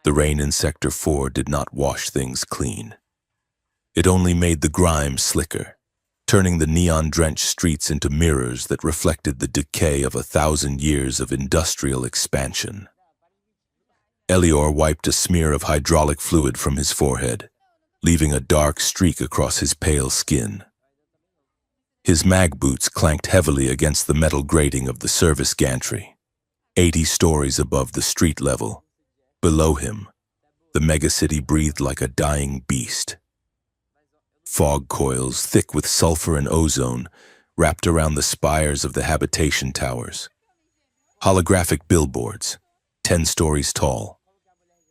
The rain in Sector 4 did not wash things clean. It only made the grime slicker, turning the neon-drenched streets into mirrors that reflected the decay of 1,000 years of industrial expansion. Elior wiped a smear of hydraulic fluid from his forehead, leaving a dark streak across his pale skin. His mag boots clanked heavily against the metal grating of the service gantry, 80 stories above the street level. Below him, the megacity breathed like a dying beast. Fog coils, thick with sulfur and ozone, wrapped around the spires of the habitation towers. Holographic billboards, 10 stories tall,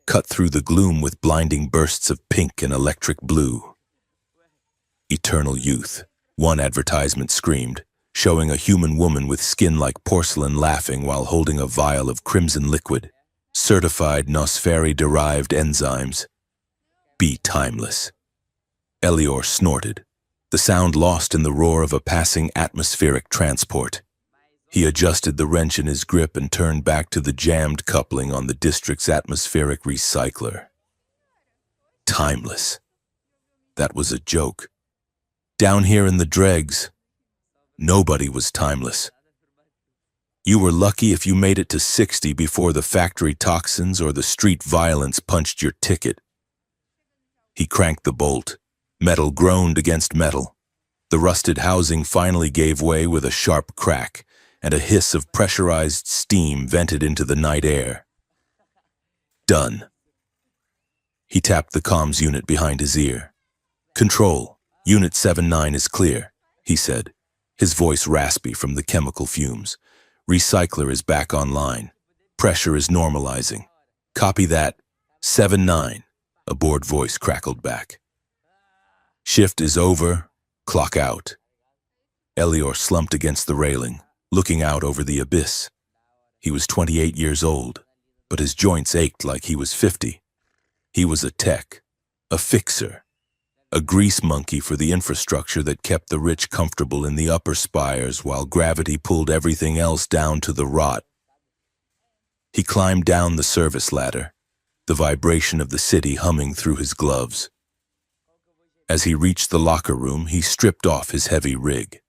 cut through the gloom with blinding bursts of pink and electric blue. Eternal youth, one advertisement screamed, showing a human woman with skin like porcelain laughing while holding a vial of crimson liquid, certified Nosferi-derived enzymes. Be timeless. Elior snorted, the sound lost in the roar of a passing atmospheric transport. He adjusted the wrench in his grip and turned back to the jammed coupling on the district's atmospheric recycler. Timeless. That was a joke. Down here in the dregs, nobody was timeless. You were lucky if you made it to 60 before the factory toxins or the street violence punched your ticket. He cranked the bolt. Metal groaned against metal. The rusted housing finally gave way with a sharp crack, and a hiss of pressurized steam vented into the night air. Done. He tapped the comms unit behind his ear. Control, Unit 7-9 is clear, he said, his voice raspy from the chemical fumes. Recycler is back online. Pressure is normalizing. Copy that. 7-9, a bored voice crackled back. Shift is over. Clock out. Elior slumped against the railing, looking out over the abyss. He was 28 years old, but his joints ached like he was 50. He was a tech, a fixer, a grease monkey for the infrastructure that kept the rich comfortable in the upper spires while gravity pulled everything else down to the rot. He climbed down the service ladder, the vibration of the city humming through his gloves. As he reached the locker room, he stripped off his heavy rig,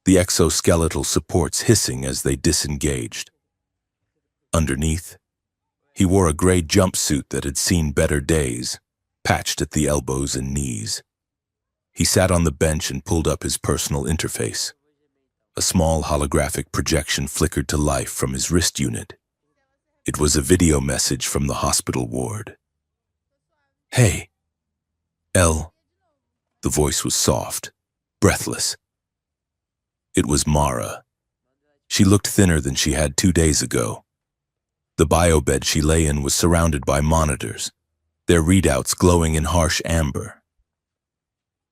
the exoskeletal supports hissing as they disengaged. Underneath, he wore a gray jumpsuit that had seen better days, patched at the elbows and knees. He sat on the bench and pulled up his personal interface. A small holographic projection flickered to life from his wrist unit. It was a video message from the hospital ward. "Hey, El." The voice was soft, breathless. It was Mara. She looked thinner than she had 2 days ago. The biobed she lay in was surrounded by monitors, their readouts glowing in harsh amber.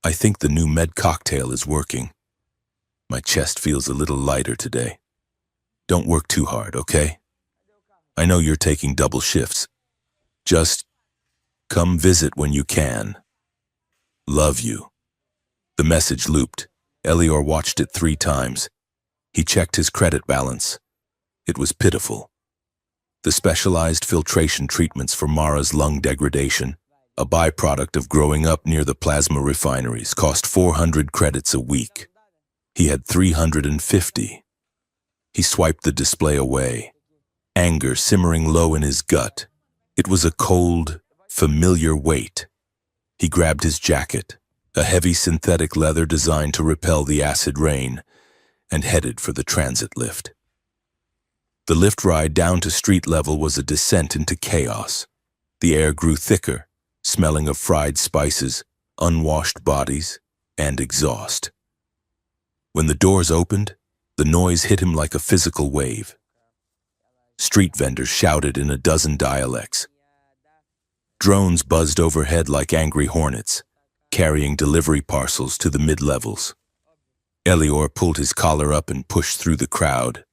"I think the new med cocktail is working. My chest feels a little lighter today. Don't work too hard, okay? I know you're taking double shifts. Just come visit when you can. Love you." The message looped. Elior watched it 3 times. He checked his credit balance. It was pitiful. The specialized filtration treatments for Mara's lung degradation, a byproduct of growing up near the plasma refineries, cost 400 credits a week. He had 350. He swiped the display away, anger simmering low in his gut. It was a cold, familiar weight. He grabbed his jacket, a heavy synthetic leather designed to repel the acid rain, and headed for the transit lift. The lift ride down to street level was a descent into chaos. The air grew thicker, smelling of fried spices, unwashed bodies, and exhaust. When the doors opened, the noise hit him like a physical wave. Street vendors shouted in a dozen dialects. Drones buzzed overhead like angry hornets, carrying delivery parcels to the mid-levels. Elior pulled his collar up and pushed through the crowd.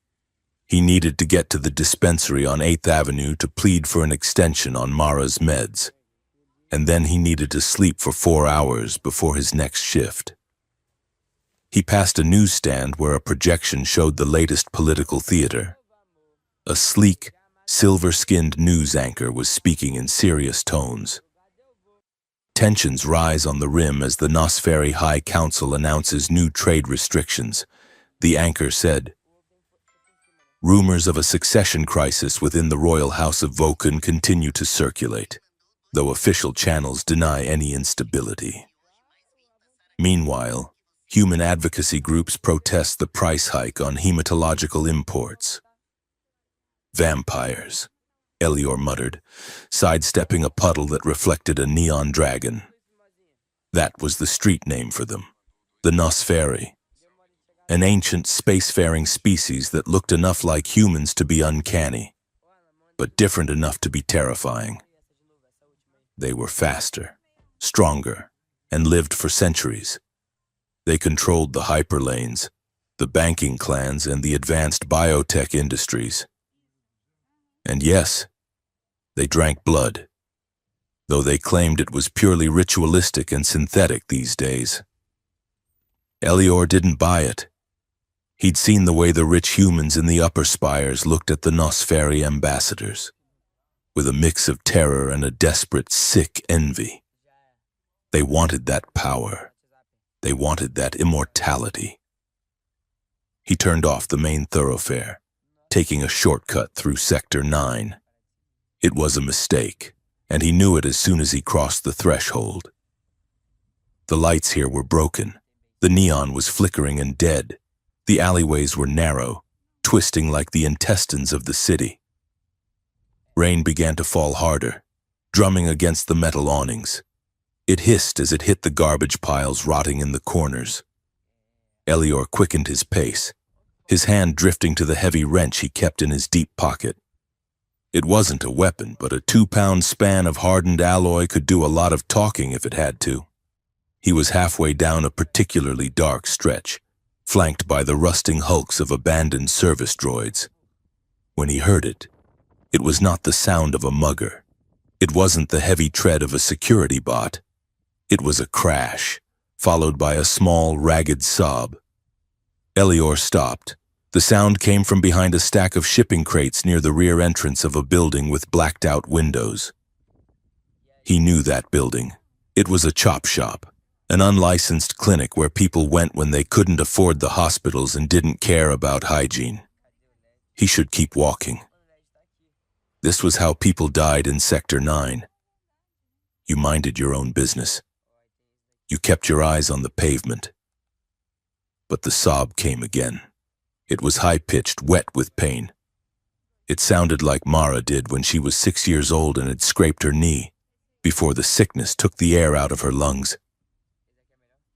He needed to get to the dispensary on 8th Avenue to plead for an extension on Mara's meds. And then he needed to sleep for 4 hours before his next shift. He passed a newsstand where a projection showed the latest political theater. A sleek, Silver-skinned news anchor was speaking in serious tones. Tensions rise on the rim as the Nosferi High Council announces new trade restrictions. The anchor said, "Rumors of a succession crisis within the royal house of Vulcan continue to circulate, though official channels deny any instability." Meanwhile, human advocacy groups protest the price hike on hematological imports. "Vampires," Elior muttered, sidestepping a puddle that reflected a neon dragon. That was the street name for them, the Nosferi, an ancient spacefaring species that looked enough like humans to be uncanny, but different enough to be terrifying. They were faster, stronger, and lived for centuries. They controlled the hyperlanes, the banking clans, and the advanced biotech industries. And yes, they drank blood, though they claimed it was purely ritualistic and synthetic these days. Elior didn't buy it. He'd seen the way the rich humans in the upper spires looked at the Nosferi ambassadors, with a mix of terror and a desperate, sick envy. They wanted that power. They wanted that immortality. He turned off the main thoroughfare, taking a shortcut through Sector 9. It was a mistake, and he knew it as soon as he crossed the threshold. The lights here were broken. The neon was flickering and dead. The alleyways were narrow, twisting like the intestines of the city. Rain began to fall harder, drumming against the metal awnings. It hissed as it hit the garbage piles rotting in the corners. Elior quickened his pace, his hand drifting to the heavy wrench he kept in his deep pocket. It wasn't a weapon, but a 2-pound span of hardened alloy could do a lot of talking if it had to. He was halfway down a particularly dark stretch, flanked by the rusting hulks of abandoned service droids. When he heard it, it was not the sound of a mugger. It wasn't the heavy tread of a security bot. It was a crash, followed by a small, ragged sob. Elior stopped. The sound came from behind a stack of shipping crates near the rear entrance of a building with blacked-out windows. He knew that building. It was a chop shop, an unlicensed clinic where people went when they couldn't afford the hospitals and didn't care about hygiene. He should keep walking. This was how people died in Sector 9. You minded your own business. You kept your eyes on the pavement. But the sob came again. It was high-pitched, wet with pain. It sounded like Mara did when she was 6 years old and had scraped her knee, before the sickness took the air out of her lungs.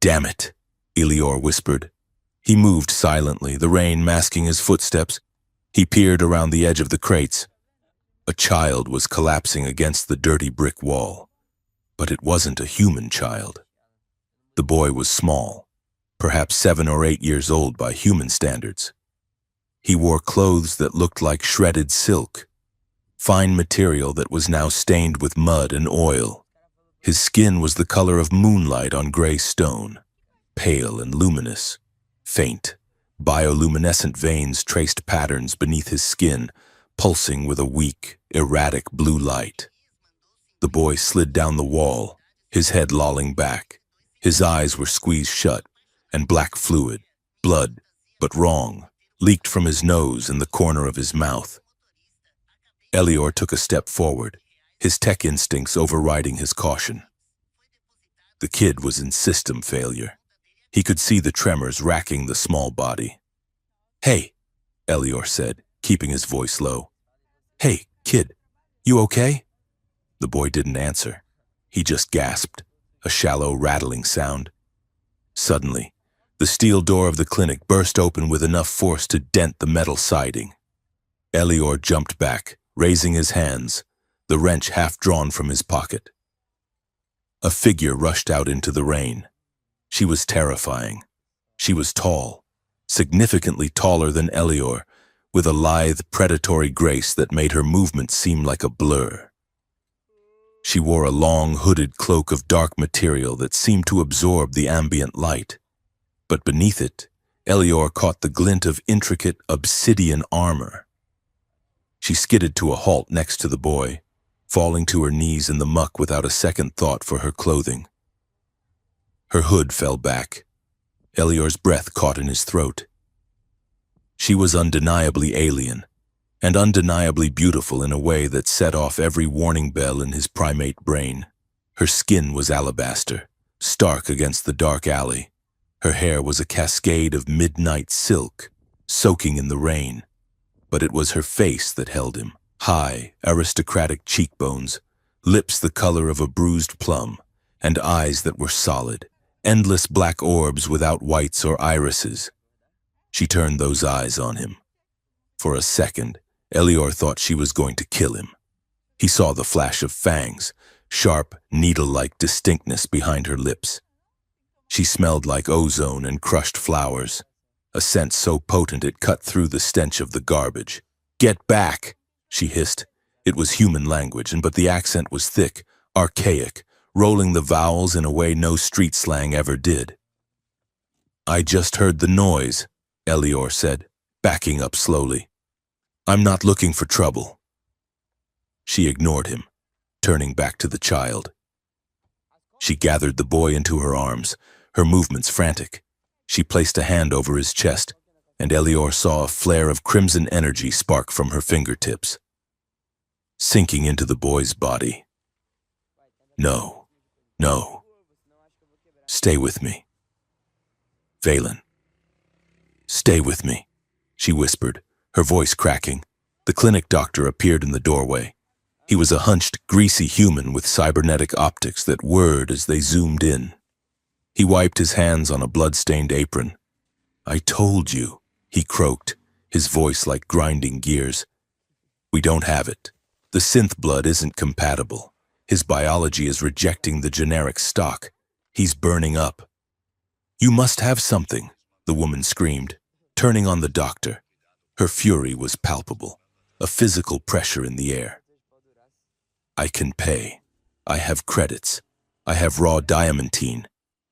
"Damn it," Elior whispered. He moved silently, the rain masking his footsteps. He peered around the edge of the crates. A child was collapsing against the dirty brick wall. But it wasn't a human child. The boy was small, perhaps 7 or 8 years old by human standards. He wore clothes that looked like shredded silk, fine material that was now stained with mud and oil. His skin was the color of moonlight on gray stone, pale and luminous. Faint, bioluminescent veins traced patterns beneath his skin, pulsing with a weak, erratic blue light. The boy slid down the wall, his head lolling back. His eyes were squeezed shut, and black fluid, blood, but wrong, leaked from his nose and the corner of his mouth. Elior took a step forward, his tech instincts overriding his caution. The kid was in system failure. He could see the tremors racking the small body. "Hey," Elior said, keeping his voice low. "Hey, kid, you okay?" The boy didn't answer. He just gasped, a shallow, rattling sound. Suddenly, the steel door of the clinic burst open with enough force to dent the metal siding. Elior jumped back, raising his hands, the wrench half drawn from his pocket. A figure rushed out into the rain. She was terrifying. She was tall, significantly taller than Elior, with a lithe, predatory grace that made her movement seem like a blur. She wore a long, hooded cloak of dark material that seemed to absorb the ambient light. But beneath it, Elior caught the glint of intricate obsidian armor. She skidded to a halt next to the boy, falling to her knees in the muck without a second thought for her clothing. Her hood fell back. Elior's breath caught in his throat. She was undeniably alien, and undeniably beautiful in a way that set off every warning bell in his primate brain. Her skin was alabaster, stark against the dark alley. Her hair was a cascade of midnight silk, soaking in the rain. But it was her face that held him. High, aristocratic cheekbones, lips the color of a bruised plum, and eyes that were solid, endless black orbs without whites or irises. She turned those eyes on him. For a second, Elior thought she was going to kill him. He saw the flash of fangs, sharp, needle-like distinctness behind her lips. She smelled like ozone and crushed flowers, a scent so potent it cut through the stench of the garbage. "Get back!" she hissed. It was human language, but the accent was thick, archaic, rolling the vowels in a way no street slang ever did. "I just heard the noise," Elior said, backing up slowly. "I'm not looking for trouble." She ignored him, turning back to the child. She gathered the boy into her arms, her movements frantic. She placed a hand over his chest, and Elior saw a flare of crimson energy spark from her fingertips, sinking into the boy's body. "No, no. Stay with me. Valen. Stay with me," she whispered, her voice cracking. The clinic doctor appeared in the doorway. He was a hunched, greasy human with cybernetic optics that whirred as they zoomed in. He wiped his hands on a blood-stained apron. "I told you," he croaked, his voice like grinding gears. "We don't have it. The synth blood isn't compatible. His biology is rejecting the generic stock. He's burning up." "You must have something," the woman screamed, turning on the doctor. Her fury was palpable, a physical pressure in the air. "I can pay. I have credits. I have raw diamantine.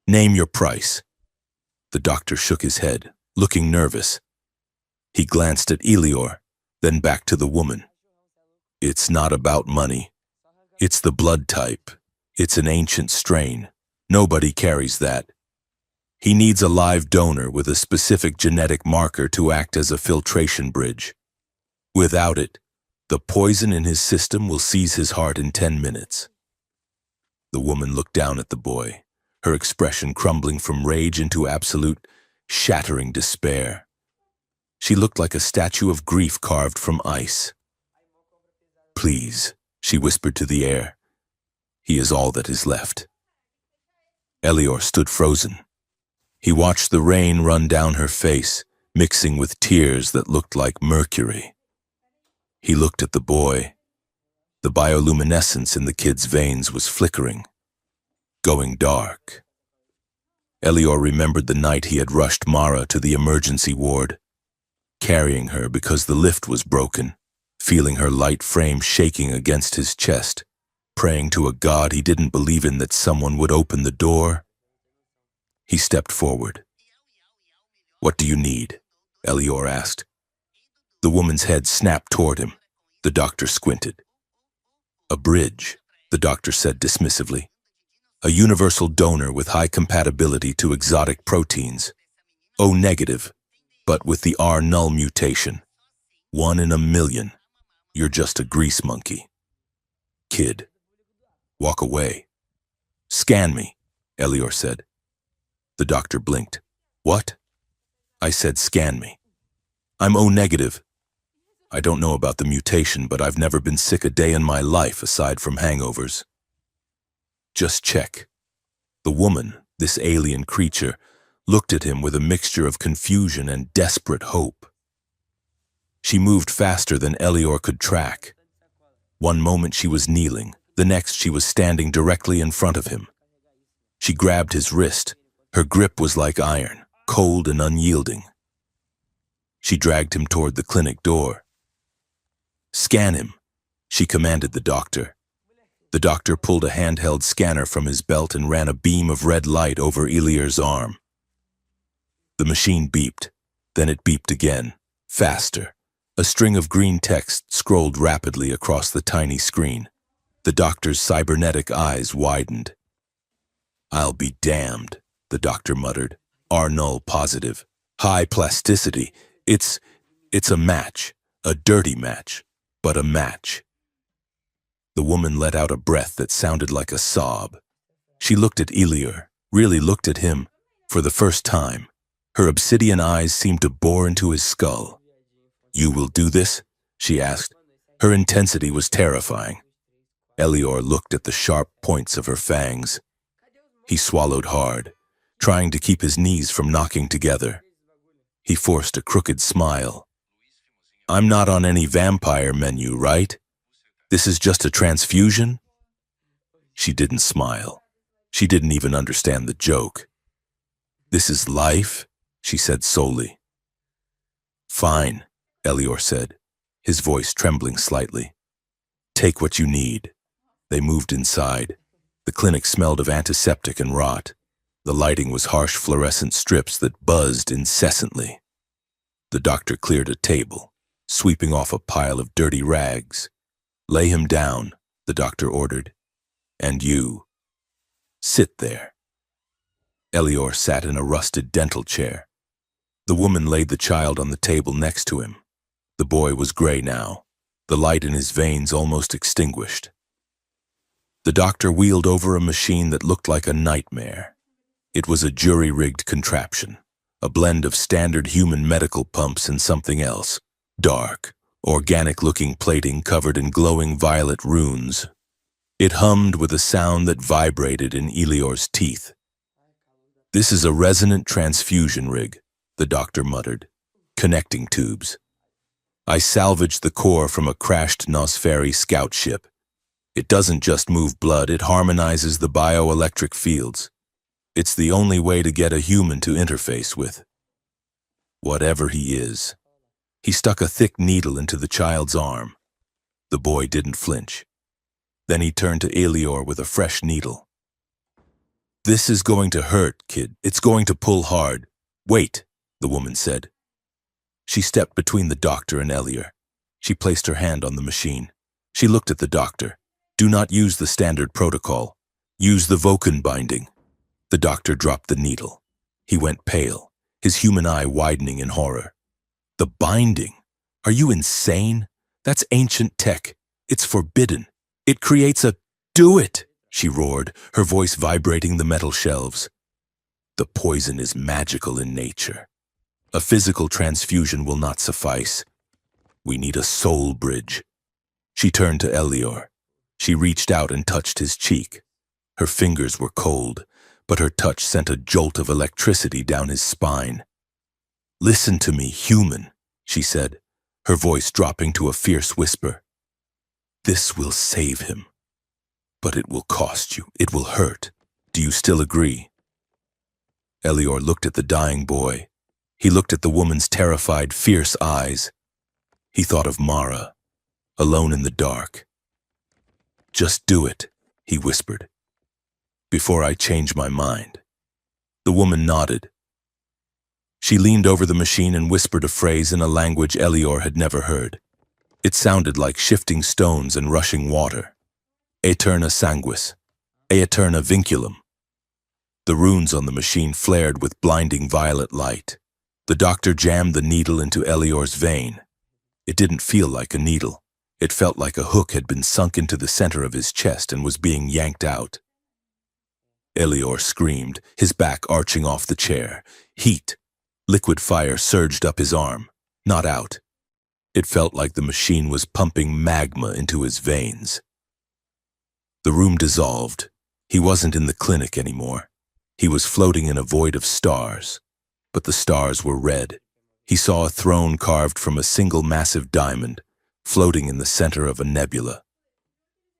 Name your price." The doctor shook his head, looking nervous. He glanced at Elior, then back to the woman. "It's not about money. It's the blood type. It's an ancient strain. Nobody carries that. He needs a live donor with a specific genetic marker to act as a filtration bridge. Without it, the poison in his system will seize his heart in 10 minutes. The woman looked down at the boy, her expression crumbling from rage into absolute, shattering despair. She looked like a statue of grief carved from ice. "Please," she whispered to the air. "He is all that is left." Elior stood frozen. He watched the rain run down her face, mixing with tears that looked like mercury. He looked at the boy. The bioluminescence in the kid's veins was flickering, going dark. Elior remembered the night he had rushed Mara to the emergency ward, carrying her because the lift was broken, feeling her light frame shaking against his chest, praying to a god he didn't believe in that someone would open the door. He stepped forward. "What do you need?" Elior asked. The woman's head snapped toward him. The doctor squinted. "A bridge," the doctor said dismissively. "A universal donor with high compatibility to exotic proteins. O negative, but with the R null mutation. 1 in a million. You're just a grease monkey. Kid, walk away." "Scan me," Elior said. The doctor blinked. "What?" "I said scan me. I'm O negative. I don't know about the mutation, but I've never been sick a day in my life aside from hangovers. Just check." The woman, this alien creature, looked at him with a mixture of confusion and desperate hope. She moved faster than Elior could track. One moment she was kneeling, the next she was standing directly in front of him. She grabbed his wrist. Her grip was like iron, cold and unyielding. She dragged him toward the clinic door. "Scan him," she commanded the doctor. The doctor pulled a handheld scanner from his belt and ran a beam of red light over Elior's arm. The machine beeped, then it beeped again, faster, A string of green text scrolled rapidly across the tiny screen. The doctor's cybernetic eyes widened. "I'll be damned," the doctor muttered. "R null positive. High plasticity. It's a match. A dirty match. But a match." The woman let out a breath that sounded like a sob. She looked at Elior, really looked at him, for the first time. Her obsidian eyes seemed to bore into his skull. "You will do this?" she asked. Her intensity was terrifying. Elior looked at the sharp points of her fangs. He swallowed hard, trying to keep his knees from knocking together. He forced a crooked smile. "I'm not on any vampire menu, right? This is just a transfusion?" She didn't smile. She didn't even understand the joke. "This is life," she said solely. "Fine," Elior said, his voice trembling slightly. "Take what you need." They moved inside. The clinic smelled of antiseptic and rot. The lighting was harsh fluorescent strips that buzzed incessantly. The doctor cleared a table, sweeping off a pile of dirty rags. "Lay him down," the doctor ordered. "And you, sit there." Elior sat in a rusted dental chair. The woman laid the child on the table next to him. The boy was gray now, the light in his veins almost extinguished. The doctor wheeled over a machine that looked like a nightmare. It was a jury-rigged contraption, a blend of standard human medical pumps and something else, dark, organic-looking plating covered in glowing violet runes. It hummed with a sound that vibrated in Elior's teeth. "This is a resonant transfusion rig," the doctor muttered. "Connecting tubes. I salvaged the core from a crashed Nosferi scout ship. It doesn't just move blood, it harmonizes the bioelectric fields. It's the only way to get a human to interface with. Whatever he is." He stuck a thick needle into the child's arm. The boy didn't flinch. Then he turned to Elior with a fresh needle. "This is going to hurt, kid. It's going to pull hard. Wait," the woman said. She stepped between the doctor and Elior. She placed her hand on the machine. She looked at the doctor. "Do not use the standard protocol. Use the Vulcan binding." The doctor dropped the needle. He went pale, his human eye widening in horror. "The binding? Are you insane? That's ancient tech. It's forbidden. It creates a—" "Do it!" she roared, her voice vibrating the metal shelves. "The poison is magical in nature. A physical transfusion will not suffice. We need a soul bridge." She turned to Elior. She reached out and touched his cheek. Her fingers were cold, but her touch sent a jolt of electricity down his spine. "Listen to me, human," she said, her voice dropping to a fierce whisper. "This will save him. But it will cost you. It will hurt. Do you still agree?" Elior looked at the dying boy. He looked at the woman's terrified, fierce eyes. He thought of Mara, alone in the dark. "Just do it," he whispered, "before I change my mind." The woman nodded. She leaned over the machine and whispered a phrase in a language Elior had never heard. It sounded like shifting stones and rushing water. "Aeterna sanguis, aeterna vinculum." The runes on the machine flared with blinding violet light. The doctor jammed the needle into Elior's vein. It didn't feel like a needle. It felt like a hook had been sunk into the center of his chest and was being yanked out. Elior screamed, his back arching off the chair. Heat, liquid fire surged up his arm, not out. It felt like the machine was pumping magma into his veins. The room dissolved. He wasn't in the clinic anymore. He was floating in a void of stars. But the stars were red. He saw a throne carved from a single massive diamond, floating in the center of a nebula.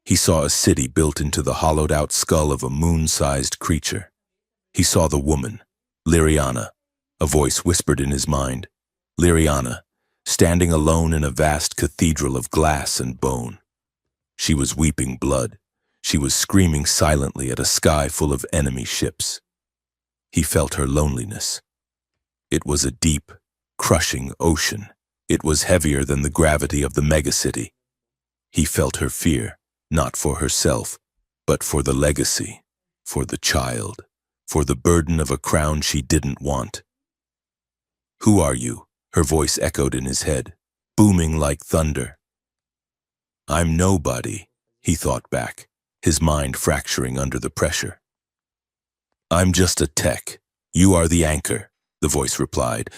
He saw a city built into the hollowed-out skull of a moon-sized creature. He saw the woman, Liriana, a voice whispered in his mind. Liriana, standing alone in a vast cathedral of glass and bone. She was weeping blood. She was screaming silently at a sky full of enemy ships. He felt her loneliness. It was a deep, crushing ocean, It was heavier than the gravity of the megacity. He felt her fear, not for herself, but for the legacy, for the child, for the burden of a crown she didn't want. "Who are you?" her voice echoed in his head, booming like thunder. "I'm nobody," he thought back, his mind fracturing under the pressure. "I'm just a tech. You are the anchor," the voice replied.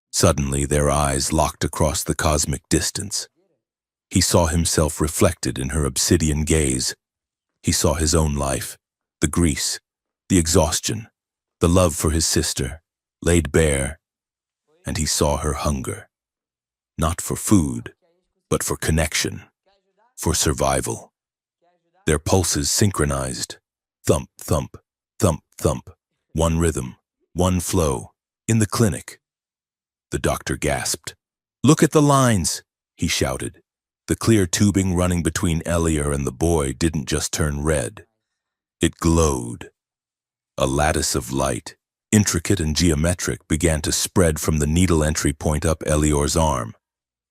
Suddenly, their eyes locked across the cosmic distance. He saw himself reflected in her obsidian gaze. He saw his own life, the grease, the exhaustion, the love for his sister, laid bare, and he saw her hunger. Not for food, but for connection, for survival. Their pulses synchronized. Thump, thump, thump, thump. One rhythm, one flow. In the clinic. The doctor gasped. "Look at the lines," he shouted. The clear tubing running between Elior and the boy didn't just turn red. It glowed. A lattice of light, intricate and geometric, began to spread from the needle entry point up Elior's arm.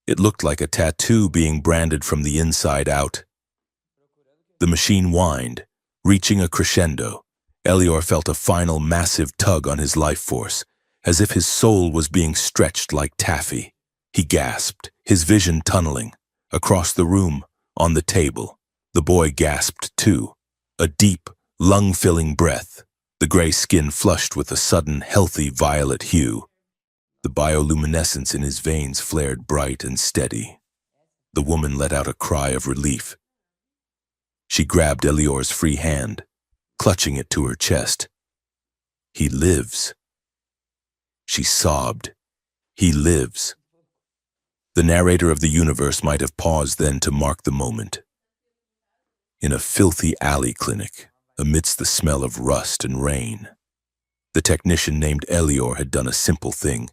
It looked like a tattoo being branded from the inside out. The machine whined, reaching a crescendo. Elior felt a final massive tug on his life force, as if his soul was being stretched like taffy. He gasped, his vision tunneling. Across the room, on the table, the boy gasped too. A deep, lung-filling breath, the gray skin flushed with a sudden, healthy violet hue. The bioluminescence in his veins flared bright and steady. The woman let out a cry of relief. She grabbed Elior's free hand, clutching it to her chest. "He lives." She sobbed. "He lives." The narrator of the universe might have paused then to mark the moment. In a filthy alley clinic, amidst the smell of rust and rain, the technician named Elior had done a simple thing.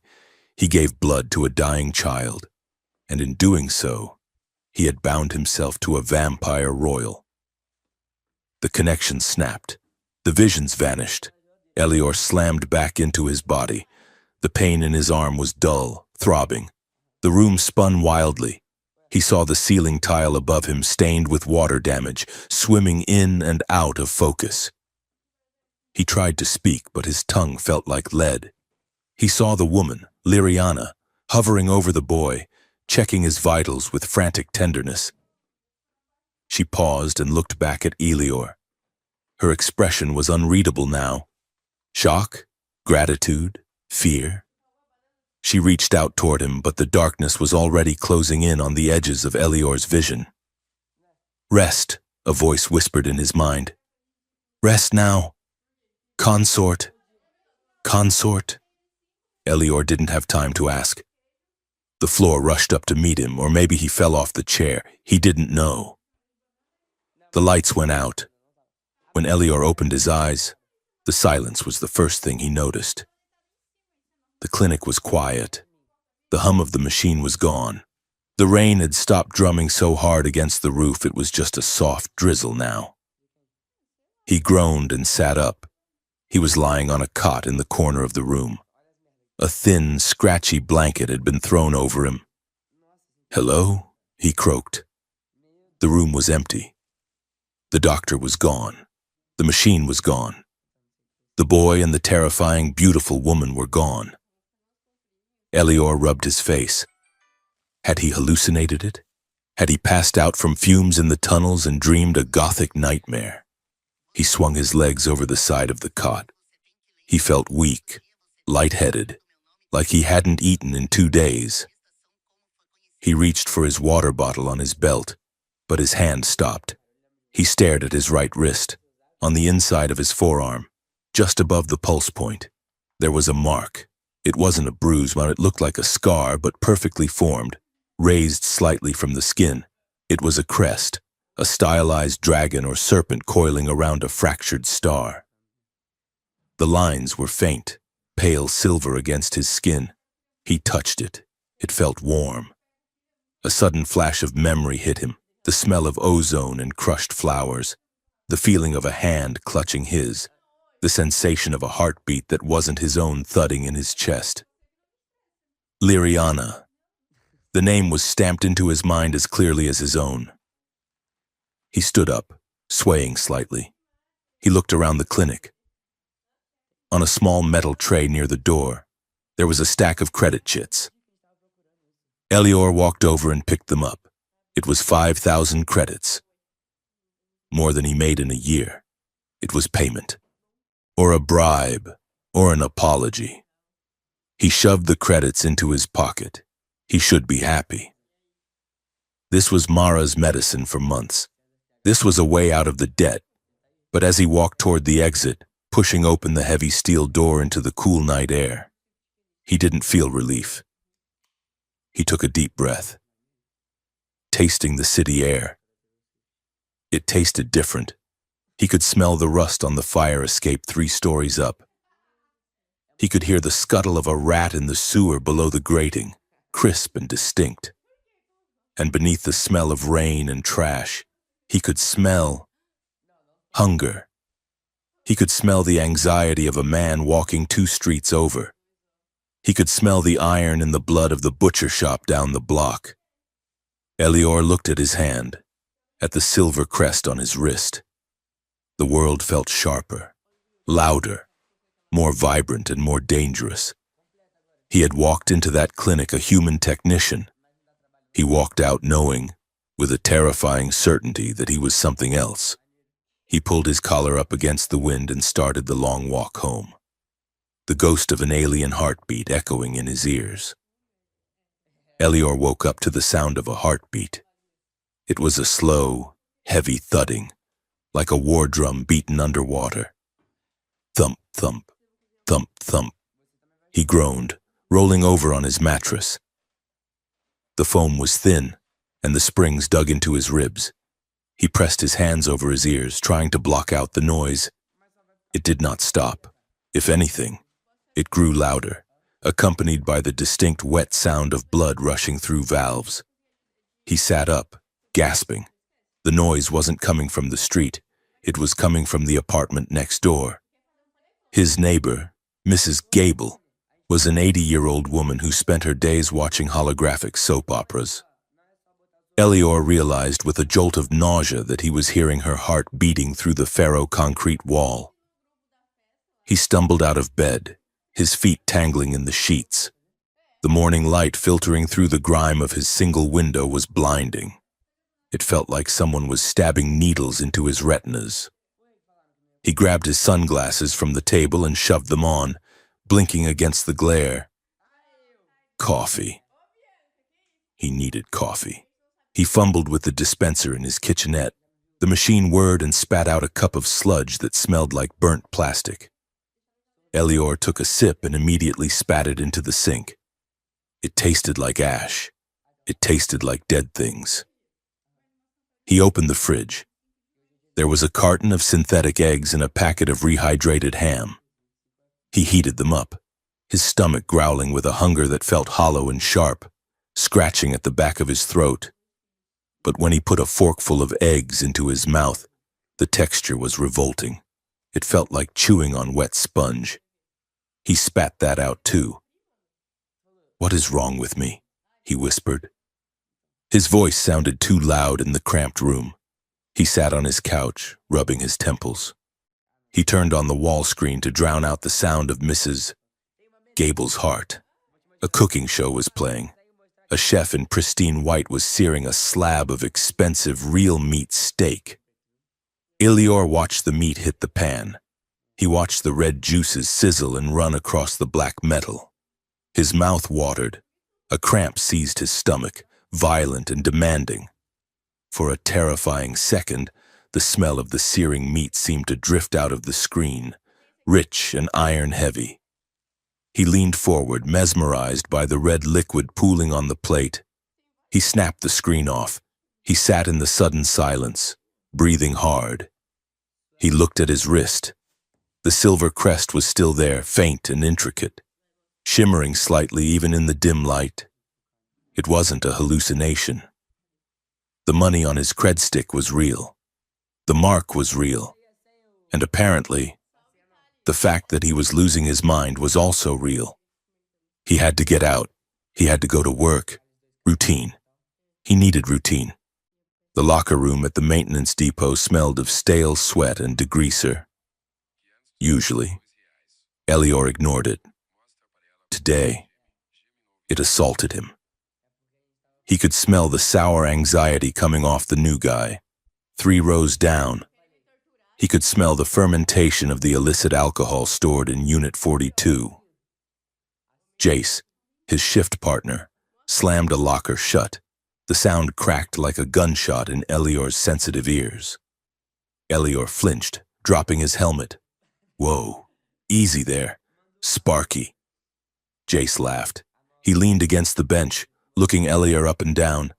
He gave blood to a dying child, and in doing so, he had bound himself to a vampire royal. The connection snapped. The visions vanished. Elior slammed back into his body. The pain in his arm was dull, throbbing. The room spun wildly. He saw the ceiling tile above him stained with water damage, swimming in and out of focus. He tried to speak, but his tongue felt like lead. He saw the woman, Liriana, hovering over the boy, checking his vitals with frantic tenderness. She paused and looked back at Elior. Her expression was unreadable now. Shock, gratitude, fear. She reached out toward him, but the darkness was already closing in on the edges of Elior's vision. "Rest," a voice whispered in his mind. "Rest now. Consort. Consort." Elior didn't have time to ask. The floor rushed up to meet him, or maybe he fell off the chair. He didn't know. The lights went out. When Elior opened his eyes, the silence was the first thing he noticed. The clinic was quiet. The hum of the machine was gone. The rain had stopped drumming so hard against the roof it was just a soft drizzle now. He groaned and sat up. He was lying on a cot in the corner of the room. A thin, scratchy blanket had been thrown over him. "Hello?" he croaked. The room was empty. The doctor was gone. The machine was gone. The boy and the terrifying, beautiful woman were gone. Elior rubbed his face. Had he hallucinated it? Had he passed out from fumes in the tunnels and dreamed a gothic nightmare? He swung his legs over the side of the cot. He felt weak, lightheaded, like he hadn't eaten in 2 days. He reached for his water bottle on his belt, but his hand stopped. He stared at his right wrist, on the inside of his forearm, just above the pulse point. There was a mark. It wasn't a bruise, but it looked like a scar, but perfectly formed, raised slightly from the skin. It was a crest, a stylized dragon or serpent coiling around a fractured star. The lines were faint, pale silver against his skin. He touched it. It felt warm. A sudden flash of memory hit him, the smell of ozone and crushed flowers, the feeling of a hand clutching his, the sensation of a heartbeat that wasn't his own thudding in his chest. "Liriana." The name was stamped into his mind as clearly as his own. He stood up, swaying slightly. He looked around the clinic. On a small metal tray near the door, there was a stack of credit chits. Elior walked over and picked them up. It was 5,000 credits. More than he made in a year. It was payment. Or a bribe, or an apology. He shoved the credits into his pocket. He should be happy. This was Mara's medicine for months. This was a way out of the debt. But as he walked toward the exit, pushing open the heavy steel door into the cool night air, he didn't feel relief. He took a deep breath, tasting the city air. It tasted different. He could smell the rust on the fire escape 3 stories up. He could hear the scuttle of a rat in the sewer below the grating, crisp and distinct. And beneath the smell of rain and trash, he could smell hunger. He could smell the anxiety of a man walking 2 streets over. He could smell the iron in the blood of the butcher shop down the block. Elior looked at his hand, at the silver crest on his wrist. The world felt sharper, louder, more vibrant and more dangerous. He had walked into that clinic a human technician. He walked out knowing, with a terrifying certainty, that he was something else. He pulled his collar up against the wind and started the long walk home, the ghost of an alien heartbeat echoing in his ears. Elior woke up to the sound of a heartbeat. It was a slow, heavy thudding, like a war drum beaten underwater. Thump, thump, thump, thump. He groaned, rolling over on his mattress. The foam was thin, and the springs dug into his ribs. He pressed his hands over his ears, trying to block out the noise. It did not stop. If anything, it grew louder, accompanied by the distinct wet sound of blood rushing through valves. He sat up, gasping. The noise wasn't coming from the street. It was coming from the apartment next door. His neighbor, Mrs. Gable, was an 80-year-old woman who spent her days watching holographic soap operas. Elior realized with a jolt of nausea that he was hearing her heart beating through the ferro-concrete wall. He stumbled out of bed, his feet tangling in the sheets. The morning light filtering through the grime of his single window was blinding. It felt like someone was stabbing needles into his retinas. He grabbed his sunglasses from the table and shoved them on, blinking against the glare. Coffee. He needed coffee. He fumbled with the dispenser in his kitchenette. The machine whirred and spat out a cup of sludge that smelled like burnt plastic. Elior took a sip and immediately spat it into the sink. It tasted like ash. It tasted like dead things. He opened the fridge. There was a carton of synthetic eggs and a packet of rehydrated ham. He heated them up, his stomach growling with a hunger that felt hollow and sharp, scratching at the back of his throat. But when he put a forkful of eggs into his mouth, the texture was revolting. It felt like chewing on wet sponge. He spat that out too. "What is wrong with me?" he whispered. His voice sounded too loud in the cramped room. He sat on his couch, rubbing his temples. He turned on the wall screen to drown out the sound of Mrs. Gable's heart. A cooking show was playing. A chef in pristine white was searing a slab of expensive real meat steak. Elior watched the meat hit the pan. He watched the red juices sizzle and run across the black metal. His mouth watered. A cramp seized his stomach, violent and demanding. For a terrifying second, the smell of the searing meat seemed to drift out of the screen, rich and iron-heavy. He leaned forward, mesmerized by the red liquid pooling on the plate. He snapped the screen off. He sat in the sudden silence, breathing hard. He looked at his wrist. The silver crest was still there, faint and intricate, shimmering slightly even in the dim light. It wasn't a hallucination. The money on his cred stick was real. The mark was real. And apparently, the fact that he was losing his mind was also real. He had to get out. He had to go to work. Routine. He needed routine. The locker room at the maintenance depot smelled of stale sweat and degreaser. Usually, Elior ignored it. Today, it assaulted him. He could smell the sour anxiety coming off the new guy. 3 rows down, he could smell the fermentation of the illicit alcohol stored in Unit 42. Jace, his shift partner, slammed a locker shut. The sound cracked like a gunshot in Elior's sensitive ears. Elior flinched, dropping his helmet. Whoa, easy there, Sparky. Jace laughed. He leaned against the bench, looking Elior up and down.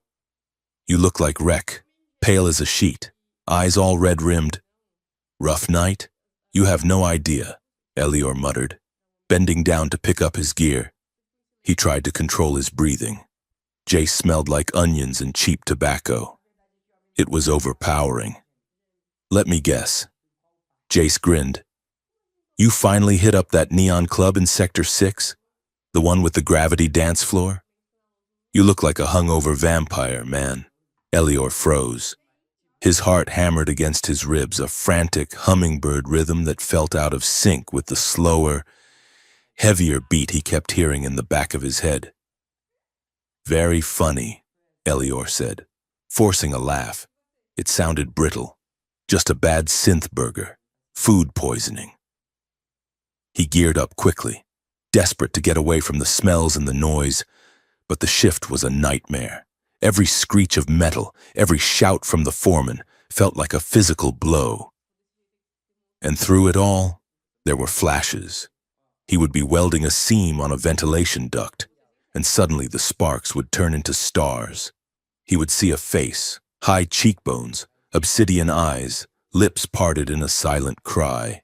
You look like wreck, pale as a sheet, eyes all red-rimmed. Rough night? You have no idea, Elior muttered, bending down to pick up his gear. He tried to control his breathing. Jace smelled like onions and cheap tobacco. It was overpowering. Let me guess. Jace grinned. You finally hit up that neon club in Sector 6? The one with the gravity dance floor? You look like a hungover vampire, man. Elior froze. His heart hammered against his ribs, a frantic hummingbird rhythm that felt out of sync with the slower, heavier beat he kept hearing in the back of his head. Very funny, Elior said, forcing a laugh. It sounded brittle. Just a bad synth burger. Food poisoning. He geared up quickly, desperate to get away from the smells and the noise, but the shift was a nightmare. Every screech of metal, every shout from the foreman felt like a physical blow. And through it all, there were flashes. He would be welding a seam on a ventilation duct, and suddenly the sparks would turn into stars. He would see a face, high cheekbones, obsidian eyes, lips parted in a silent cry.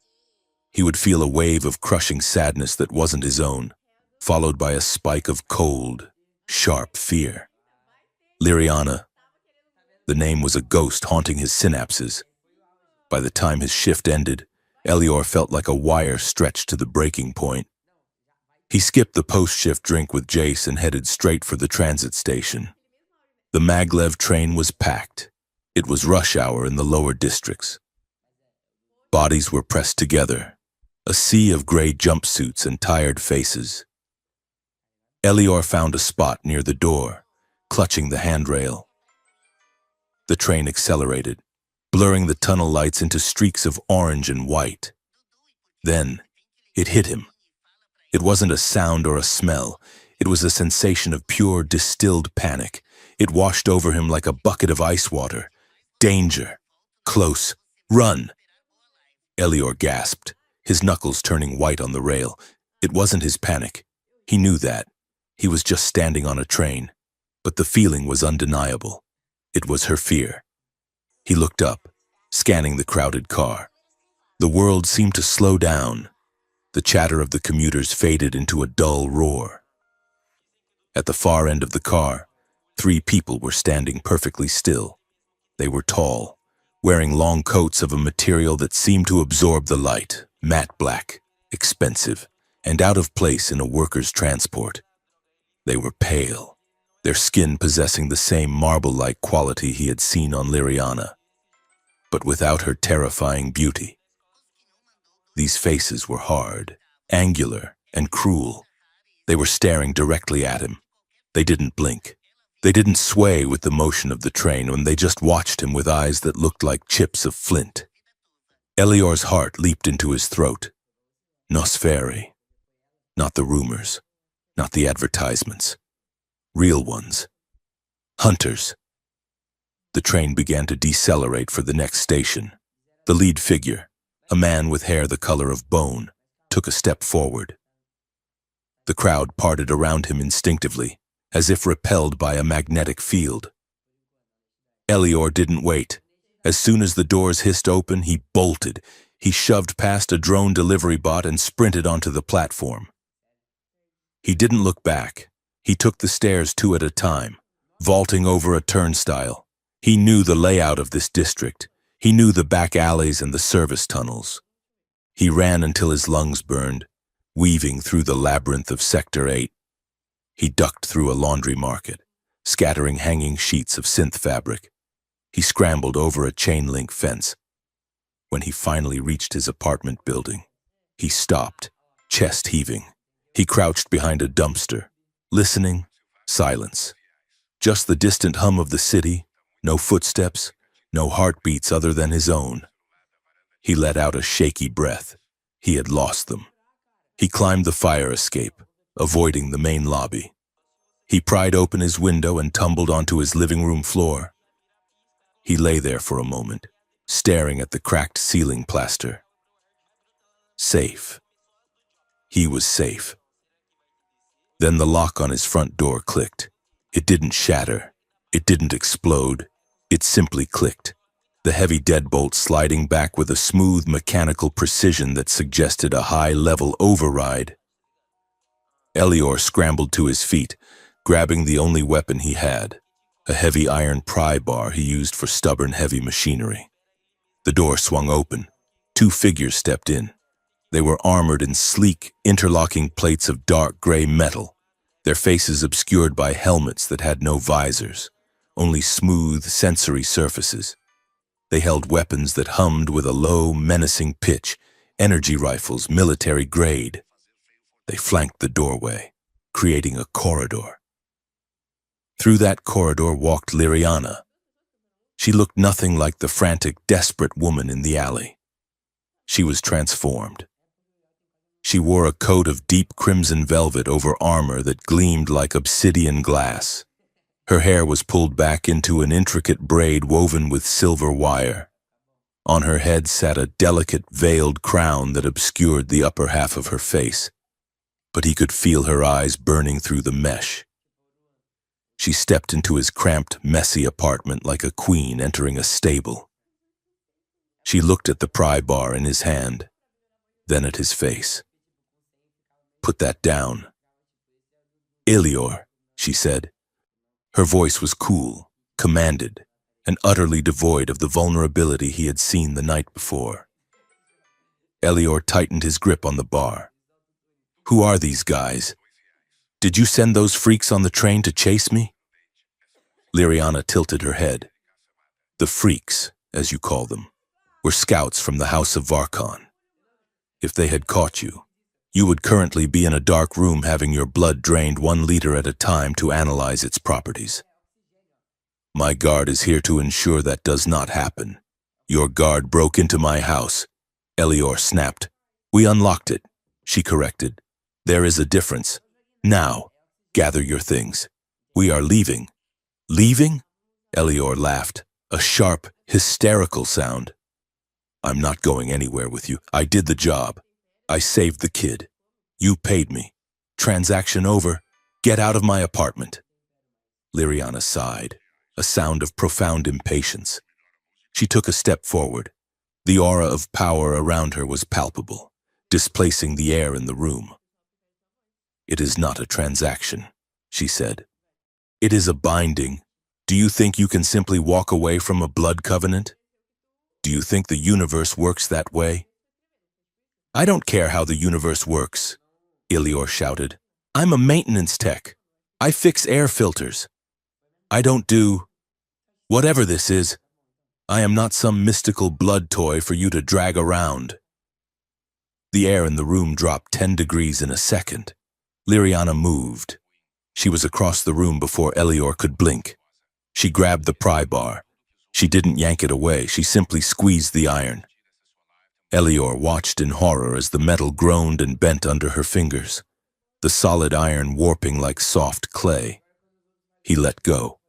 He would feel a wave of crushing sadness that wasn't his own, followed by a spike of cold, sharp fear. Liriana. The name was a ghost haunting his synapses. By the time his shift ended, Elior felt like a wire stretched to the breaking point. He skipped the post-shift drink with Jace and headed straight for the transit station. The maglev train was packed. It was rush hour in the lower districts. Bodies were pressed together, a sea of gray jumpsuits and tired faces. Elior found a spot near the door, clutching the handrail. The train accelerated, blurring the tunnel lights into streaks of orange and white. Then, it hit him. It wasn't a sound or a smell. It was a sensation of pure, distilled panic. It washed over him like a bucket of ice water. Danger. Close. Run. Elior gasped, his knuckles turning white on the rail. It wasn't his panic. He knew that. He was just standing on a train. But the feeling was undeniable. It was her fear. He looked up, scanning the crowded car. The world seemed to slow down. The chatter of the commuters faded into a dull roar. At the far end of the car, 3 people were standing perfectly still. They were tall, wearing long coats of a material that seemed to absorb the light, matte black, expensive, and out of place in a worker's transport. They were pale, their skin possessing the same marble-like quality he had seen on Liriana, but without her terrifying beauty. These faces were hard, angular, and cruel. They were staring directly at him. They didn't blink. They didn't sway with the motion of the train when they just watched him with eyes that looked like chips of flint. Elior's heart leaped into his throat. Nosferi. Not the rumors. Not the advertisements. Real ones. Hunters. The train began to decelerate for the next station. The lead figure, a man with hair the color of bone, took a step forward. The crowd parted around him instinctively, as if repelled by a magnetic field. Elior didn't wait. As soon as the doors hissed open, he bolted. He shoved past a drone delivery bot and sprinted onto the platform. He didn't look back. He took the stairs 2 at a time, vaulting over a turnstile. He knew the layout of this district. He knew the back alleys and the service tunnels. He ran until his lungs burned, weaving through the labyrinth of Sector 8. He ducked through a laundry market, scattering hanging sheets of synth fabric. He scrambled over a chain-link fence. When he finally reached his apartment building, he stopped, chest heaving. He crouched behind a dumpster, listening. Silence. Just the distant hum of the city, no footsteps, no heartbeats other than his own. He let out a shaky breath. He had lost them. He climbed the fire escape, avoiding the main lobby. He pried open his window and tumbled onto his living room floor. He lay there for a moment, staring at the cracked ceiling plaster. Safe. He was safe. Then the lock on his front door clicked. It didn't shatter. It didn't explode. It simply clicked, the heavy deadbolt sliding back with a smooth mechanical precision that suggested a high-level override. Elior scrambled to his feet, grabbing the only weapon he had, a heavy iron pry bar he used for stubborn heavy machinery. The door swung open. 2 figures stepped in. They were armored in sleek, interlocking plates of dark gray metal, their faces obscured by helmets that had no visors, only smooth, sensory surfaces. They held weapons that hummed with a low, menacing pitch, energy rifles, military grade. They flanked the doorway, creating a corridor. Through that corridor walked Liriana. She looked nothing like the frantic, desperate woman in the alley. She was transformed. She wore a coat of deep crimson velvet over armor that gleamed like obsidian glass. Her hair was pulled back into an intricate braid woven with silver wire. On her head sat a delicate, veiled crown that obscured the upper half of her face, but he could feel her eyes burning through the mesh. She stepped into his cramped, messy apartment like a queen entering a stable. She looked at the pry bar in his hand, then at his face. "Put that down." "Elior," she said. Her voice was cool, commanded, and utterly devoid of the vulnerability he had seen the night before. Elior tightened his grip on the bar. "Who are these guys? Did you send those freaks on the train to chase me?" Liriana tilted her head. "The freaks, as you call them, were scouts from the House of Varkon. If they had caught you, you would currently be in a dark room having your blood drained 1 liter at a time to analyze its properties. My guard is here to ensure that does not happen. Your guard broke into my house," Elior snapped. "We unlocked it," she corrected. "There is a difference. Now, gather your things. We are leaving." "Leaving?" Elior laughed, a sharp, hysterical sound. "I'm not going anywhere with you. I did the job. I saved the kid. You paid me. Transaction over. Get out of my apartment." Liriana sighed, a sound of profound impatience. She took a step forward. The aura of power around her was palpable, displacing the air in the room. "It is not a transaction," she said. "It is a binding. Do you think you can simply walk away from a blood covenant? Do you think the universe works that way?" "I don't care how the universe works," Elior shouted. "I'm a maintenance tech. I fix air filters. I don't do whatever this is. I am not some mystical blood toy for you to drag around." The air in the room dropped 10 degrees in a second. Liriana moved. She was across the room before Elior could blink. She grabbed the pry bar. She didn't yank it away, she simply squeezed the iron. Elior watched in horror as the metal groaned and bent under her fingers, the solid iron warping like soft clay. He let go,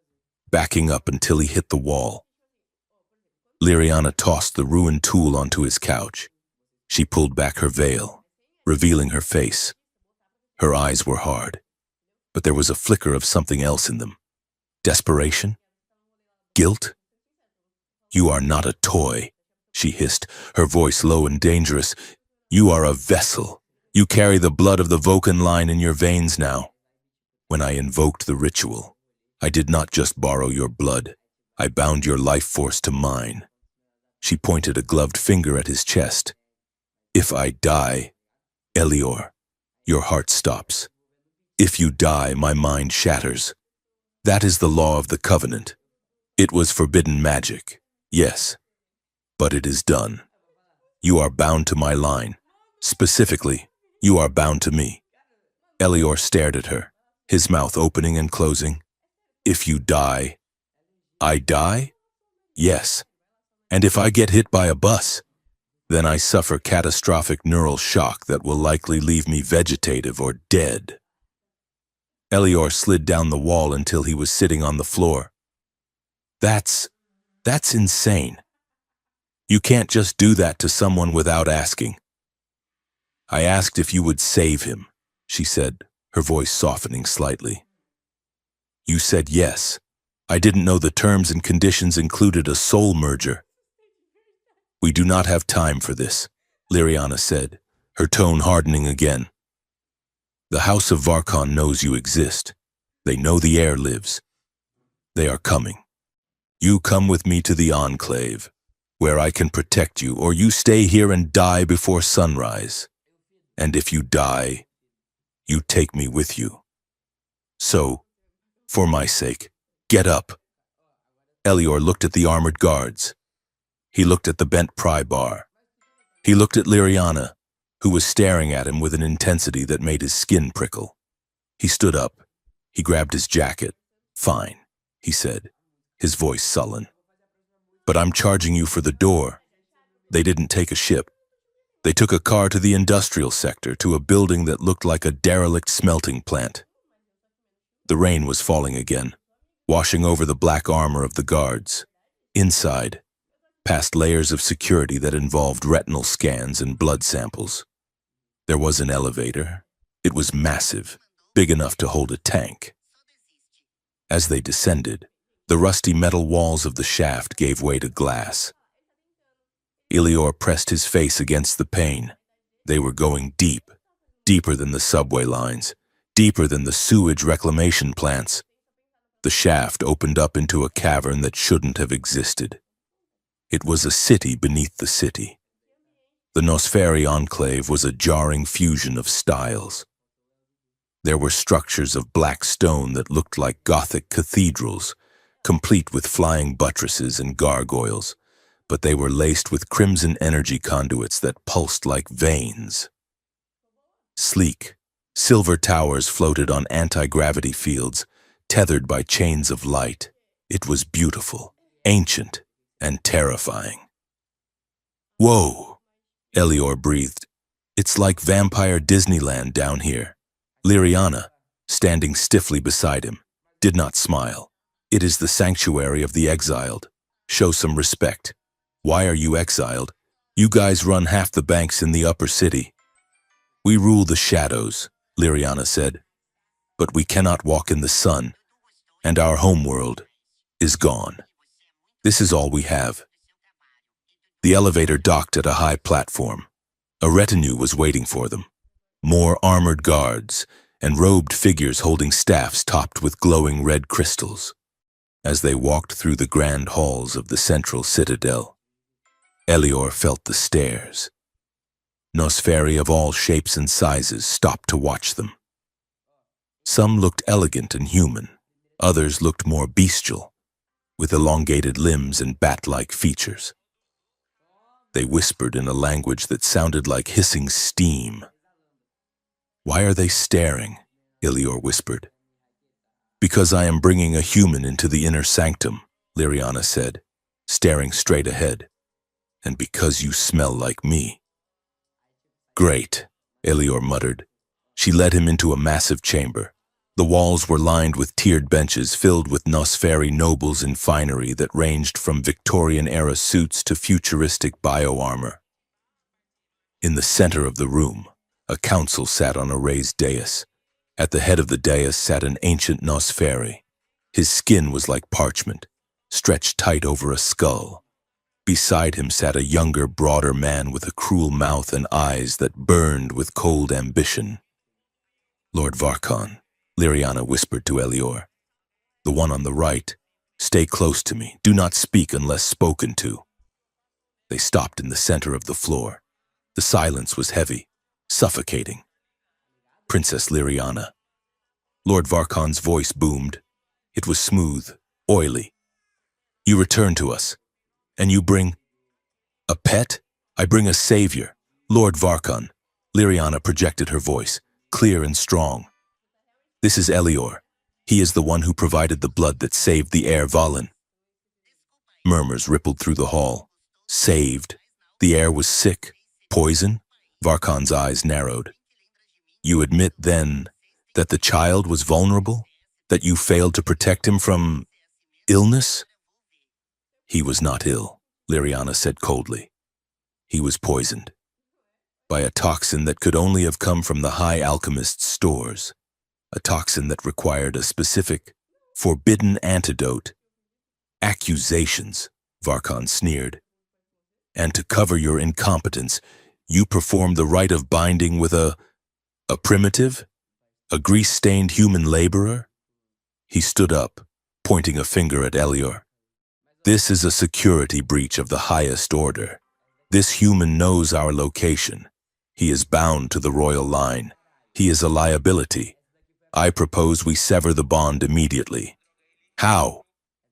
backing up until he hit the wall. Liriana tossed the ruined tool onto his couch. She pulled back her veil, revealing her face. Her eyes were hard, but there was a flicker of something else in them. Desperation? Guilt? "You are not a toy," she hissed, her voice low and dangerous. "You are a vessel. You carry the blood of the Vulcan line in your veins now. When I invoked the ritual, I did not just borrow your blood. I bound your life force to mine." She pointed a gloved finger at his chest. "If I die, Elior, your heart stops. If you die, my mind shatters. That is the law of the covenant. It was forbidden magic, yes, but it is done. You are bound to my line. Specifically, you are bound to me. Elior stared at her, his mouth opening and closing. If you die, I die? Yes. And if I get hit by a bus, then I suffer catastrophic neural shock that will likely leave me vegetative or dead. Elior slid down the wall until he was sitting on the floor. That's insane. You can't just do that to someone without asking. I asked if you would save him, she said, her voice softening slightly. You said yes. I didn't know the terms and conditions included a soul merger. We do not have time for this, Liriana said, her tone hardening again. The House of Varkon knows you exist. They know the heir lives. They are coming. You come with me to the Enclave, where I can protect you, or you stay here and die before sunrise. And if you die, you take me with you. So, for my sake, get up. Elior looked at the armored guards. He looked at the bent pry bar. He looked at Liriana, who was staring at him with an intensity that made his skin prickle. He stood up. He grabbed his jacket. Fine, he said, his voice sullen. But I'm charging you for the door. They didn't take a ship. They took a car to the industrial sector, to a building that looked like a derelict smelting plant. The rain was falling again, washing over the black armor of the guards. Inside, past layers of security that involved retinal scans and blood samples. There was an elevator. It was massive, big enough to hold a tank. As they descended, the rusty metal walls of the shaft gave way to glass. Elior pressed his face against the pane. They were going deep, deeper than the subway lines, deeper than the sewage reclamation plants. The shaft opened up into a cavern that shouldn't have existed. It was a city beneath the city. The Nosferi Enclave was a jarring fusion of styles. There were structures of black stone that looked like Gothic cathedrals, complete with flying buttresses and gargoyles, but they were laced with crimson energy conduits that pulsed like veins. Sleek, silver towers floated on anti-gravity fields, tethered by chains of light. It was beautiful, ancient, and terrifying. Whoa, Elior breathed. It's like Vampire Disneyland down here. Liriana, standing stiffly beside him, did not smile. It is the sanctuary of the exiled. Show some respect. Why are you exiled? You guys run half the banks in the upper city. We rule the shadows, Liriana said, but we cannot walk in the sun, and our homeworld is gone. This is all we have. The elevator docked at a high platform. A retinue was waiting for them. More armored guards and robed figures holding staffs topped with glowing red crystals. As they walked through the grand halls of the central citadel, Elior felt the stares. Nosferi of all shapes and sizes stopped to watch them. Some looked elegant and human. Others looked more bestial, with elongated limbs and bat-like features. They whispered in a language that sounded like hissing steam. Why are they staring? Elior whispered. Because I am bringing a human into the inner sanctum, Liriana said, staring straight ahead. And because you smell like me. Great, Elior muttered. She led him into a massive chamber. The walls were lined with tiered benches filled with Nosferi nobles in finery that ranged from Victorian-era suits to futuristic bio-armor. In the center of the room, a council sat on a raised dais. At the head of the dais sat an ancient Nosferi. His skin was like parchment, stretched tight over a skull. Beside him sat a younger, broader man with a cruel mouth and eyes that burned with cold ambition. Lord Varkon, Liriana whispered to Elior. The one on the right. Stay close to me. Do not speak unless spoken to. They stopped in the center of the floor. The silence was heavy, suffocating. Princess Liriana. Lord Varkon's voice boomed. It was smooth, oily. You return to us, and you bring a pet? I bring a savior, Lord Varkon. Liriana projected her voice, clear and strong. This is Elior. He is the one who provided the blood that saved the heir Valen. Murmurs rippled through the hall. Saved. The heir was sick. Poison? Varkon's eyes narrowed. You admit, then, that the child was vulnerable? That you failed to protect him from illness? He was not ill, Liriana said coldly. He was poisoned by a toxin that could only have come from the High Alchemist's stores, a toxin that required a specific, forbidden antidote. Accusations, Varkon sneered. And to cover your incompetence, you performed the rite of binding with a primitive? A grease-stained human laborer? He stood up, pointing a finger at Elior. This is a security breach of the highest order. This human knows our location. He is bound to the royal line. He is a liability. I propose we sever the bond immediately. How?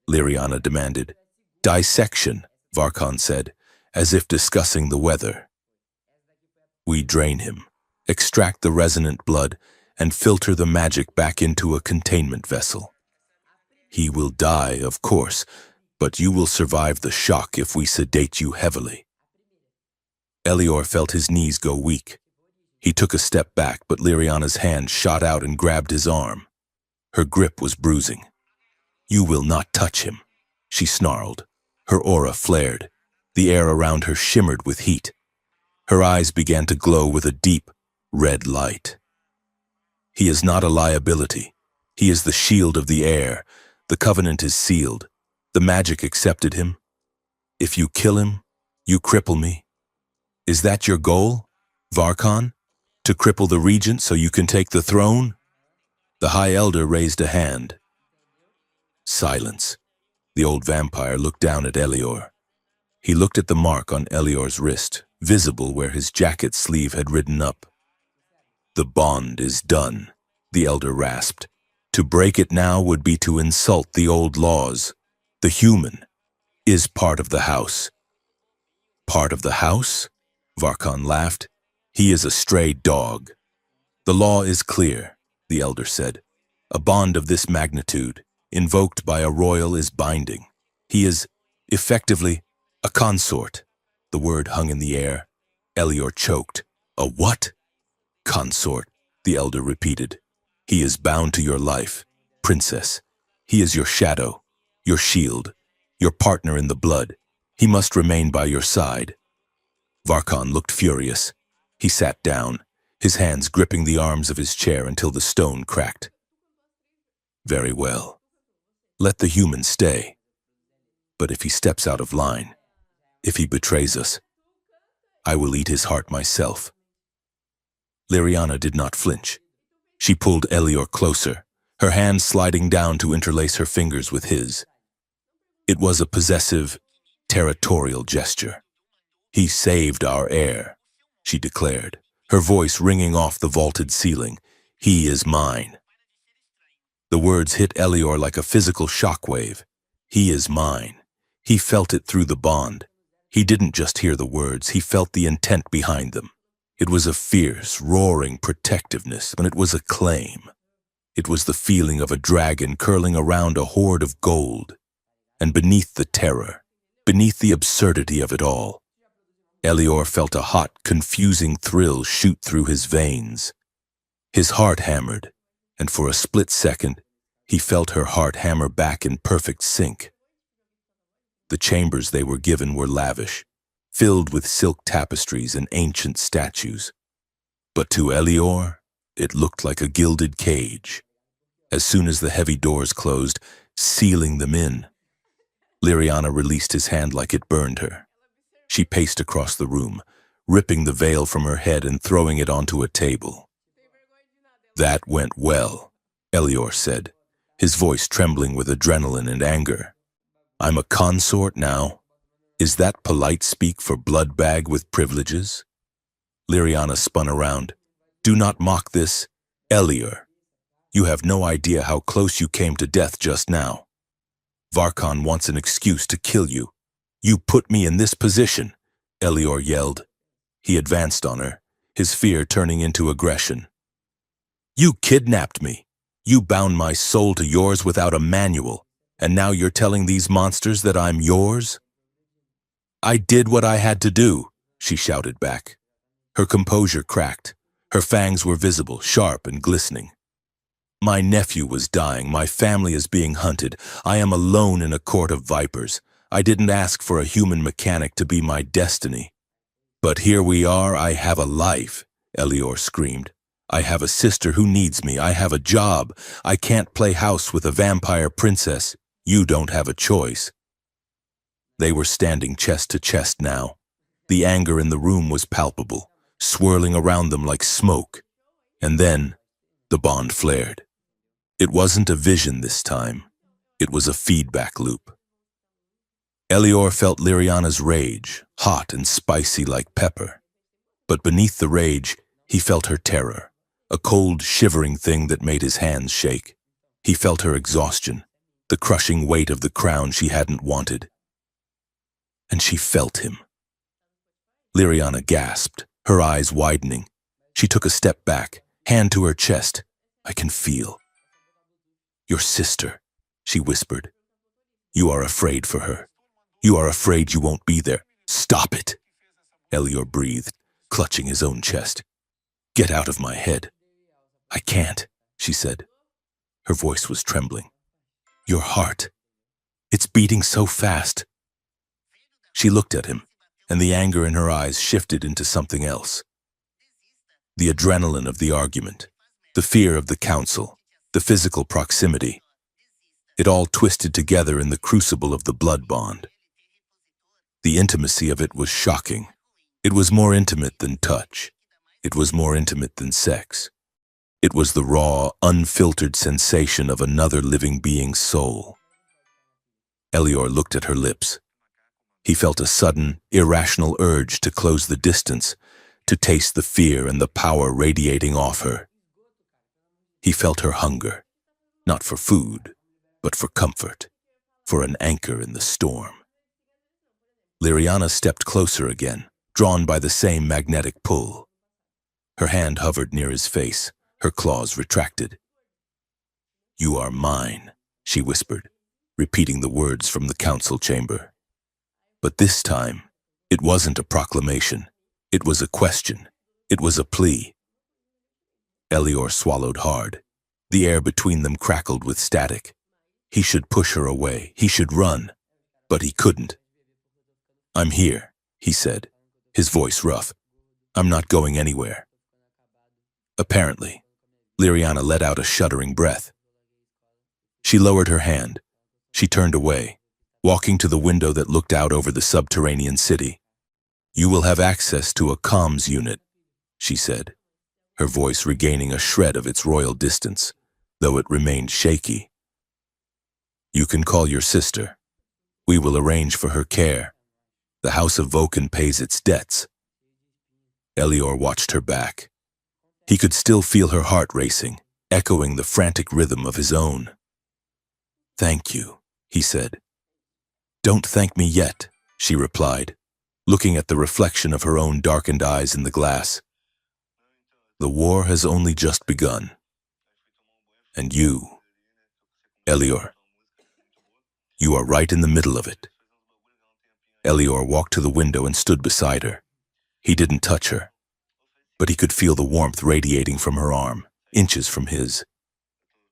Liriana demanded. Dissection, Varkon said, as if discussing the weather. We drain him, extract the resonant blood, and filter the magic back into a containment vessel. He will die, of course, but you will survive the shock if we sedate you heavily. Elior felt his knees go weak. He took a step back, but Liriana's hand shot out and grabbed his arm. Her grip was bruising. You will not touch him, she snarled. Her aura flared. The air around her shimmered with heat. Her eyes began to glow with a deep, red light. He is not a liability. He is the shield of the air. The covenant is sealed. The magic accepted him. If you kill him, you cripple me. Is that your goal, Varkon? To cripple the regent so you can take the throne? The High Elder raised a hand. Silence. The old vampire looked down at Elior. He looked at the mark on Elior's wrist, visible where his jacket sleeve had ridden up. The bond is done, the elder rasped. To break it now would be to insult the old laws. The human is part of the house. Part of the house? Varkon laughed. He is a stray dog. The law is clear, the elder said. A bond of this magnitude, invoked by a royal, is binding. He is, effectively, a consort. The word hung in the air. Elior choked. A what? Consort, the elder repeated. He is bound to your life, princess. He is your shadow, your shield, your partner in the blood. He must remain by your side. Varkon looked furious. He sat down, his hands gripping the arms of his chair until the stone cracked. Very well. Let the human stay. But if he steps out of line, if he betrays us, I will eat his heart myself. Liriana did not flinch. She pulled Elior closer, her hand sliding down to interlace her fingers with his. It was a possessive, territorial gesture. He saved our heir, she declared, her voice ringing off the vaulted ceiling. He is mine. The words hit Elior like a physical shockwave. He is mine. He felt it through the bond. He didn't just hear the words, he felt the intent behind them. It was a fierce, roaring protectiveness, but it was a claim. It was the feeling of a dragon curling around a hoard of gold. And beneath the terror, beneath the absurdity of it all, Elior felt a hot, confusing thrill shoot through his veins. His heart hammered, and for a split second, he felt her heart hammer back in perfect sync. The chambers they were given were lavish, filled with silk tapestries and ancient statues. But to Elior, it looked like a gilded cage. As soon as the heavy doors closed, sealing them in, Liriana released his hand like it burned her. She paced across the room, ripping the veil from her head and throwing it onto a table. That went well, Elior said, his voice trembling with adrenaline and anger. I'm a consort now. Is that polite speak for bloodbag with privileges? Liriana spun around. Do not mock this, Elior. You have no idea how close you came to death just now. Varkon wants an excuse to kill you. You put me in this position, Elior yelled. He advanced on her, his fear turning into aggression. You kidnapped me. You bound my soul to yours without a manual, and now you're telling these monsters that I'm yours? I did what I had to do, she shouted back. Her composure cracked. Her fangs were visible, sharp and glistening. My nephew was dying. My family is being hunted. I am alone in a court of vipers. I didn't ask for a human mechanic to be my destiny. But here we are. I have a life, Elior screamed. I have a sister who needs me. I have a job. I can't play house with a vampire princess. You don't have a choice. They were standing chest to chest now. The anger in the room was palpable, swirling around them like smoke. And then, the bond flared. It wasn't a vision this time. It was a feedback loop. Elior felt Liriana's rage, hot and spicy like pepper. But beneath the rage, he felt her terror, a cold, shivering thing that made his hands shake. He felt her exhaustion, the crushing weight of the crown she hadn't wanted. And she felt him. Liriana gasped, her eyes widening. She took a step back, hand to her chest. I can feel. Your sister, she whispered. You are afraid for her. You are afraid you won't be there. Stop it, Elior breathed, clutching his own chest. Get out of my head. I can't, she said. Her voice was trembling. Your heart. It's beating so fast. She looked at him, and the anger in her eyes shifted into something else. The adrenaline of the argument, the fear of the council, the physical proximity. It all twisted together in the crucible of the blood bond. The intimacy of it was shocking. It was more intimate than touch. It was more intimate than sex. It was the raw, unfiltered sensation of another living being's soul. Elior looked at her lips. He felt a sudden, irrational urge to close the distance, to taste the fear and the power radiating off her. He felt her hunger, not for food, but for comfort, for an anchor in the storm. Liriana stepped closer again, drawn by the same magnetic pull. Her hand hovered near his face, her claws retracted. You are mine, she whispered, repeating the words from the council chamber. But this time, it wasn't a proclamation. It was a question. It was a plea. Elior swallowed hard. The air between them crackled with static. He should push her away. He should run. But he couldn't. I'm here, he said, his voice rough. I'm not going anywhere. Apparently, Liriana let out a shuddering breath. She lowered her hand. She turned away, walking to the window that looked out over the subterranean city. You will have access to a comms unit, she said, her voice regaining a shred of its royal distance, though it remained shaky. You can call your sister. We will arrange for her care. The House of Vulcan pays its debts. Elior watched her back. He could still feel her heart racing, echoing the frantic rhythm of his own. Thank you, he said. Don't thank me yet, she replied, looking at the reflection of her own darkened eyes in the glass. The war has only just begun. And you, Elior, you are right in the middle of it. Elior walked to the window and stood beside her. He didn't touch her, but he could feel the warmth radiating from her arm, inches from his.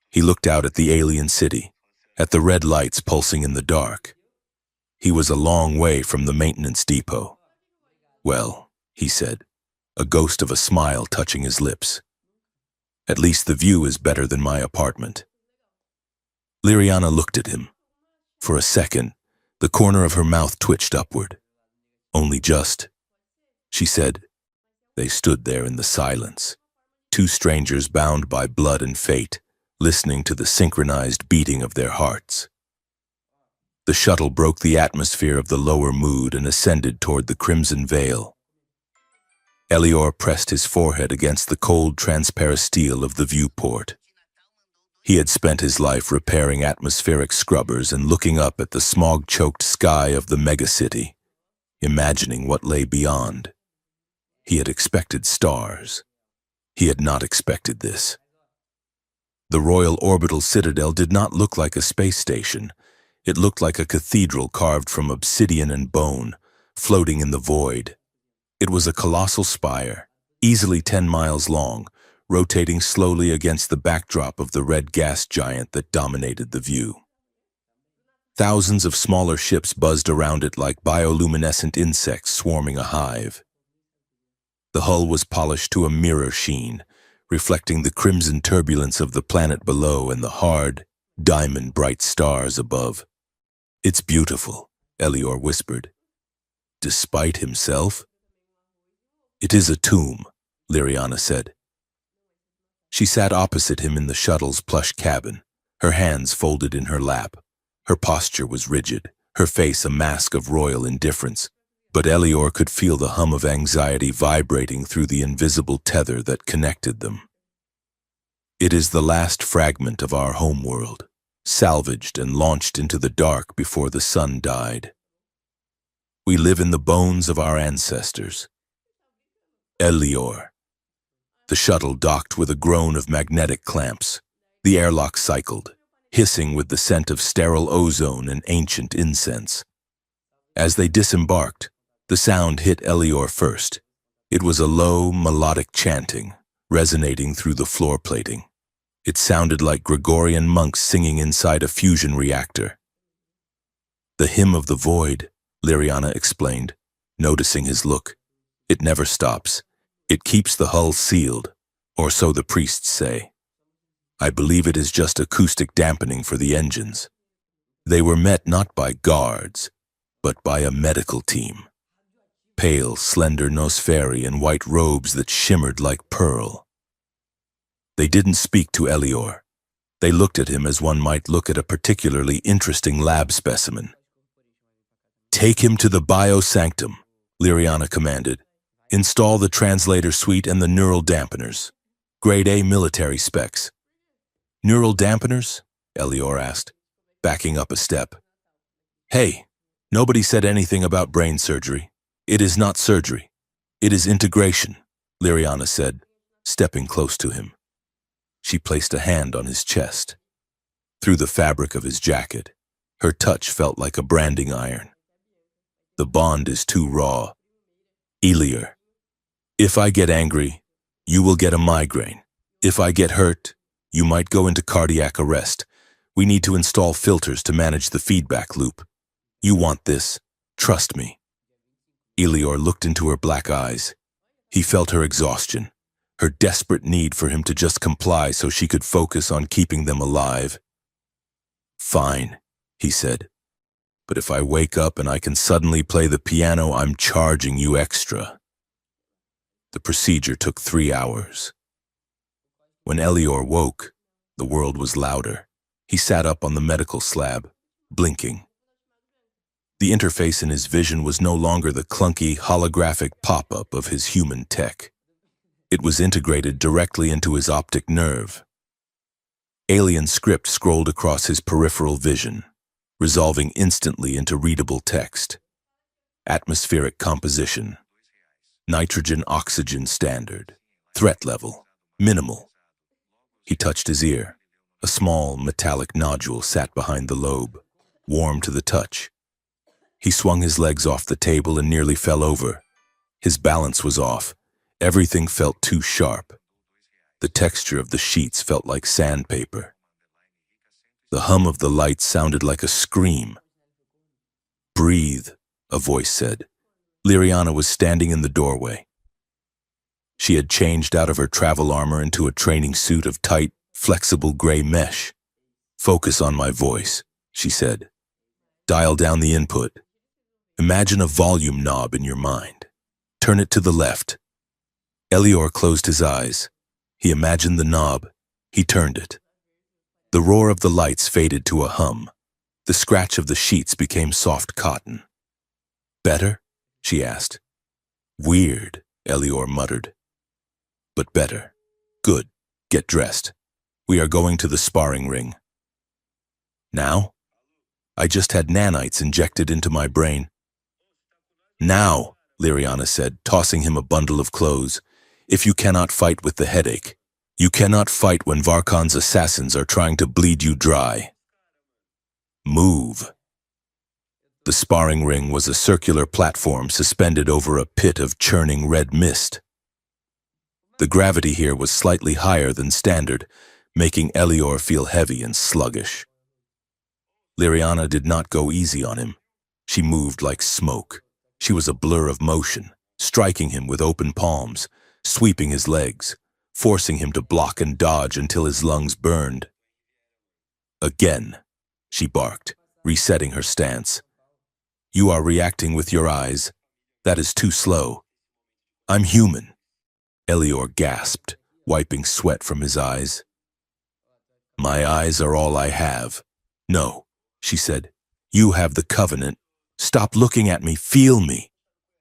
He looked out at the alien city, at the red lights pulsing in the dark. He was a long way from the maintenance depot. Well, he said, a ghost of a smile touching his lips. At least the view is better than my apartment. Liriana looked at him. For a second, the corner of her mouth twitched upward. Only just. She said. They stood there in the silence, two strangers bound by blood and fate, listening to the synchronized beating of their hearts. The shuttle broke the atmosphere of the lower mood and ascended toward the crimson veil. Elior pressed his forehead against the cold, transparent steel of the viewport. He had spent his life repairing atmospheric scrubbers and looking up at the smog-choked sky of the megacity, imagining what lay beyond. He had expected stars. He had not expected this. The Royal Orbital Citadel did not look like a space station. It looked like a cathedral carved from obsidian and bone, floating in the void. It was a colossal spire, easily 10 miles long, rotating slowly against the backdrop of the red gas giant that dominated the view. Thousands of smaller ships buzzed around it like bioluminescent insects swarming a hive. The hull was polished to a mirror sheen, reflecting the crimson turbulence of the planet below and the hard, diamond-bright stars above. "It's beautiful," Elior whispered. "Despite himself?" "It is a tomb," Liriana said. She sat opposite him in the shuttle's plush cabin, her hands folded in her lap. Her posture was rigid, her face a mask of royal indifference, but Elior could feel the hum of anxiety vibrating through the invisible tether that connected them. "It is the last fragment of our homeworld, salvaged and launched into the dark before the sun died. We live in the bones of our ancestors. Elior." The shuttle docked with a groan of magnetic clamps. The airlock cycled, hissing with the scent of sterile ozone and ancient incense. As they disembarked, the sound hit Elior first. It was a low, melodic chanting, resonating through the floor plating. It sounded like Gregorian monks singing inside a fusion reactor. "The hymn of the void," Liriana explained, noticing his look. "It never stops. It keeps the hull sealed, or so the priests say. I believe it is just acoustic dampening for the engines." They were met not by guards, but by a medical team. Pale, slender Nosferi in white robes that shimmered like pearl. They didn't speak to Elior. They looked at him as one might look at a particularly interesting lab specimen. "Take him to the biosanctum," Liriana commanded. "Install the translator suite and the neural dampeners. Grade A military specs." "Neural dampeners?" Elior asked, backing up a step. "Hey, nobody said anything about brain surgery. It is not surgery. It is integration," Liriana said, stepping close to him. She placed a hand on his chest. Through the fabric of his jacket, her touch felt like a branding iron. "The bond is too raw. Elior, if I get angry, you will get a migraine. If I get hurt, you might go into cardiac arrest. We need to install filters to manage the feedback loop. You want this. Trust me." Elior looked into her black eyes. He felt her exhaustion, her desperate need for him to just comply so she could focus on keeping them alive. "Fine," he said. "But if I wake up and I can suddenly play the piano, I'm charging you extra." The procedure took 3 hours. When Elior woke, the world was louder. He sat up on the medical slab, blinking. The interface in his vision was no longer the clunky, holographic pop-up of his human tech. It was integrated directly into his optic nerve. Alien script scrolled across his peripheral vision, resolving instantly into readable text. Atmospheric composition. Nitrogen-oxygen standard. Threat level. Minimal. He touched his ear. A small, metallic nodule sat behind the lobe, warm to the touch. He swung his legs off the table and nearly fell over. His balance was off. Everything felt too sharp. The texture of the sheets felt like sandpaper. The hum of the lights sounded like a scream. "Breathe," a voice said. Liriana was standing in the doorway. She had changed out of her travel armor into a training suit of tight, flexible gray mesh. "Focus on my voice," she said. "Dial down the input. Imagine a volume knob in your mind. Turn it to the left." Elior closed his eyes. He imagined the knob. He turned it. The roar of the lights faded to a hum. The scratch of the sheets became soft cotton. "Better?" she asked. "Weird," Elior muttered. "But better. Good. Get dressed." We are going to the sparring ring. Now? I just had nanites injected into my brain. Now, Liriana said, tossing him a bundle of clothes. If you cannot fight with the headache, you cannot fight when Varkan's assassins are trying to bleed you dry. Move. The sparring ring was a circular platform suspended over a pit of churning red mist. The gravity here was slightly higher than standard, making Elior feel heavy and sluggish. Liriana did not go easy on him. She moved like smoke. She was a blur of motion, striking him with open palms, sweeping his legs, forcing him to block and dodge until his lungs burned. Again, she barked, resetting her stance. You are reacting with your eyes. That is too slow. I'm human. Elior gasped, wiping sweat from his eyes. My eyes are all I have. No, she said. You have the covenant. Stop looking at me. Feel me.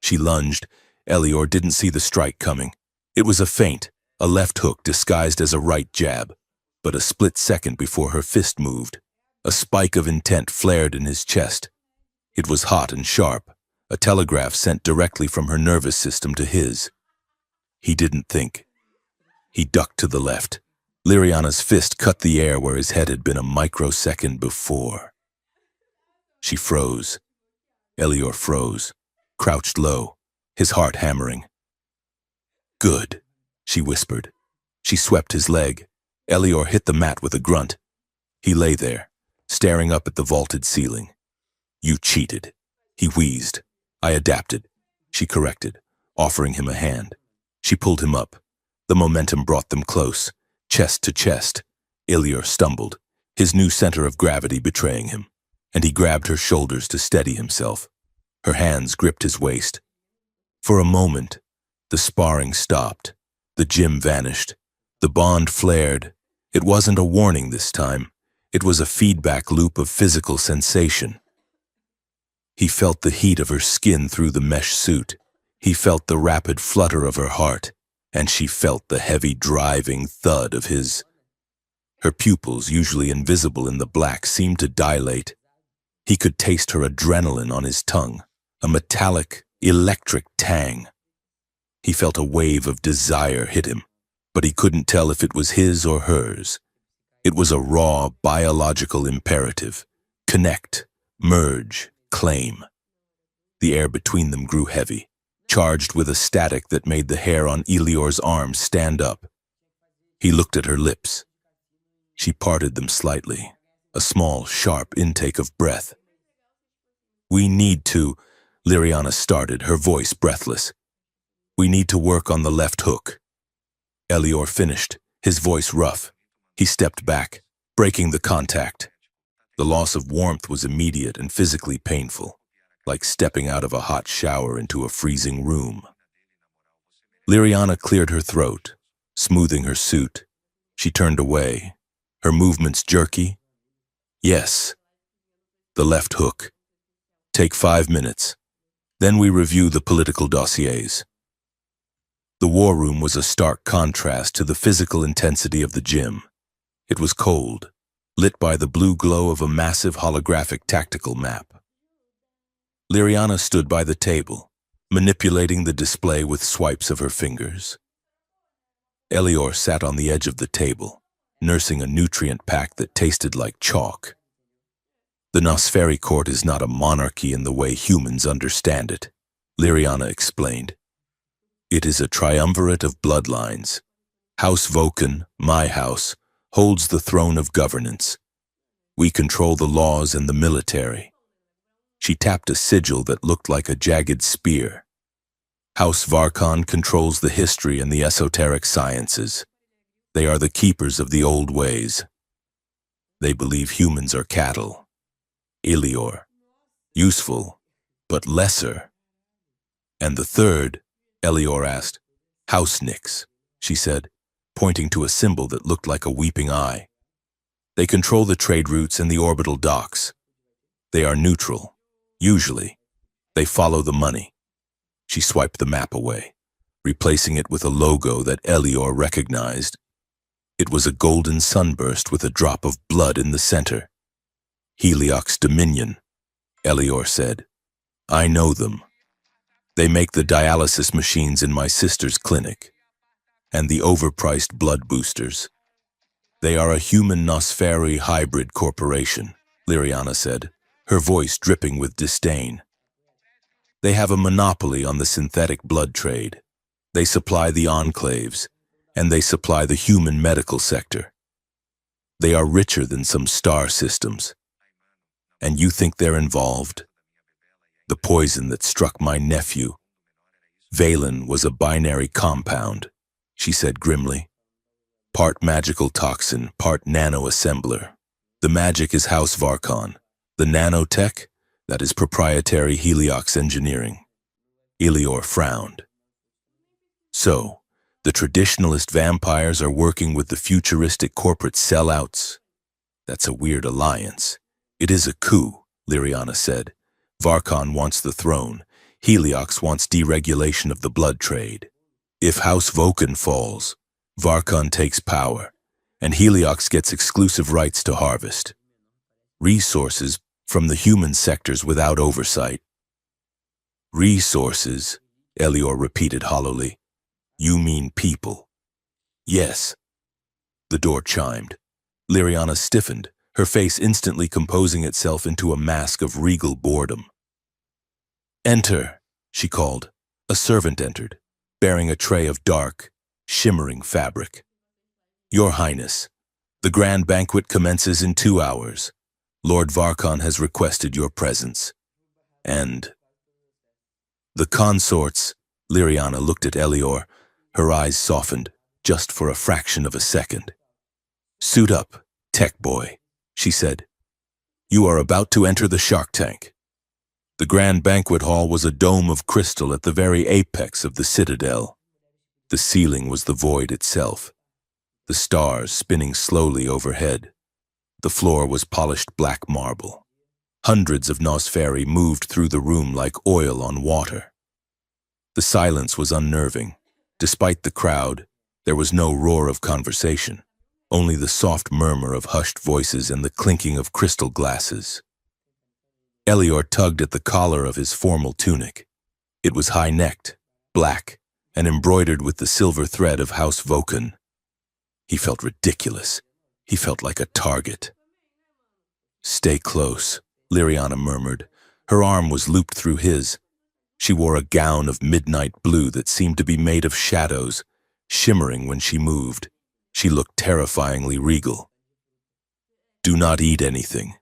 She lunged. Elior didn't see the strike coming. It was a feint, a left hook disguised as a right jab. But a split second before her fist moved, a spike of intent flared in his chest. It was hot and sharp, a telegraph sent directly from her nervous system to his. He didn't think. He ducked to the left. Liriana's fist cut the air where his head had been a microsecond before. She froze. Elior froze, crouched low, his heart hammering. Good, she whispered. She swept his leg. Elior hit the mat with a grunt. He lay there, staring up at the vaulted ceiling. You cheated, he wheezed. I adapted, she corrected, offering him a hand. She pulled him up. The momentum brought them close, chest to chest. Elior stumbled, his new center of gravity betraying him, and he grabbed her shoulders to steady himself. Her hands gripped his waist. For a moment, the sparring stopped. The gym vanished. The bond flared. It wasn't a warning this time. It was a feedback loop of physical sensation. He felt the heat of her skin through the mesh suit. He felt the rapid flutter of her heart, and she felt the heavy driving thud of his. Her pupils, usually invisible in the black, seemed to dilate. He could taste her adrenaline on his tongue, a metallic, electric tang. He felt a wave of desire hit him, but he couldn't tell if it was his or hers. It was a raw, biological imperative. Connect, merge, claim. The air between them grew heavy, charged with a static that made the hair on Elior's arms stand up. He looked at her lips. She parted them slightly, a small, sharp intake of breath. We need to, Liriana started, her voice breathless. We need to work on the left hook. Elior finished, his voice rough. He stepped back, breaking the contact. The loss of warmth was immediate and physically painful, like stepping out of a hot shower into a freezing room. Liriana cleared her throat, smoothing her suit. She turned away, her movements jerky. Yes, the left hook. Take 5 minutes. Then we review the political dossiers. The war room was a stark contrast to the physical intensity of the gym. It was cold, lit by the blue glow of a massive holographic tactical map. Liriana stood by the table, manipulating the display with swipes of her fingers. Elior sat on the edge of the table, nursing a nutrient pack that tasted like chalk. The Nosferi court is not a monarchy in the way humans understand it, Liriana explained. It is a triumvirate of bloodlines. House Vulcan, my house, holds the throne of governance. We control the laws and the military. She tapped a sigil that looked like a jagged spear. House Varkan controls the history and the esoteric sciences. They are the keepers of the old ways. They believe humans are cattle. Elior, useful, but lesser. And the third, Elior asked. House Nix, she said, pointing to a symbol that looked like a weeping eye. They control the trade routes and the orbital docks. They are neutral, usually. They follow the money. She swiped the map away, replacing it with a logo that Elior recognized. It was a golden sunburst with a drop of blood in the center. Heliox Dominion, Elior said. I know them. They make the dialysis machines in my sister's clinic, and the overpriced blood boosters. They are a human Nosferi hybrid corporation, Liriana said, her voice dripping with disdain. They have a monopoly on the synthetic blood trade. They supply the enclaves, and they supply the human medical sector. They are richer than some star systems. And you think they're involved? The poison that struck my nephew. Valen was a binary compound, she said grimly. Part magical toxin, part nanoassembler. The magic is House Varkon. The nanotech, that is proprietary Heliox engineering. Elior frowned. So, the traditionalist vampires are working with the futuristic corporate sellouts? That's a weird alliance. It is a coup, Liriana said. Varkon wants the throne. Heliox wants deregulation of the blood trade. If House Vulcan falls, Varkon takes power, and Heliox gets exclusive rights to harvest resources from the human sectors without oversight. Resources, Elior repeated hollowly. You mean people? Yes. The door chimed. Liriana stiffened, her face instantly composing itself into a mask of regal boredom. Enter, she called. A servant entered, bearing a tray of dark, shimmering fabric. Your Highness, the grand banquet commences in 2 hours. Lord Varkon has requested your presence. And the consorts, Liriana looked at Elior, her eyes softened, just for a fraction of a second. Suit up, tech boy, she said. You are about to enter the Shark Tank. The grand banquet hall was a dome of crystal at the very apex of the citadel. The ceiling was the void itself, the stars spinning slowly overhead. The floor was polished black marble. Hundreds of Nosferi moved through the room like oil on water. The silence was unnerving. Despite the crowd, there was no roar of conversation, only the soft murmur of hushed voices and the clinking of crystal glasses. Elior tugged at the collar of his formal tunic. It was high-necked, black, and embroidered with the silver thread of House Vulcan. He felt ridiculous. He felt like a target. Stay close, Liriana murmured. Her arm was looped through his. She wore a gown of midnight blue that seemed to be made of shadows, shimmering when she moved. She looked terrifyingly regal. Do not eat anything.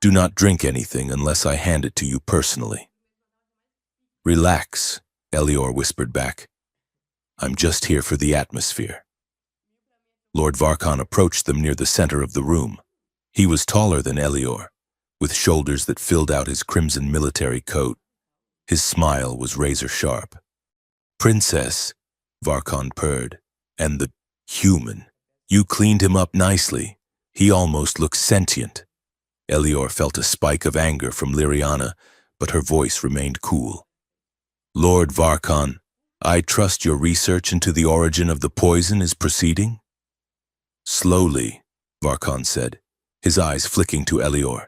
Do not drink anything unless I hand it to you personally. Relax, Elior whispered back. I'm just here for the atmosphere. Lord Varkon approached them near the center of the room. He was taller than Elior, with shoulders that filled out his crimson military coat. His smile was razor-sharp. Princess, Varkon purred, and the human. You cleaned him up nicely. He almost looks sentient. Elior felt a spike of anger from Liriana, but her voice remained cool. Lord Varkon, I trust your research into the origin of the poison is proceeding? Slowly, Varkon said, his eyes flicking to Elior.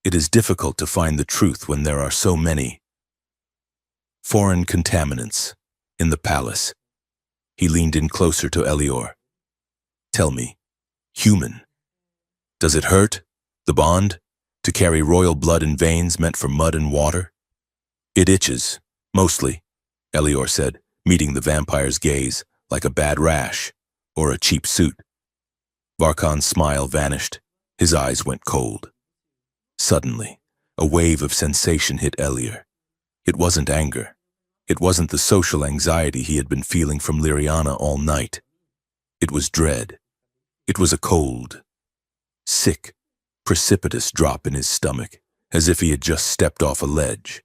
It is difficult to find the truth when there are so many foreign contaminants in the palace. He leaned in closer to Elior. Tell me, human, does it hurt, the bond, to carry royal blood in veins meant for mud and water? It itches, mostly, Elior said, meeting the vampire's gaze like a bad rash or a cheap suit. Varkon's smile vanished. His eyes went cold. Suddenly, a wave of sensation hit Elior. It wasn't anger. It wasn't the social anxiety he had been feeling from Liriana all night. It was dread. It was a cold, sick, precipitous drop in his stomach, as if he had just stepped off a ledge.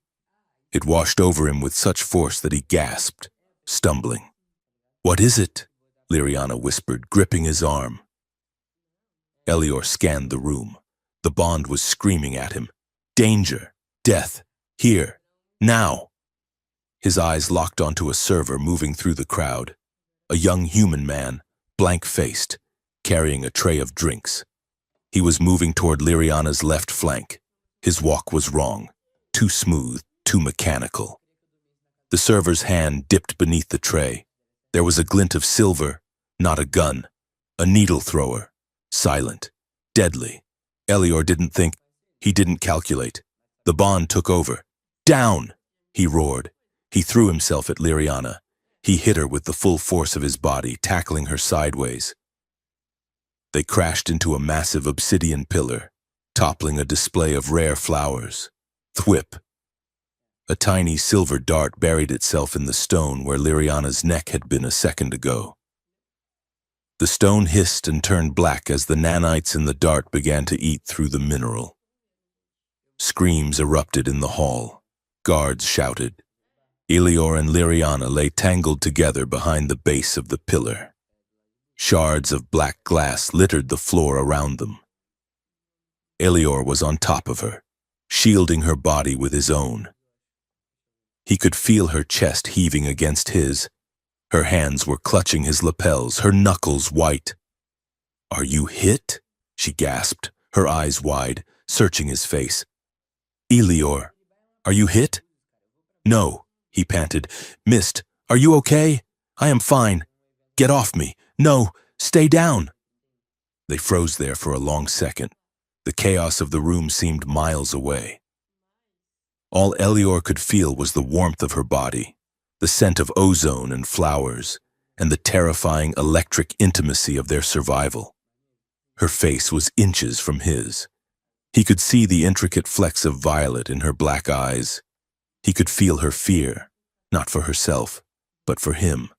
It washed over him with such force that he gasped, stumbling. What is it? Liriana whispered, gripping his arm. Elior scanned the room. The bond was screaming at him. Danger! Death! Here! Now! His eyes locked onto a server moving through the crowd. A young human man, blank-faced, carrying a tray of drinks. He was moving toward Liriana's left flank. His walk was wrong, too smooth, too mechanical. The server's hand dipped beneath the tray. There was a glint of silver, not a gun, a needle thrower, silent, deadly. Elior didn't think, he didn't calculate. The bond took over. Down! He roared. He threw himself at Liriana. He hit her with the full force of his body, tackling her sideways. They crashed into a massive obsidian pillar, toppling a display of rare flowers. Thwip! A tiny silver dart buried itself in the stone where Liriana's neck had been a second ago. The stone hissed and turned black as the nanites in the dart began to eat through the mineral. Screams erupted in the hall. Guards shouted. Elior and Liriana lay tangled together behind the base of the pillar. Shards of black glass littered the floor around them. Elior was on top of her, shielding her body with his own. He could feel her chest heaving against his. Her hands were clutching his lapels, her knuckles white. "Are you hit?" she gasped, her eyes wide, searching his face. "Elior, are you hit?" "No," he panted. "Mist, are you okay?" "I am fine. Get off me. No, stay down." They froze there for a long second. The chaos of the room seemed miles away. All Elior could feel was the warmth of her body, the scent of ozone and flowers, and the terrifying electric intimacy of their survival. Her face was inches from his. He could see the intricate flecks of violet in her black eyes. He could feel her fear, not for herself, but for him.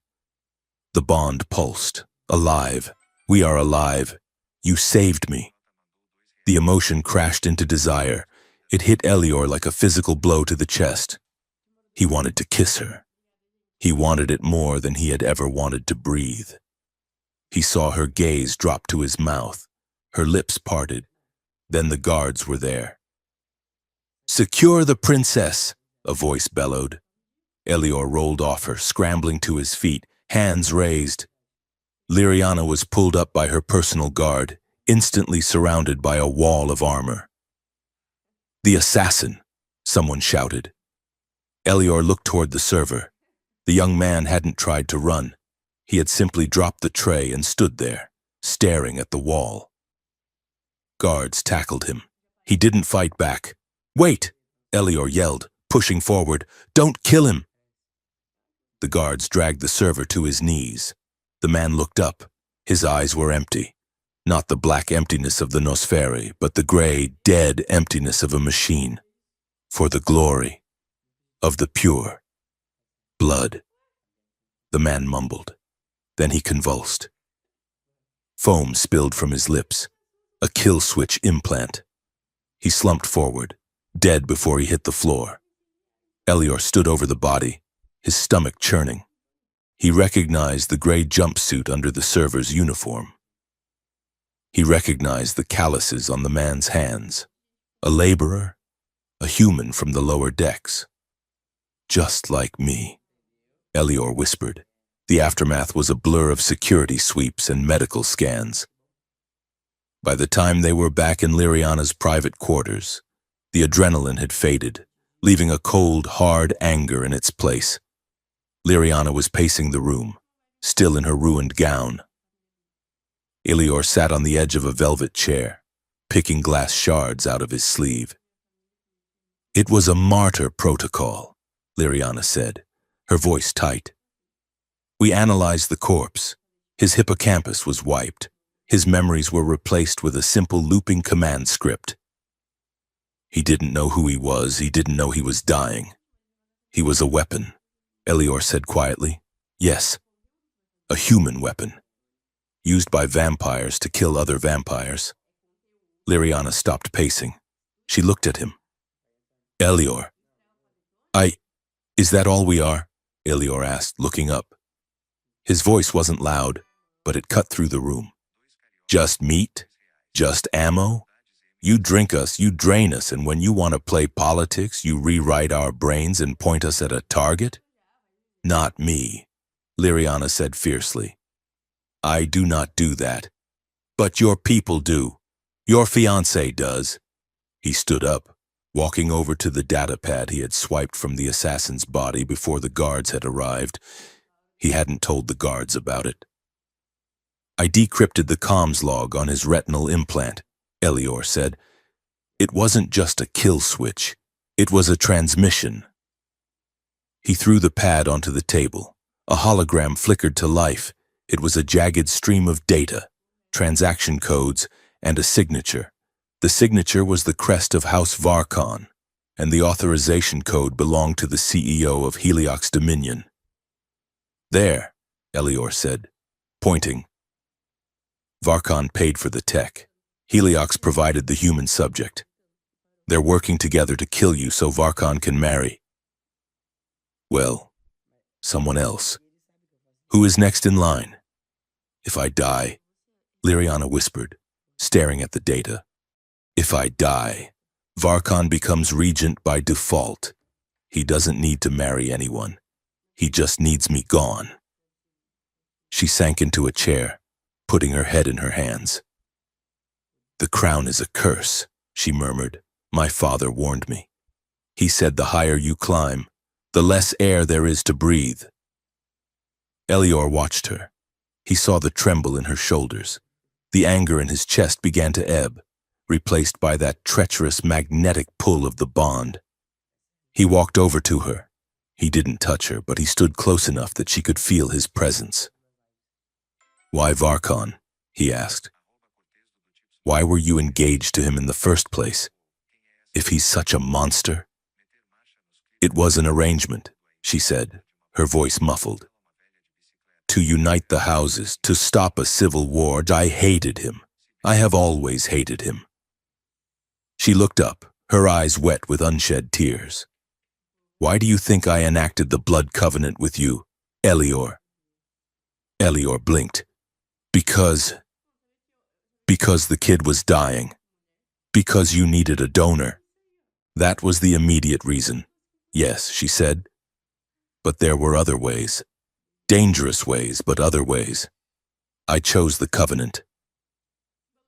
The bond pulsed. Alive. We are alive. You saved me. The emotion crashed into desire. It hit Elior like a physical blow to the chest. He wanted to kiss her. He wanted it more than he had ever wanted to breathe. He saw her gaze drop to his mouth. Her lips parted. Then the guards were there. "Secure the princess," a voice bellowed. Elior rolled off her, scrambling to his feet, hands raised. Liriana was pulled up by her personal guard, instantly surrounded by a wall of armor. "The assassin," someone shouted. Elior looked toward the server. The young man hadn't tried to run. He had simply dropped the tray and stood there, staring at the wall. Guards tackled him. He didn't fight back. "Wait!" Elior yelled, pushing forward. "Don't kill him!" The guards dragged the server to his knees. The man looked up. His eyes were empty. Not the black emptiness of the Nosferi, but the gray, dead emptiness of a machine. For the glory of the pure. Blood. The man mumbled. Then he convulsed. Foam spilled from his lips. A kill switch implant. He slumped forward, dead before he hit the floor. Elior stood over the body, his stomach churning. He recognized the gray jumpsuit under the server's uniform. He recognized the calluses on the man's hands. A laborer, a human from the lower decks. "Just like me," Elior whispered. The aftermath was a blur of security sweeps and medical scans. By the time they were back in Liriana's private quarters, the adrenaline had faded, leaving a cold, hard anger in its place. Liriana was pacing the room, still in her ruined gown. Elior sat on the edge of a velvet chair, picking glass shards out of his sleeve. "It was a martyr protocol," Liriana said, her voice tight. "We analyzed the corpse. His hippocampus was wiped. His memories were replaced with a simple looping command script. He didn't know who he was. He didn't know he was dying. He was a weapon," Elior said quietly. "Yes, a human weapon, used by vampires to kill other vampires." Liriana stopped pacing. She looked at him. "Elior, is that all we are?" Elior asked, looking up. His voice wasn't loud, but it cut through the room. "Just meat? Just ammo? You drink us, you drain us, and when you want to play politics, you rewrite our brains and point us at a target?" "Not me," Liriana said fiercely. "I do not do that. But your people do. Your fiancé does. He stood up, walking over to the data pad he had swiped from the assassin's body before the guards had arrived. He hadn't told the guards about it. I decrypted the comms log on his retinal implant, Elior said. It wasn't just a kill switch. It was a transmission. He threw the pad onto the table. A hologram flickered to life. It was a jagged stream of data, transaction codes, and a signature. The signature was the crest of House Varkon, and the authorization code belonged to the CEO of Heliox Dominion. There, Elior said, pointing. Varkon paid for the tech. Heliox provided the human subject. They're working together to kill you so Varkon can marry. Well, someone else. Who is next in line? If I die, Liriana whispered, staring at the data. If I die, Varkon becomes regent by default. He doesn't need to marry anyone. He just needs me gone. She sank into a chair, putting her head in her hands. The crown is a curse, she murmured. My father warned me. He said the higher you climb, the less air there is to breathe. Elior watched her. He saw the tremble in her shoulders. The anger in his chest began to ebb, replaced by that treacherous magnetic pull of the bond. He walked over to her. He didn't touch her, but he stood close enough that she could feel his presence. Why Varkon? He asked. Why were you engaged to him in the first place? If he's such a monster? It was an arrangement, she said, her voice muffled. To unite the houses, to stop a civil war. I hated him. I have always hated him. She looked up, her eyes wet with unshed tears. Why do you think I enacted the blood covenant with you, Elior? Elior blinked. Because the kid was dying. Because you needed a donor. That was the immediate reason. Yes, she said. But there were other ways. Dangerous ways, but other ways. I chose the covenant.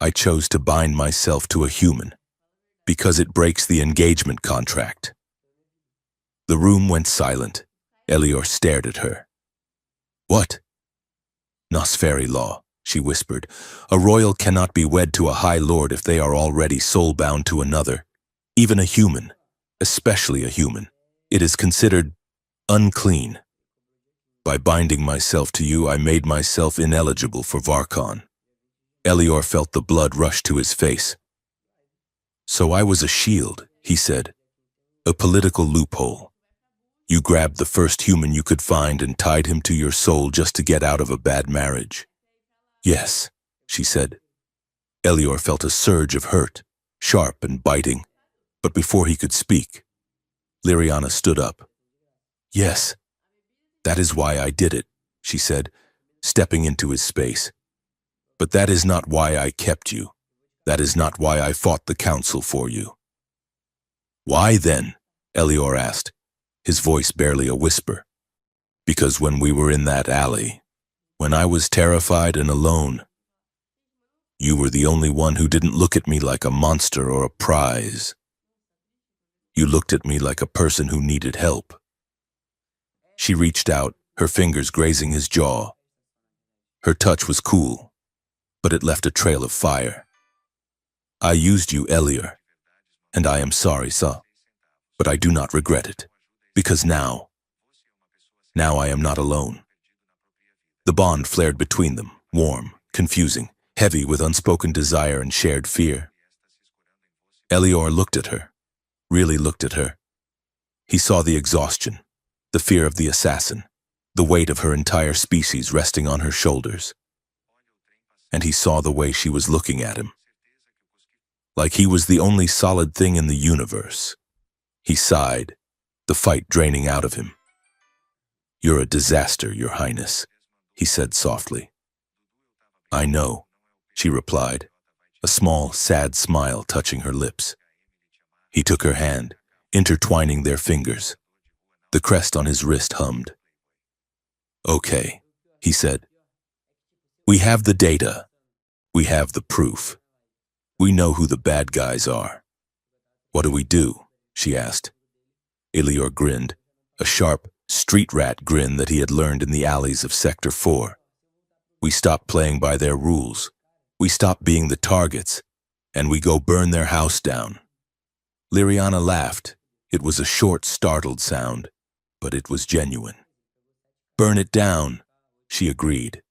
I chose to bind myself to a human, because it breaks the engagement contract. The room went silent. Elior stared at her. What? Nosferi law, she whispered. A royal cannot be wed to a high lord if they are already soul-bound to another. Even a human, especially a human. It is considered unclean. By binding myself to you, I made myself ineligible for Varkon. Elior felt the blood rush to his face. So I was a shield, he said. A political loophole. You grabbed the first human you could find and tied him to your soul just to get out of a bad marriage. Yes, she said. Elior felt a surge of hurt, sharp and biting. But before he could speak, Liriana stood up. Yes. That is why I did it, she said, stepping into his space. But that is not why I kept you. That is not why I fought the council for you. Why then? Elior asked, his voice barely a whisper. Because when we were in that alley, when I was terrified and alone, you were the only one who didn't look at me like a monster or a prize. You looked at me like a person who needed help. She reached out, her fingers grazing his jaw. Her touch was cool, but it left a trail of fire. I used you, Elior, and I am sorry, sir, but I do not regret it, because now I am not alone. The bond flared between them, warm, confusing, heavy with unspoken desire and shared fear. Elior looked at her, really looked at her. He saw the exhaustion, the fear of the assassin, the weight of her entire species resting on her shoulders. And he saw the way she was looking at him. Like he was the only solid thing in the universe. He sighed, the fight draining out of him. You're a disaster, Your Highness, he said softly. I know, she replied, a small, sad smile touching her lips. He took her hand, intertwining their fingers. The crest on his wrist hummed. Okay, he said. We have the data. We have the proof. We know who the bad guys are. What do we do? She asked. Elior grinned, a sharp, street rat grin that he had learned in the alleys of Sector 4. We stop playing by their rules. We stop being the targets, and we go burn their house down. Liriana laughed. It was a short, startled sound, but it was genuine. Burn it down, she agreed.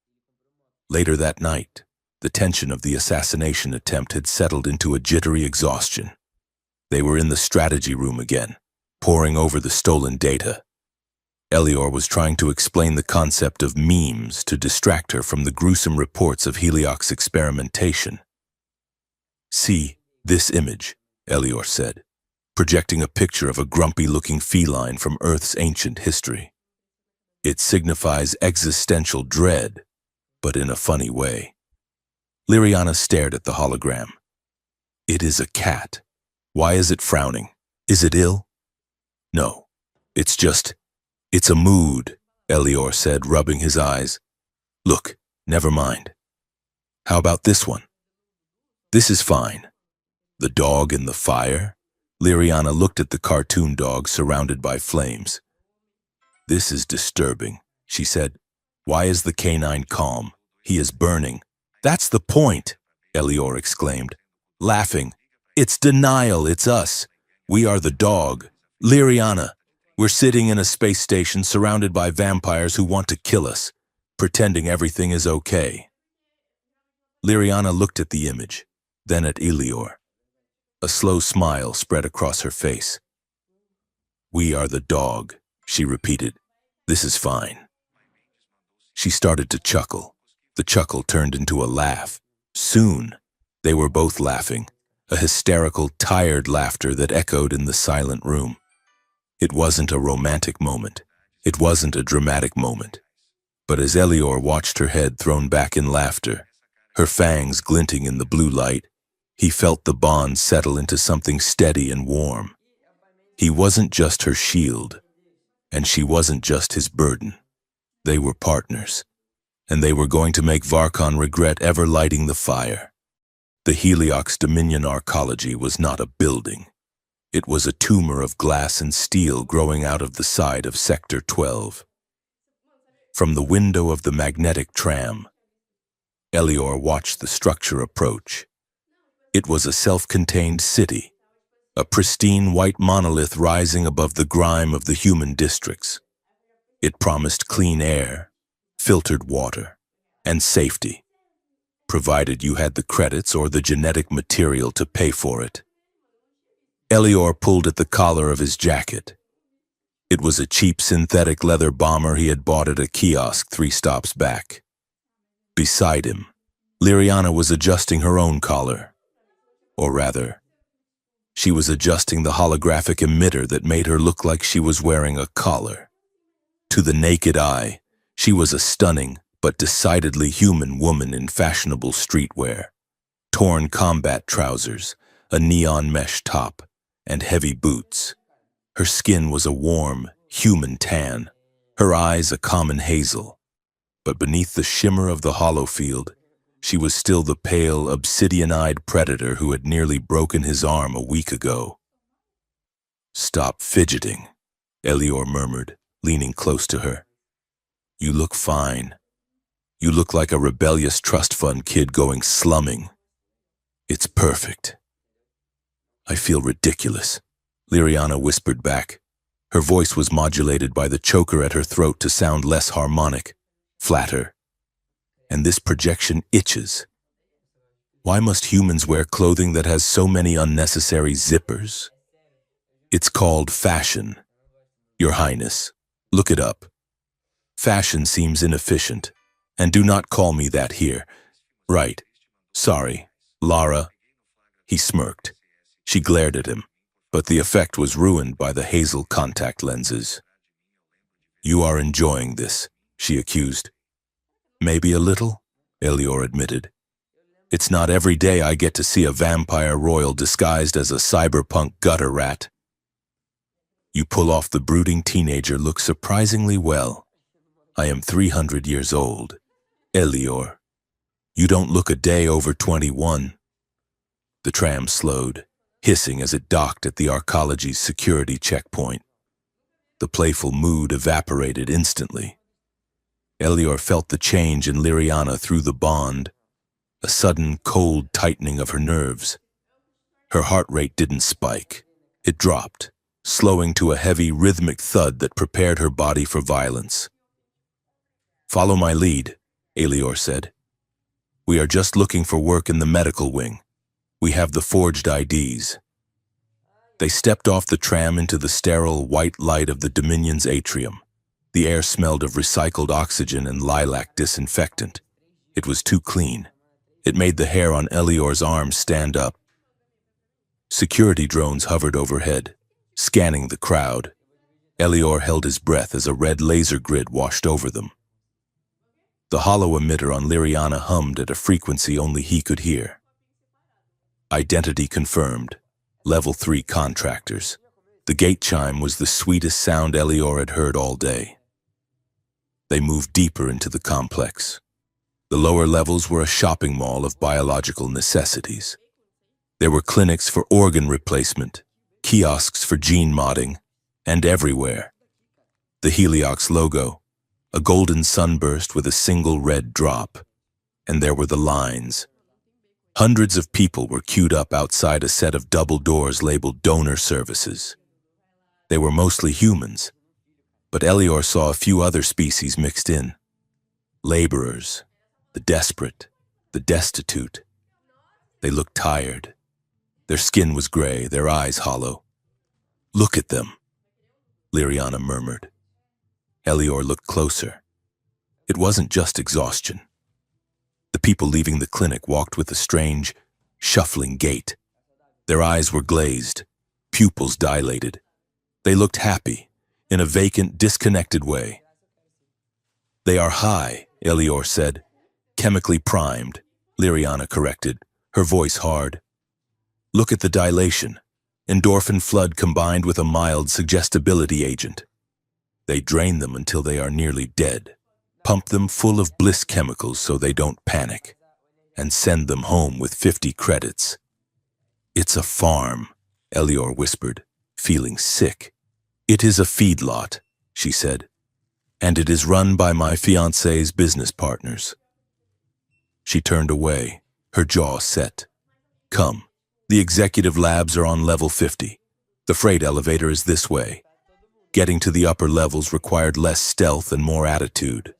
Later that night, the tension of the assassination attempt had settled into a jittery exhaustion. They were in the strategy room again, poring over the stolen data. Elior was trying to explain the concept of memes to distract her from the gruesome reports of Helioc's experimentation. See this image, Elior said, projecting a picture of a grumpy-looking feline from Earth's ancient history. It signifies existential dread, but in a funny way. Liriana stared at the hologram. It is a cat. Why is it frowning? Is it ill? No, it's a mood, Elior said, rubbing his eyes. Look, never mind. How about this one? This is fine. The dog in the fire? Liriana looked at the cartoon dog surrounded by flames. This is disturbing, she said. Why is the canine calm? He is burning. That's the point, Elior exclaimed, laughing. It's denial, it's us. We are the dog. Liriana, we're sitting in a space station surrounded by vampires who want to kill us, pretending everything is okay. Liriana looked at the image, then at Elior. A slow smile spread across her face. We are the dog, she repeated. This is fine. She started to chuckle. The chuckle turned into a laugh. Soon, they were both laughing, a hysterical, tired laughter that echoed in the silent room. It wasn't a romantic moment. It wasn't a dramatic moment. But as Elior watched her head thrown back in laughter, her fangs glinting in the blue light, he felt the bond settle into something steady and warm. He wasn't just her shield, and she wasn't just his burden. They were partners, and they were going to make Varkon regret ever lighting the fire. The Helioc's Dominion arcology was not a building. It was a tumor of glass and steel growing out of the side of Sector 12. From the window of the magnetic tram, Elior watched the structure approach. It was a self-contained city, a pristine white monolith rising above the grime of the human districts. It promised clean air, filtered water, and safety, provided you had the credits or the genetic material to pay for it. Elior pulled at the collar of his jacket. It was a cheap synthetic leather bomber he had bought at a kiosk 3 stops back. Beside him, Liriana was adjusting her own collar. Or rather, she was adjusting the holographic emitter that made her look like she was wearing a collar. To the naked eye, she was a stunning but decidedly human woman in fashionable streetwear. Torn combat trousers, a neon mesh top, and heavy boots. Her skin was a warm, human tan, her eyes a common hazel. But beneath the shimmer of the hollow field, she was still the pale, obsidian-eyed predator who had nearly broken his arm a week ago. Stop fidgeting, Elior murmured, leaning close to her. You look fine. You look like a rebellious trust fund kid going slumming. It's perfect. I feel ridiculous, Liriana whispered back. Her voice was modulated by the choker at her throat to sound less harmonic, flatter. And this projection itches. Why must humans wear clothing that has so many unnecessary zippers? It's called fashion. Your Highness, look it up. Fashion seems inefficient, and do not call me that here. Right. Sorry, Lara. He smirked. She glared at him, but the effect was ruined by the hazel contact lenses. You are enjoying this, she accused. Maybe a little, Elior admitted. It's not every day I get to see a vampire royal disguised as a cyberpunk gutter rat. You pull off the brooding teenager look surprisingly well. I am 300 years old, Elior. You don't look a day over 21. The tram slowed, hissing as it docked at the arcology's security checkpoint. The playful mood evaporated instantly. Elior felt the change in Liriana through the bond, a sudden cold tightening of her nerves. Her heart rate didn't spike. It dropped, slowing to a heavy rhythmic thud that prepared her body for violence. "Follow my lead," Elior said. "We are just looking for work in the medical wing. We have the forged IDs." They stepped off the tram into the sterile white light of the Dominion's atrium. The air smelled of recycled oxygen and lilac disinfectant. It was too clean. It made the hair on Elior's arms stand up. Security drones hovered overhead, scanning the crowd. Elior held his breath as a red laser grid washed over them. The hollow emitter on Liriana hummed at a frequency only he could hear. Identity confirmed. Level 3 contractors. The gate chime was the sweetest sound Elior had heard all day. They moved deeper into the complex. The lower levels were a shopping mall of biological necessities. There were clinics for organ replacement, kiosks for gene modding, and everywhere, the Heliox logo, a golden sunburst with a single red drop, and there were the lines. Hundreds of people were queued up outside a set of double doors labeled donor services. They were mostly humans, but Elior saw a few other species mixed in. Laborers, the desperate, the destitute. They looked tired. Their skin was gray, their eyes hollow. "Look at them," Liriana murmured. Elior looked closer. It wasn't just exhaustion. The people leaving the clinic walked with a strange, shuffling gait. Their eyes were glazed, pupils dilated. They looked happy, in a vacant, disconnected way. "They are high," Elior said. "Chemically primed," Liriana corrected, her voice hard. "Look at the dilation. Endorphin flood combined with a mild suggestibility agent. They drain them until they are nearly dead, pump them full of bliss chemicals so they don't panic, and send them home with 50 credits. It's a farm," Elior whispered, feeling sick. "It is a feedlot," she said, "and it is run by my fiancé's business partners." She turned away, her jaw set. "Come. The executive labs are on level 50. The freight elevator is this way." Getting to the upper levels required less stealth and more attitude.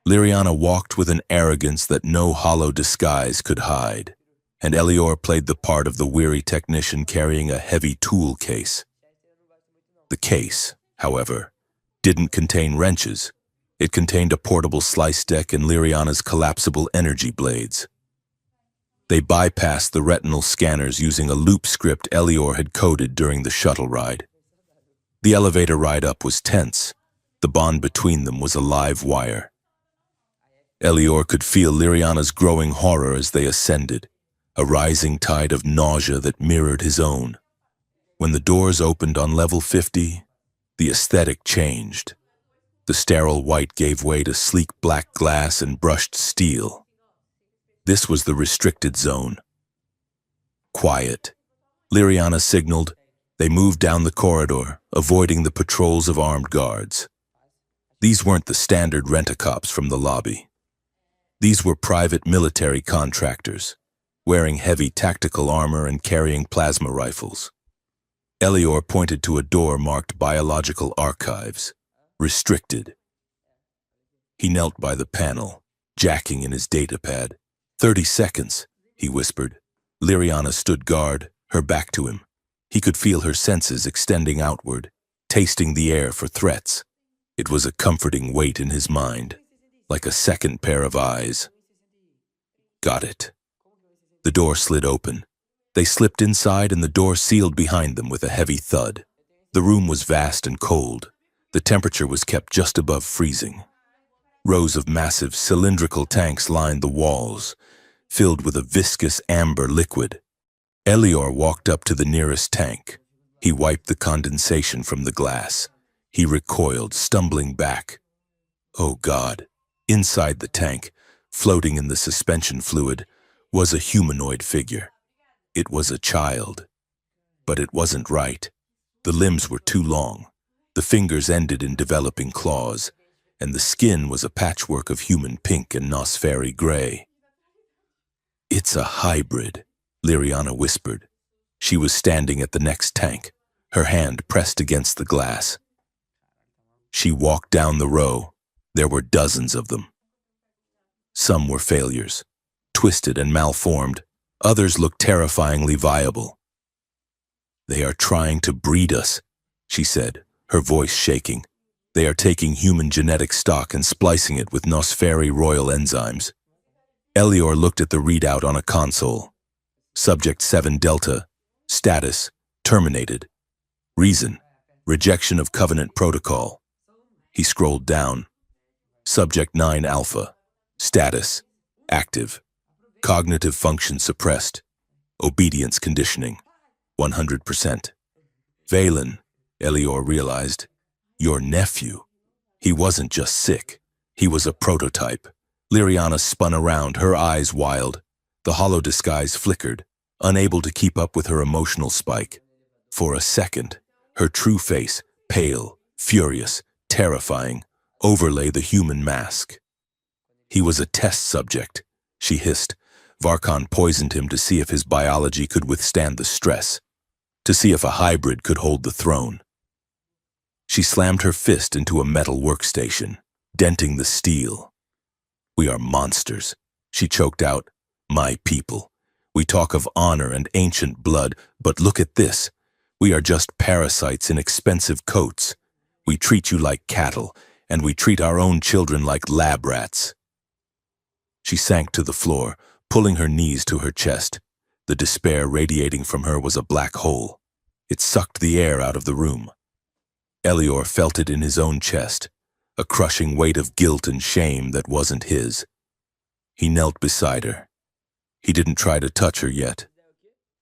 Liriana walked with an arrogance that no hollow disguise could hide, and Elior played the part of the weary technician carrying a heavy tool case. The case, however, didn't contain wrenches. It contained a portable slice deck and Liriana's collapsible energy blades. They bypassed the retinal scanners using a loop script Elior had coded during the shuttle ride. The elevator ride up was tense. The bond between them was a live wire. Elior could feel Liriana's growing horror as they ascended, a rising tide of nausea that mirrored his own. When the doors opened on level 50, the aesthetic changed. The sterile white gave way to sleek black glass and brushed steel. This was the restricted zone. "Quiet," Liriana signaled. They moved down the corridor, avoiding the patrols of armed guards. These weren't the standard rent-a-cops from the lobby. These were private military contractors, wearing heavy tactical armor and carrying plasma rifles. Elior pointed to a door marked Biological Archives, restricted. He knelt by the panel, jacking in his datapad. 30 seconds, he whispered. Liriana stood guard, her back to him. He could feel her senses extending outward, tasting the air for threats. It was a comforting weight in his mind, like a second pair of eyes. Got it. The door slid open. They slipped inside and the door sealed behind them with a heavy thud. The room was vast and cold. The temperature was kept just above freezing. Rows of massive cylindrical tanks lined the walls, filled with a viscous amber liquid. Elior walked up to the nearest tank. He wiped the condensation from the glass. He recoiled, stumbling back. Oh God! Inside the tank, Floating in the suspension fluid was a humanoid figure. It was a child. But it wasn't right. The limbs were too long. The fingers ended in developing claws, and the skin was a patchwork of human pink and Nosferi gray. "It's a hybrid," Liriana whispered. She was standing at the next tank, her hand pressed against the glass. She walked down the row. There were dozens of them. Some were failures, twisted and malformed. Others looked terrifyingly viable. "They are trying to breed us," she said, her voice shaking. "They are taking human genetic stock and splicing it with Nosferi royal enzymes." Elior looked at the readout on a console. Subject 7 Delta. Status: terminated. Reason: rejection of Covenant protocol. He scrolled down. Subject 9 Alpha. Status: active. Cognitive function suppressed. Obedience conditioning: 100%. Valen, Elior realized. Your nephew. He wasn't just sick. He was a prototype. Liriana spun around, her eyes wild. The hollow disguise flickered, unable to keep up with her emotional spike. For a second, her true face, pale, furious, terrifying, overlay the human mask. "He was a test subject," she hissed. "Varkon poisoned him to see if his biology could withstand the stress, to see if a hybrid could hold the throne." She slammed her fist into a metal workstation, denting the steel. "We are monsters," she choked out. "My people. We talk of honor and ancient blood, but look at this. We are just parasites in expensive coats. We treat you like cattle, and we treat our own children like lab rats." She sank to the floor, pulling her knees to her chest. The despair radiating from her was a black hole. It sucked the air out of the room. Elior felt it in his own chest, a crushing weight of guilt and shame that wasn't his. He knelt beside her. He didn't try to touch her yet.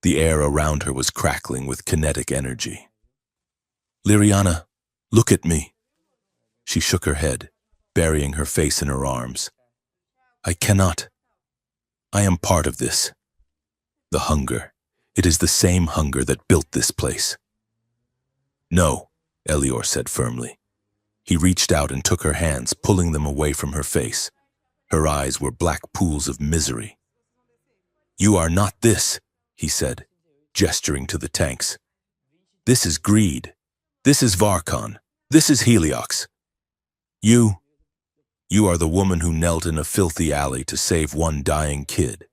The air around her was crackling with kinetic energy. "Liriana, look at me." She shook her head, burying her face in her arms. "I cannot. I am part of this. The hunger. It is the same hunger that built this place." "No," Elior said firmly. He reached out and took her hands, pulling them away from her face. Her eyes were black pools of misery. "You are not this," he said, gesturing to the tanks. "This is greed. This is Varkon. This is Heliox. You are the woman who knelt in a filthy alley to save one dying kid.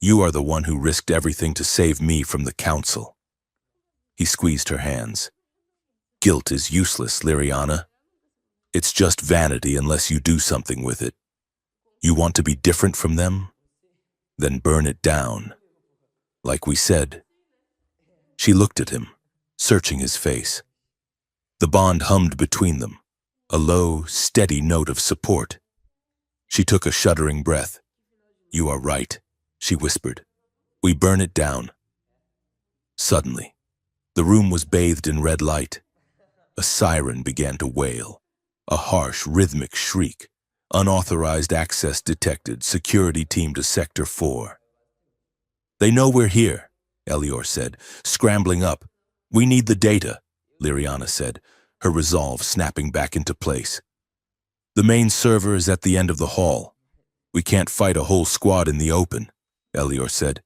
You are the one who risked everything to save me from the council." He squeezed her hands. "Guilt is useless, Liriana. It's just vanity unless you do something with it. You want to be different from them? Then burn it down. Like we said." She looked at him, searching his face. The bond hummed between them, a low, steady note of support. She took a shuddering breath. "You are right," she whispered. "We burn it down." Suddenly, the room was bathed in red light. A siren began to wail, a harsh, rhythmic shriek. "Unauthorized access detected. Security team to Sector 4. "They know we're here," Elior said, scrambling up. "We need the data," Liriana said, her resolve snapping back into place. "The main server is at the end of the hall. We can't fight a whole squad in the open," Elior said.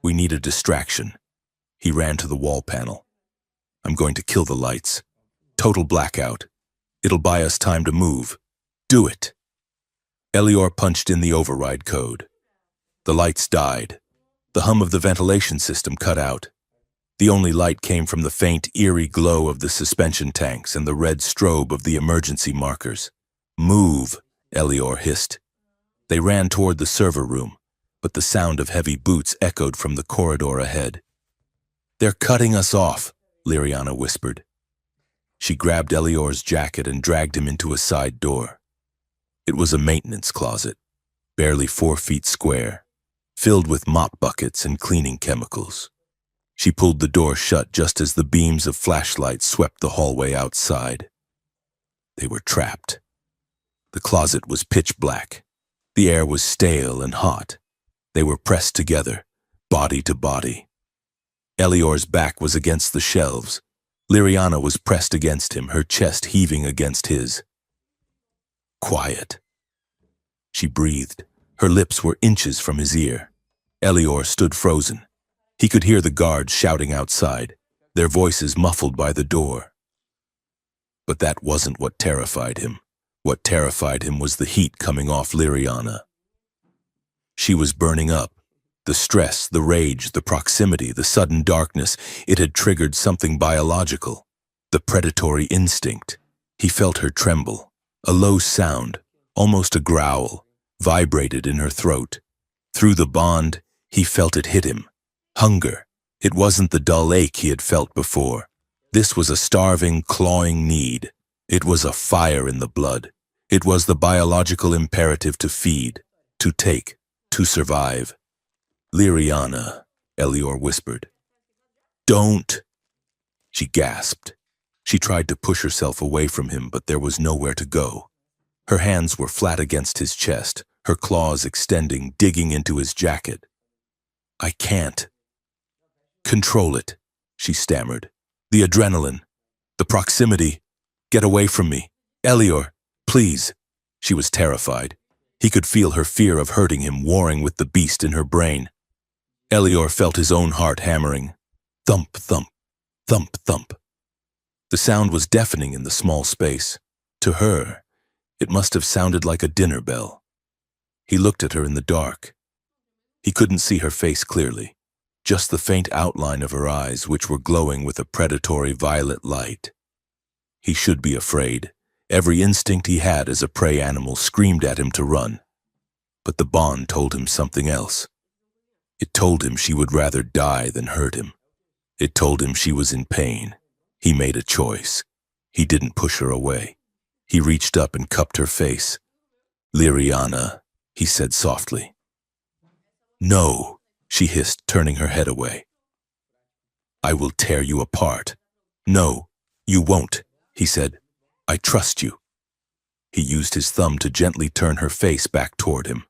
"We need a distraction." He ran to the wall panel. "I'm going to kill the lights. Total blackout. It'll buy us time to move. Do it." Elior punched in the override code. The lights died. The hum of the ventilation system cut out. The only light came from the faint, eerie glow of the suspension tanks and the red strobe of the emergency markers. "Move," Elior hissed. They ran toward the server room, but the sound of heavy boots echoed from the corridor ahead. "They're cutting us off," Liriana whispered. She grabbed Elior's jacket and dragged him into a side door. It was a maintenance closet, barely 4 feet square, filled with mop buckets and cleaning chemicals. She pulled the door shut just as the beams of flashlights swept the hallway outside. They were trapped. The closet was pitch black. The air was stale and hot. They were pressed together, body to body. Elior's back was against the shelves. Liriana was pressed against him, her chest heaving against his. Quiet. She breathed. Her lips were inches from his ear. Elior stood frozen. He could hear the guards shouting outside, their voices muffled by the door. But that wasn't what terrified him. What terrified him was the heat coming off Liriana. She was burning up. The stress, the rage, the proximity, the sudden darkness, it had triggered something biological. The predatory instinct. He felt her tremble. A low sound, almost a growl, vibrated in her throat. Through the bond, he felt it hit him. Hunger. It wasn't the dull ache he had felt before. This was a starving, clawing need. It was a fire in the blood. It was the biological imperative to feed, to take, to survive. Liriana, Elior whispered. Don't! She gasped. She tried to push herself away from him, but there was nowhere to go. Her hands were flat against his chest, her claws extending, digging into his jacket. I can't. Control it, she stammered. The adrenaline, the proximity. Get away from me. Elior, please. She was terrified. He could feel her fear of hurting him warring with the beast in her brain. Elior felt his own heart hammering. Thump, thump, thump, thump. The sound was deafening in the small space. To her, it must have sounded like a dinner bell. He looked at her in the dark. He couldn't see her face clearly, just the faint outline of her eyes, which were glowing with a predatory violet light. He should be afraid. Every instinct he had as a prey animal screamed at him to run. But the bond told him something else. It told him she would rather die than hurt him. It told him she was in pain. He made a choice. He didn't push her away. He reached up and cupped her face. Liriana, he said softly. No, she hissed, turning her head away. I will tear you apart. No, you won't, he said. I trust you. He used his thumb to gently turn her face back toward him.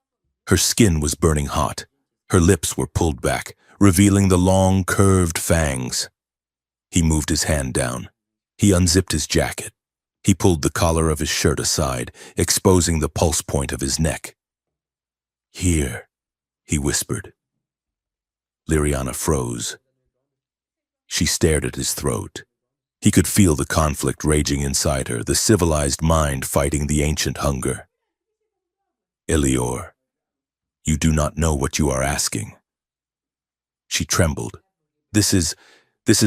Her skin was burning hot. Her lips were pulled back, revealing the long, curved fangs. He moved his hand down. He unzipped his jacket. He pulled the collar of his shirt aside, exposing the pulse point of his neck. Here, he whispered. Liriana froze. She stared at his throat. He could feel the conflict raging inside her, the civilized mind fighting the ancient hunger. Elior, you do not know what you are asking. She trembled. This is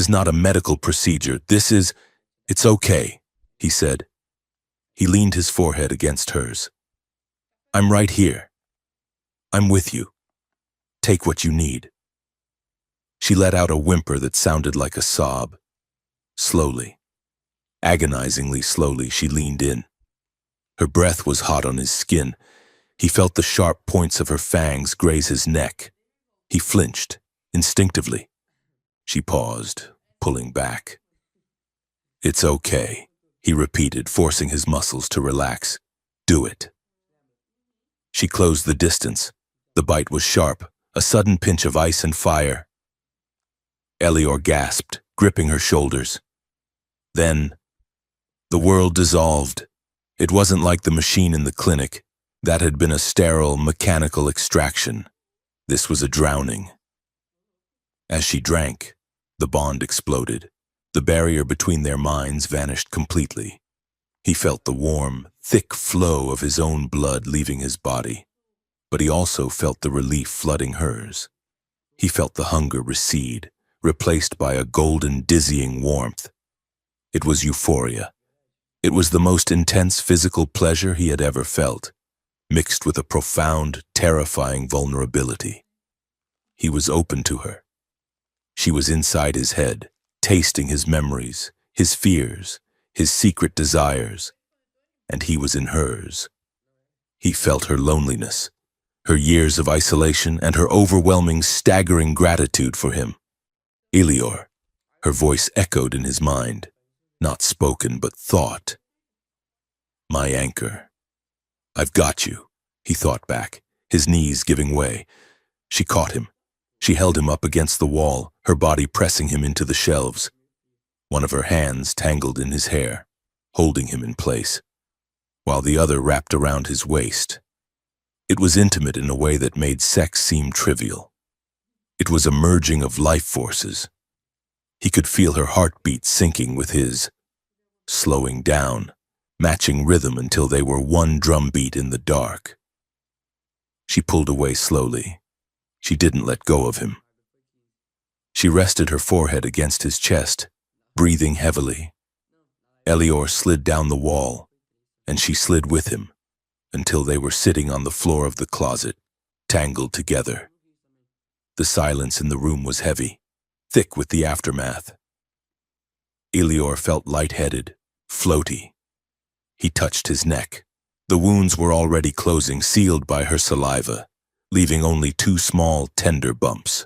not a medical procedure. It's okay, he said. He leaned his forehead against hers. I'm right here. I'm with you. Take what you need. She let out a whimper that sounded like a sob. Slowly, agonizingly slowly, she leaned in. Her breath was hot on his skin. He felt the sharp points of her fangs graze his neck. He flinched, instinctively. She paused, pulling back. It's okay, he repeated, forcing his muscles to relax. Do it. She closed the distance. The bite was sharp, a sudden pinch of ice and fire. Elior gasped, gripping her shoulders. Then, the world dissolved. It wasn't like the machine in the clinic. That had been a sterile, mechanical extraction. This was a drowning. As she drank, the bond exploded. The barrier between their minds vanished completely. He felt the warm, thick flow of his own blood leaving his body, but he also felt the relief flooding hers. He felt the hunger recede, replaced by a golden, dizzying warmth. It was euphoria. It was the most intense physical pleasure he had ever felt, mixed with a profound, terrifying vulnerability. He was open to her. She was inside his head, tasting his memories, his fears, his secret desires, and he was in hers. He felt her loneliness, her years of isolation, and her overwhelming, staggering gratitude for him. Elior, her voice echoed in his mind, not spoken but thought. My anchor. I've got you. He thought back, his knees giving way. She caught him. She held him up against the wall, her body pressing him into the shelves. One of her hands tangled in his hair, holding him in place, while the other wrapped around his waist. It was intimate in a way that made sex seem trivial. It was a merging of life forces. He could feel her heartbeat syncing with his, slowing down, matching rhythm until they were one drumbeat in the dark. She pulled away slowly. She didn't let go of him. She rested her forehead against his chest, breathing heavily. Elior slid down the wall, and she slid with him, until they were sitting on the floor of the closet, tangled together. The silence in the room was heavy, thick with the aftermath. Elior felt lightheaded, floaty. He touched his neck. The wounds were already closing, sealed by her saliva, leaving only 2 small, tender bumps.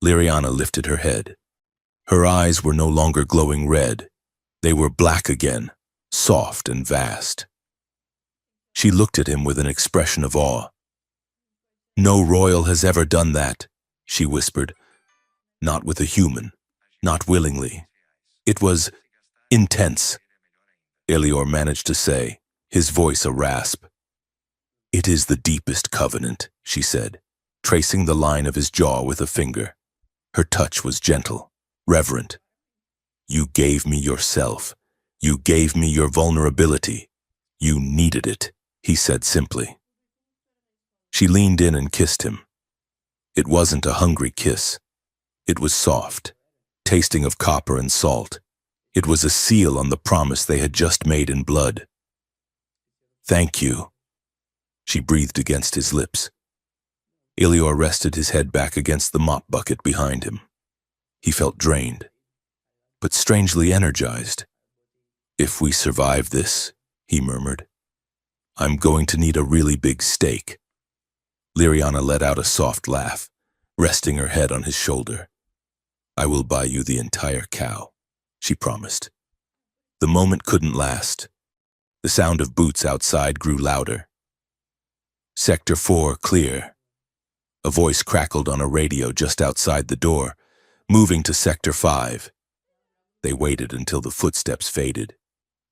Liriana lifted her head. Her eyes were no longer glowing red. They were black again, soft and vast. She looked at him with an expression of awe. "No royal has ever done that," she whispered. "Not with a human, not willingly. It was intense," Elior managed to say, his voice a rasp. "It is the deepest covenant," she said, tracing the line of his jaw with a finger. Her touch was gentle, reverent. "You gave me yourself. You gave me your vulnerability. You needed it," he said simply. She leaned in and kissed him. It wasn't a hungry kiss. It was soft, tasting of copper and salt. It was a seal on the promise they had just made in blood. "Thank you," she breathed against his lips. Elior rested his head back against the mop bucket behind him. He felt drained, but strangely energized. "If we survive this," he murmured, "I'm going to need a really big steak." Liriana let out a soft laugh, resting her head on his shoulder. "I will buy you the entire cow," she promised. The moment couldn't last. The sound of boots outside grew louder. "Sector 4 clear." A voice crackled on a radio just outside the door, moving to Sector 5. They waited until the footsteps faded.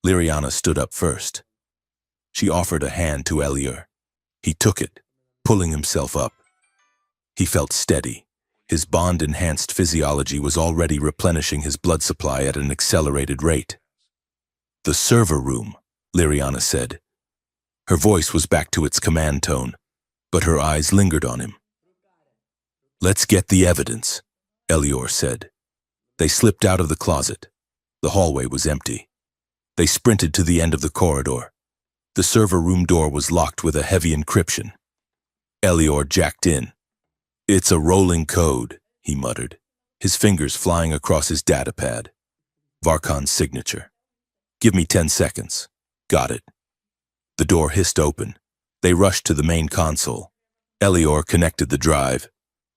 Liriana stood up first. She offered a hand to Elior. He took it, pulling himself up. He felt steady. His bond-enhanced physiology was already replenishing his blood supply at an accelerated rate. "The server room," Liriana said. Her voice was back to its command tone, but her eyes lingered on him. "Let's get the evidence," Elior said. They slipped out of the closet. The hallway was empty. They sprinted to the end of the corridor. The server room door was locked with a heavy encryption. Elior jacked in. "It's a rolling code," he muttered, his fingers flying across his datapad. "Varkan's signature. Give me 10 seconds. Got it." The door hissed open. They rushed to the main console. Elior connected the drive.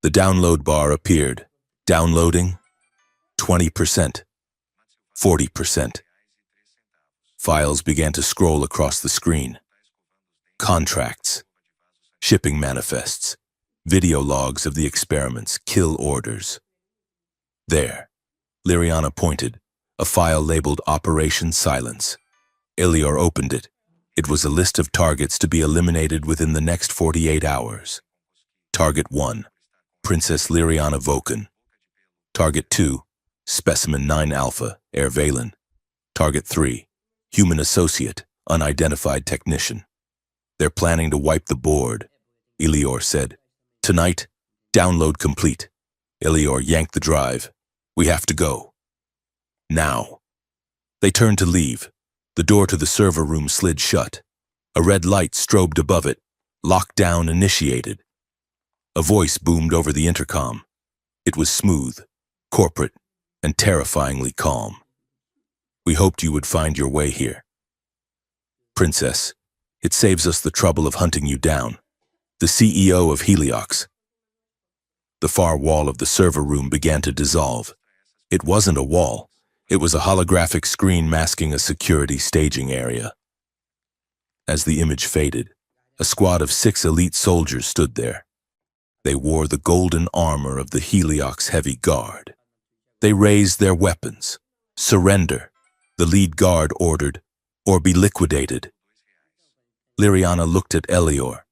The download bar appeared. Downloading. 20%. 40%. Files began to scroll across the screen. Contracts. Shipping manifests. Video logs of the experiments. Kill orders. There. Liriana pointed. A file labeled Operation Silence. Elior opened it. It was a list of targets to be eliminated within the next 48 hours. Target 1. Princess Liriana Vokan. Target 2. Specimen 9 Alpha, Air Valen. Target 3. Human Associate, Unidentified Technician. "They're planning to wipe the board," Elior said. "Tonight, download complete." Elior yanked the drive. "We have to go. Now." They turned to leave. The door to the server room slid shut. A red light strobed above it. Lockdown initiated. A voice boomed over the intercom. It was smooth, corporate, and terrifyingly calm. "We hoped you would find your way here. Princess, it saves us the trouble of hunting you down. The CEO of Heliox." The far wall of the server room began to dissolve. It wasn't a wall. It was a holographic screen masking a security staging area. As the image faded, A squad of 6 elite soldiers stood there. They wore the golden armor of the Heliox Heavy Guard. They raised their weapons. Surrender, the lead guard ordered, or be liquidated. Liriana looked at Elior.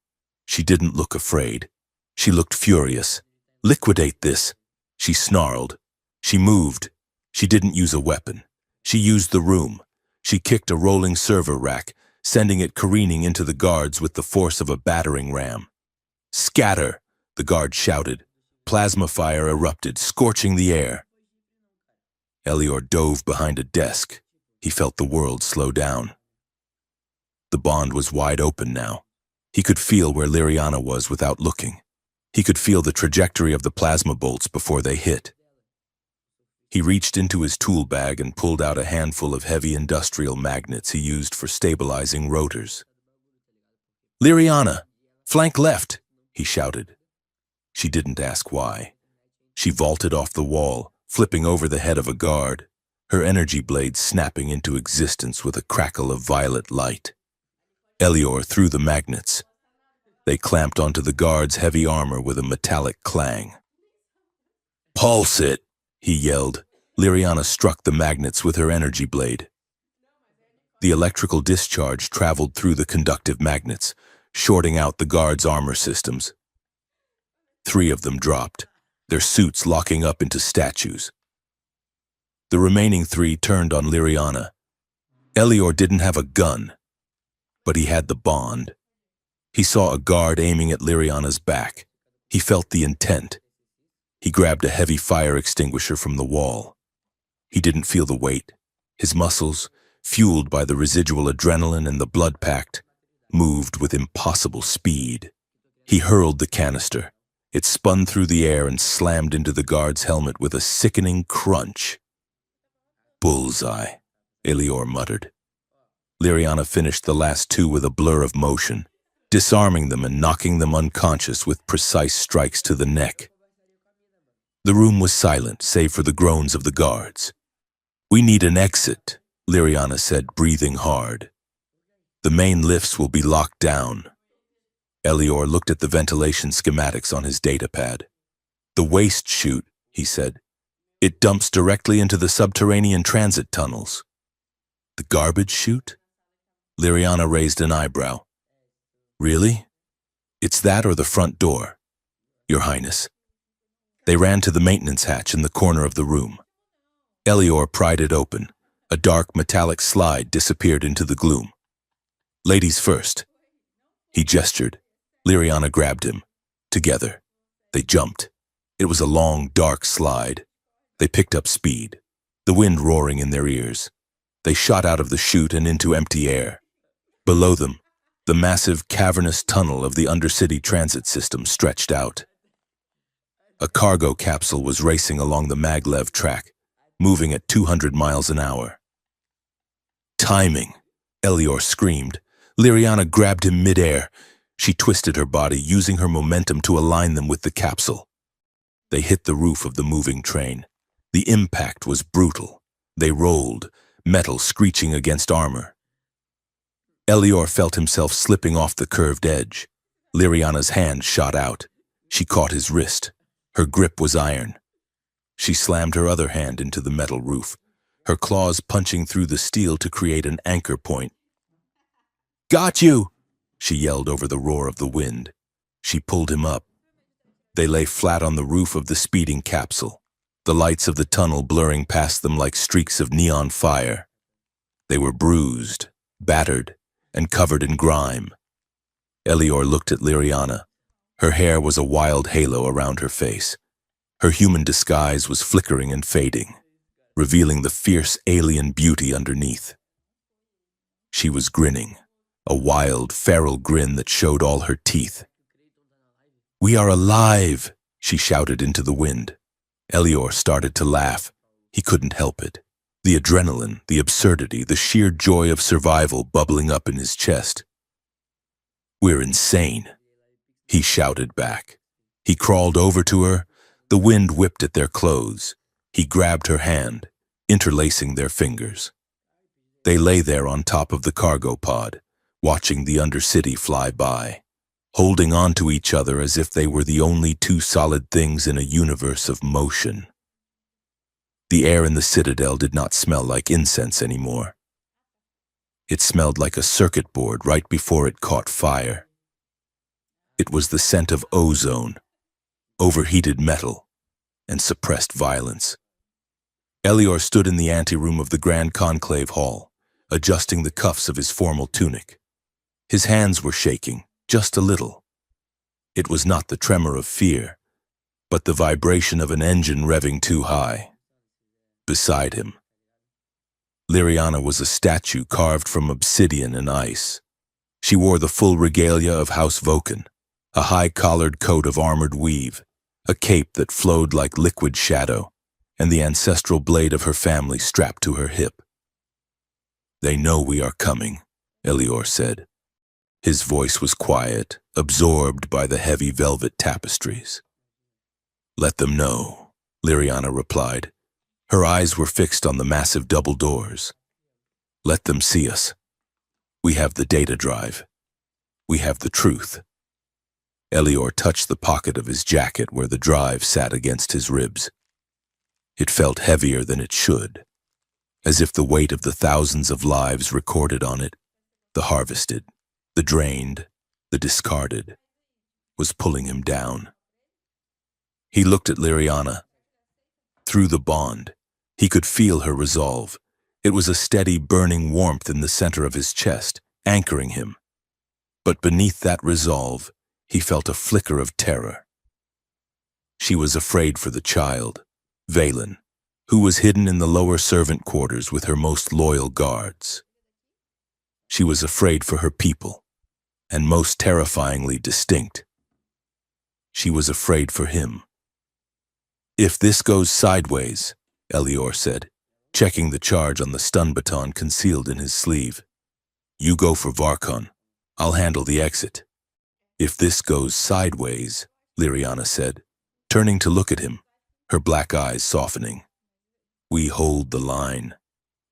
She didn't look afraid. She looked furious. Liquidate this, she snarled. She moved. She didn't use a weapon. She used the room. She kicked a rolling server rack, sending it careening into the guards with the force of a battering ram. Scatter, the guard shouted. Plasma fire erupted, scorching the air. Elior dove behind a desk. He felt the world slow down. The bond was wide open now. He could feel where Liriana was without looking. He could feel the trajectory of the plasma bolts before they hit. He reached into his tool bag and pulled out a handful of heavy industrial magnets he used for stabilizing rotors. "Liriana, flank left," he shouted. She didn't ask why. She vaulted off the wall, flipping over the head of a guard, her energy blade snapping into existence with a crackle of violet light. Elior threw the magnets. They clamped onto the guard's heavy armor with a metallic clang. "Pulse it!" he yelled. Liriana struck the magnets with her energy blade. The electrical discharge traveled through the conductive magnets, shorting out the guard's armor systems. 3 of them dropped, their suits locking up into statues. The remaining 3 turned on Liriana. Elior didn't have a gun, but he had the bond. He saw a guard aiming at Liriana's back. He felt the intent. He grabbed a heavy fire extinguisher from the wall. He didn't feel the weight. His muscles, fueled by the residual adrenaline and the blood pact, moved with impossible speed. He hurled the canister. It spun through the air and slammed into the guard's helmet with a sickening crunch. "Bullseye," Elior muttered. Liriana finished the last 2 with a blur of motion, disarming them and knocking them unconscious with precise strikes to the neck. The room was silent, save for the groans of the guards. "We need an exit," Liriana said, breathing hard. "The main lifts will be locked down." Elior looked at the ventilation schematics on his datapad. "The waste chute," he said. "It dumps directly into the subterranean transit tunnels." "The garbage chute?" Liriana raised an eyebrow. "Really? It's that or the front door, Your Highness." They ran to the maintenance hatch in the corner of the room. Elior pried it open. A dark metallic slide disappeared into the gloom. "Ladies first." He gestured. Liriana grabbed him. Together, they jumped. It was a long, dark slide. They picked up speed, the wind roaring in their ears. They shot out of the chute and into empty air. Below them, the massive, cavernous tunnel of the undercity transit system stretched out. A cargo capsule was racing along the maglev track, moving at 200 miles an hour. "Timing," Elior screamed. Liriana grabbed him midair. She twisted her body, using her momentum to align them with the capsule. They hit the roof of the moving train. The impact was brutal. They rolled, metal screeching against armor. Elior felt himself slipping off the curved edge. Liriana's hand shot out. She caught his wrist. Her grip was iron. She slammed her other hand into the metal roof, her claws punching through the steel to create an anchor point. "Got you!" she yelled over the roar of the wind. She pulled him up. They lay flat on the roof of the speeding capsule, the lights of the tunnel blurring past them like streaks of neon fire. They were bruised, battered, and covered in grime. Elior looked at Liriana. Her hair was a wild halo around her face. Her human disguise was flickering and fading, revealing the fierce alien beauty underneath. She was grinning, a wild, feral grin that showed all her teeth. "We are alive!" she shouted into the wind. Elior started to laugh. He couldn't help it. The adrenaline, the absurdity, the sheer joy of survival bubbling up in his chest. "We're insane," he shouted back. He crawled over to her. The wind whipped at their clothes. He grabbed her hand, interlacing their fingers. They lay there on top of the cargo pod, watching the Undercity fly by, holding on to each other as if they were the only two solid things in a universe of motion. The air in the Citadel did not smell like incense anymore. It smelled like a circuit board right before it caught fire. It was the scent of ozone, overheated metal, and suppressed violence. Elior stood in the anteroom of the Grand Conclave Hall, adjusting the cuffs of his formal tunic. His hands were shaking, just a little. It was not the tremor of fear, but the vibration of an engine revving too high. Beside him, Liriana was a statue carved from obsidian and ice. She wore the full regalia of House Vulcan, a high-collared coat of armored weave, a cape that flowed like liquid shadow, and the ancestral blade of her family strapped to her hip. "They know we are coming," Elior said. His voice was quiet, absorbed by the heavy velvet tapestries. "Let them know," Liriana replied. Her eyes were fixed on the massive double doors. "Let them see us. We have the data drive. We have the truth." Elior touched the pocket of his jacket where the drive sat against his ribs. It felt heavier than it should, as if the weight of the thousands of lives recorded on it, the harvested, the drained, the discarded, was pulling him down. He looked at Liriana. Through the bond, he could feel her resolve. It was a steady, burning warmth in the center of his chest, anchoring him. But beneath that resolve, he felt a flicker of terror. She was afraid for the child, Valen, who was hidden in the lower servant quarters with her most loyal guards. She was afraid for her people, and most terrifyingly distinct, she was afraid for him. "If this goes sideways," Elior said, checking the charge on the stun baton concealed in his sleeve, "you go for Varkon. I'll handle the exit." "If this goes sideways," Liriana said, turning to look at him, her black eyes softening. "We hold the line.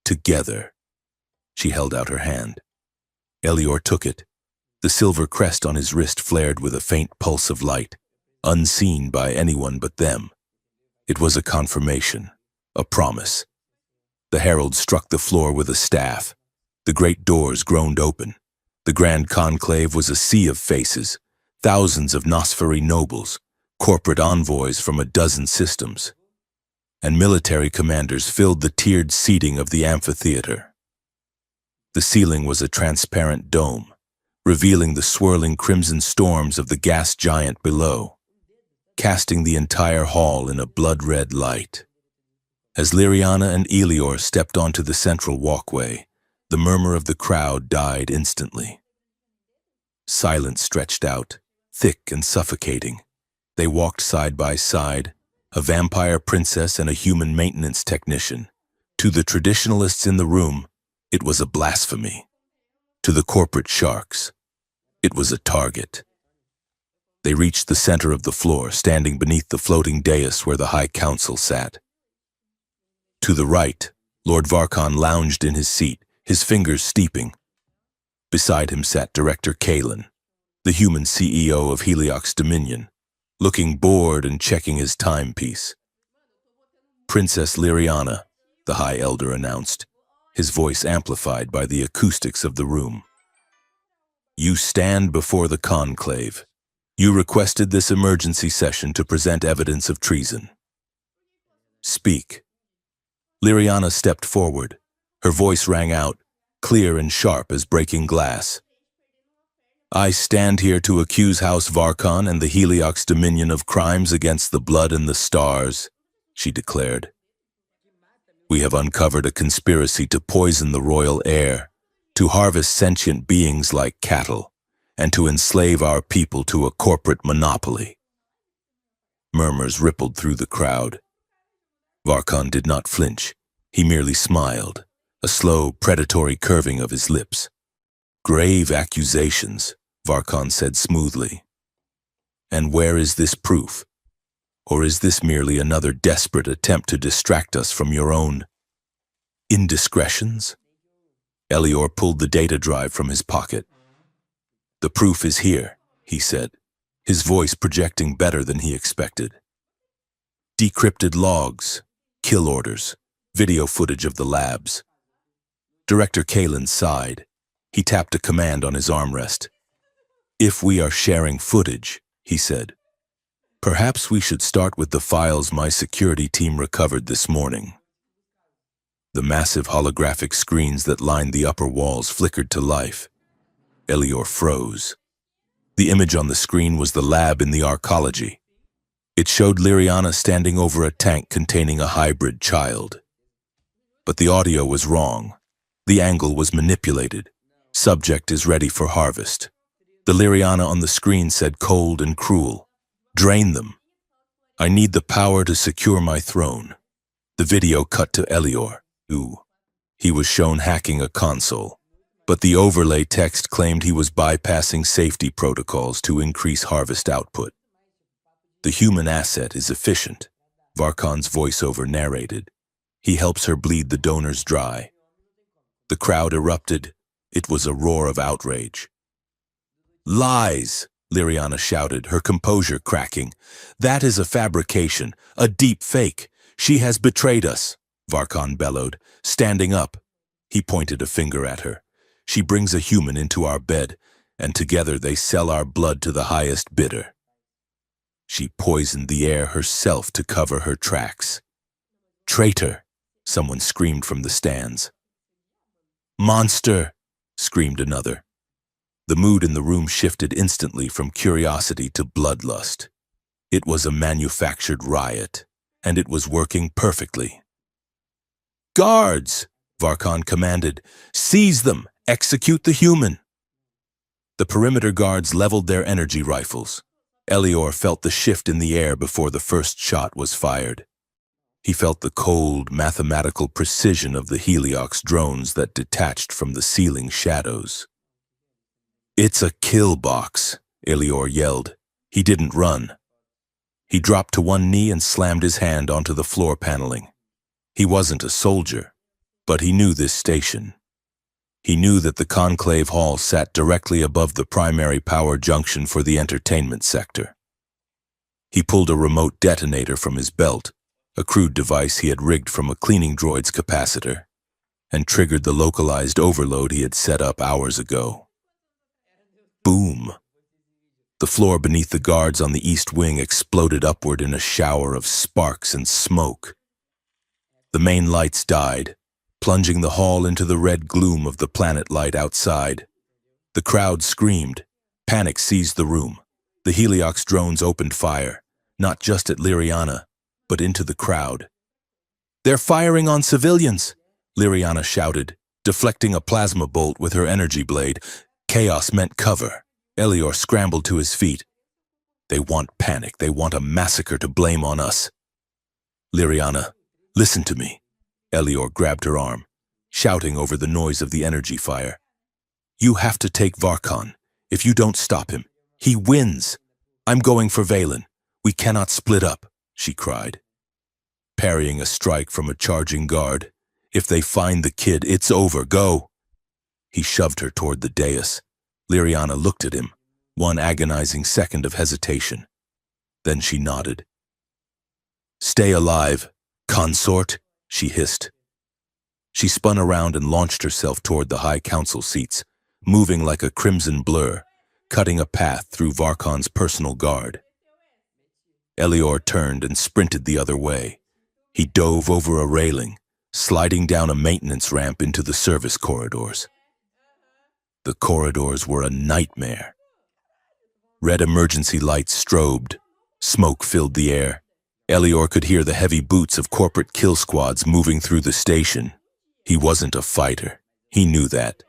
Together." She held out her hand. Elior took it. The silver crest on his wrist flared with a faint pulse of light, unseen by anyone but them. It was a confirmation, a promise. The herald struck the floor with a staff. The great doors groaned open. The Grand Conclave was a sea of faces, thousands of Nosferi nobles, corporate envoys from a dozen systems, and military commanders filled the tiered seating of the amphitheater. The ceiling was a transparent dome, revealing the swirling crimson storms of the gas giant below, casting the entire hall in a blood-red light. As Liriana and Elior stepped onto the central walkway, the murmur of the crowd died instantly. Silence stretched out, thick and suffocating. They walked side by side, a vampire princess and a human maintenance technician. To the traditionalists in the room, it was a blasphemy. To the corporate sharks, it was a target. They reached the center of the floor, standing beneath the floating dais where the High Council sat. To the right, Lord Varkon lounged in his seat, his fingers steeping. Beside him sat Director Kalen, the human CEO of Heliox Dominion, looking bored and checking his timepiece. "Princess Liriana," the High Elder announced, his voice amplified by the acoustics of the room. "You stand before the conclave. You requested this emergency session to present evidence of treason. Speak." Liriana stepped forward. Her voice rang out, clear and sharp as breaking glass. "I stand here to accuse House Varkon and the Heliox Dominion of crimes against the blood and the stars," she declared. "We have uncovered a conspiracy to poison the royal air, to harvest sentient beings like cattle, and to enslave our people to a corporate monopoly." Murmurs rippled through the crowd. Varkon did not flinch. He merely smiled, a slow, predatory curving of his lips. "Grave accusations," Varkon said smoothly. "And where is this proof? Or is this merely another desperate attempt to distract us from your own indiscretions?" Elior pulled the data drive from his pocket. The proof is here, he said, his voice projecting better than he expected. Decrypted logs, kill orders, video footage of the labs. Director Kalen sighed. He tapped a command on his armrest. If we are sharing footage, he said, perhaps we should start with the files my security team recovered this morning. The massive holographic screens that lined the upper walls flickered to life. Elior froze. The image on the screen was the lab in the arcology. It showed Liriana standing over a tank containing a hybrid child. But the audio was wrong. The angle was manipulated. Subject is ready for harvest. The Liriana on the screen said cold and cruel. Drain them. I need the power to secure my throne. The video cut to Elior. He was shown hacking a console, but the overlay text claimed he was bypassing safety protocols to increase harvest output. The human asset is efficient, Varkon's voiceover narrated. He helps her bleed the donors dry. The crowd erupted. It was a roar of outrage. Lies, Liriana shouted, her composure cracking. That is a fabrication, a deep fake. She has betrayed us, Varkon bellowed, standing up. He pointed a finger at her. She brings a human into our bed, and together they sell our blood to the highest bidder. She poisoned the air herself to cover her tracks. Traitor, someone screamed from the stands. Monster, screamed another. The mood in the room shifted instantly from curiosity to bloodlust. It was a manufactured riot, and it was working perfectly. Guards, Varkon commanded. Seize them! Execute the human! The perimeter guards leveled their energy rifles. Elior felt the shift in the air before the first shot was fired. He felt the cold, mathematical precision of the Heliox drones that detached from the ceiling shadows. It's a kill box, Elior yelled. He didn't run. He dropped to one knee and slammed his hand onto the floor paneling. He wasn't a soldier, but he knew this station. He knew that the conclave hall sat directly above the primary power junction for the entertainment sector. He pulled a remote detonator from his belt, a crude device he had rigged from a cleaning droid's capacitor, and triggered the localized overload he had set up hours ago. Boom! The floor beneath the guards on the east wing exploded upward in a shower of sparks and smoke. The main lights died, plunging the hall into the red gloom of the planet light outside. The crowd screamed. Panic seized the room. The Heliox drones opened fire, not just at Liriana, but into the crowd. They're firing on civilians, Liriana shouted, deflecting a plasma bolt with her energy blade. Chaos meant cover. Elior scrambled to his feet. They want panic. They want a massacre to blame on us. Liriana, listen to me. Elior grabbed her arm, shouting over the noise of the energy fire. You have to take Varkon. If you don't stop him, he wins. I'm going for Valen. We cannot split up, she cried, parrying a strike from a charging guard. If they find the kid, it's over. Go. He shoved her toward the dais. Liriana looked at him, one agonizing second of hesitation. Then she nodded. Stay alive, consort, she hissed. She spun around and launched herself toward the high council seats, moving like a crimson blur, cutting a path through Varkon's personal guard. Elior turned and sprinted the other way. He dove over a railing, sliding down a maintenance ramp into the service corridors. The corridors were a nightmare. Red emergency lights strobed. Smoke filled the air. Elior could hear the heavy boots of corporate kill squads moving through the station. He wasn't a fighter. He knew that.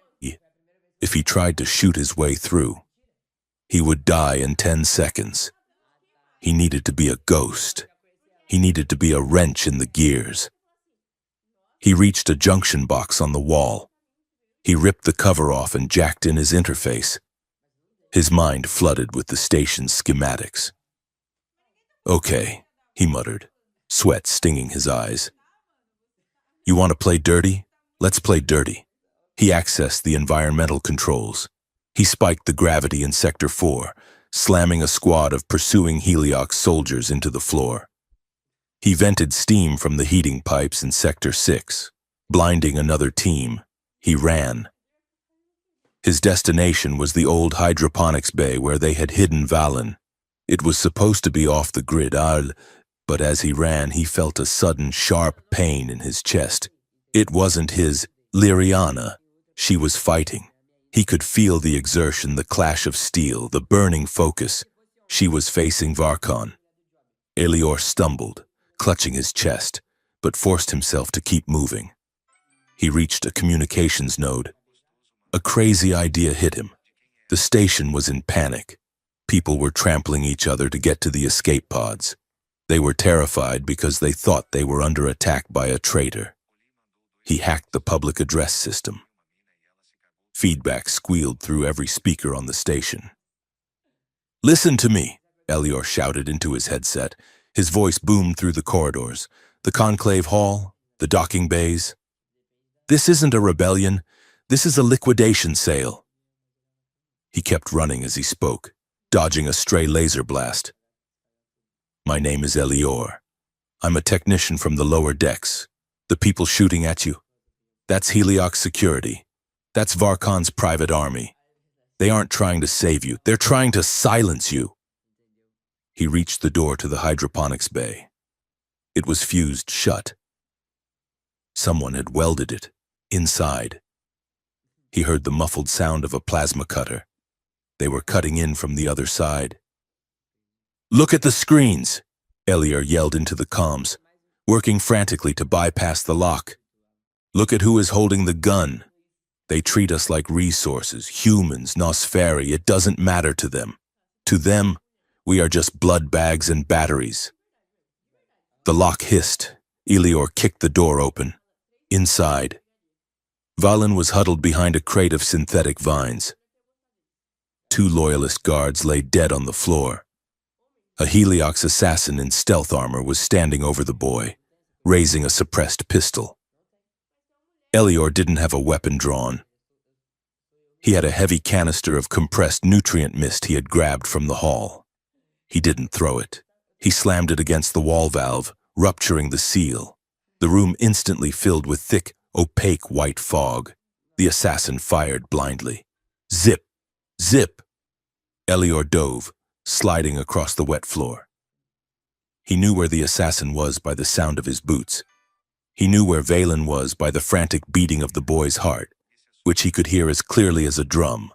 If he tried to shoot his way through, he would die in 10 seconds. He needed to be a ghost. He needed to be a wrench in the gears. He reached a junction box on the wall. He ripped the cover off and jacked in his interface. His mind flooded with the station's schematics. Okay, he muttered, sweat stinging his eyes. You want to play dirty? Let's play dirty. He accessed the environmental controls. He spiked the gravity in Sector 4, slamming a squad of pursuing Heliox soldiers into the floor. He vented steam from the heating pipes in Sector 6, blinding another team. He ran. His destination was the old hydroponics bay where they had hidden Valen. It was supposed to be off the grid, but as he ran, he felt a sudden, sharp pain in his chest. It wasn't his Liriana. She was fighting. He could feel the exertion, the clash of steel, the burning focus. She was facing Varkon. Elior stumbled, clutching his chest, but forced himself to keep moving. He reached a communications node. A crazy idea hit him. The station was in panic. People were trampling each other to get to the escape pods. They were terrified because they thought they were under attack by a traitor. He hacked the public address system. Feedback squealed through every speaker on the station. "Listen to me," Elior shouted into his headset. His voice boomed through the corridors, the conclave hall, the docking bays. "This isn't a rebellion. This is a liquidation sale." He kept running as he spoke, dodging a stray laser blast. "My name is Elior. I'm a technician from the lower decks. The people shooting at you, that's Heliox security. That's Varkon's private army. They aren't trying to save you. They're trying to silence you." He reached the door to the hydroponics bay. It was fused shut. Someone had welded it inside. He heard the muffled sound of a plasma cutter. They were cutting in from the other side. "Look at the screens," Elior yelled into the comms, working frantically to bypass the lock. "Look at who is holding the gun. They treat us like resources, humans, Nosferi. It doesn't matter to them. To them, we are just blood bags and batteries." The lock hissed. Elior kicked the door open. Inside, Valen was huddled behind a crate of synthetic vines. 2 loyalist guards lay dead on the floor. A Heliox assassin in stealth armor was standing over the boy, raising a suppressed pistol. Elior didn't have a weapon drawn. He had a heavy canister of compressed nutrient mist he had grabbed from the hall. He didn't throw it. He slammed it against the wall valve, rupturing the seal. The room instantly filled with thick, opaque white fog. The assassin fired blindly. Zip! Zip! Elior dove, sliding across the wet floor. He knew where the assassin was by the sound of his boots. He knew where Valen was by the frantic beating of the boy's heart, which he could hear as clearly as a drum.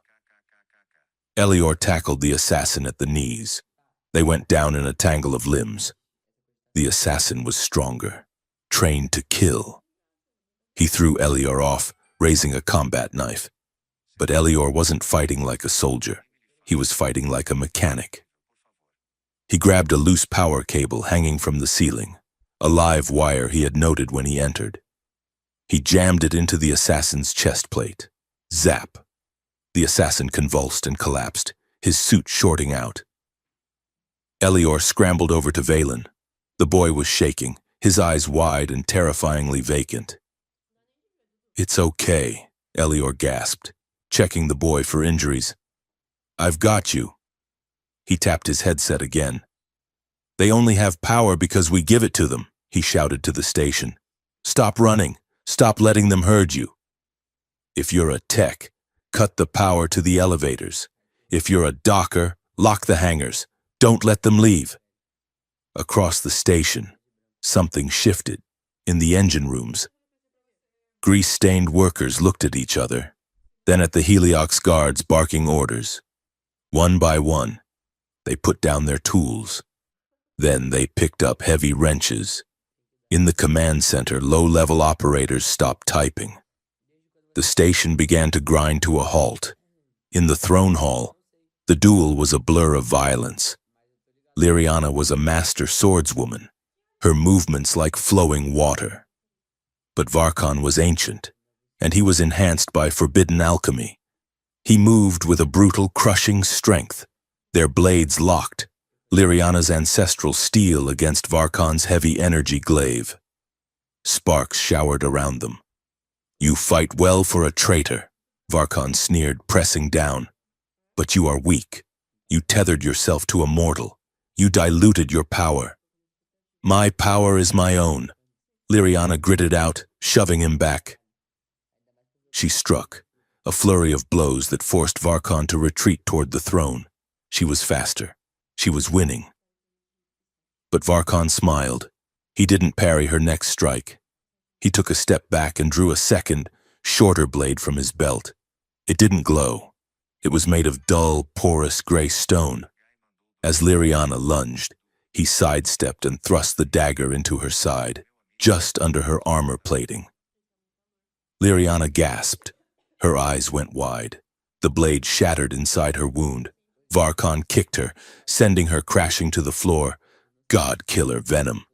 Elior tackled the assassin at the knees. They went down in a tangle of limbs. The assassin was stronger, trained to kill. He threw Elior off, raising a combat knife. But Elior wasn't fighting like a soldier. He was fighting like a mechanic. He grabbed a loose power cable hanging from the ceiling, a live wire he had noted when he entered. He jammed it into the assassin's chest plate. Zap! The assassin convulsed and collapsed, his suit shorting out. Elior scrambled over to Valen. The boy was shaking, his eyes wide and terrifyingly vacant. "It's okay," Elior gasped, checking the boy for injuries. "I've got you." He tapped his headset again. "They only have power because we give it to them," he shouted to the station. "Stop running. Stop letting them herd you. If you're a tech, cut the power to the elevators. If you're a docker, lock the hangars. Don't let them leave." Across the station, something shifted in the engine rooms. Grease-stained workers looked at each other, then at the Heliox guards barking orders. One by one, they put down their tools. Then they picked up heavy wrenches. In the command center, low-level operators stopped typing. The station began to grind to a halt. In the throne hall, the duel was a blur of violence. Liriana was a master swordswoman, her movements like flowing water. But Varkon was ancient, and he was enhanced by forbidden alchemy. He moved with a brutal, crushing strength, their blades locked, Liriana's ancestral steel against Varkon's heavy energy glaive. Sparks showered around them. "You fight well for a traitor," Varkon sneered, pressing down. But you are weak. You tethered yourself to a mortal. You diluted your power. My power is my own, Liriana gritted out, shoving him back. She struck, a flurry of blows that forced Varkon to retreat toward the throne. She was faster. She was winning. But Varkon smiled. He didn't parry her next strike. He took a step back and drew a second, shorter blade from his belt. It didn't glow. It was made of dull, porous gray stone. As Liriana lunged, he sidestepped and thrust the dagger into her side, just under her armor plating. Liriana gasped. Her eyes went wide. The blade shattered inside her wound. Varkon kicked her, sending her crashing to the floor. God-killer venom.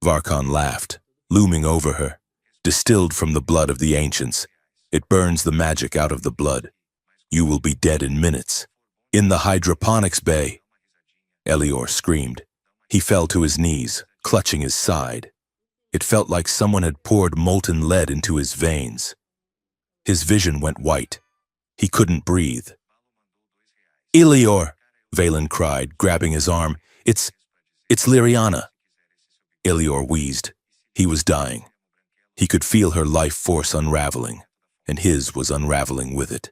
Varkon laughed, looming over her. Distilled from the blood of the ancients, it burns the magic out of the blood. You will be dead in minutes. In the hydroponics bay. Elior screamed. He fell to his knees, clutching his side. It felt like someone had poured molten lead into his veins. His vision went white. He couldn't breathe. Elior, Valen cried, grabbing his arm. It's Liriana. Elior wheezed. He was dying. He could feel her life force unraveling, and his was unraveling with it.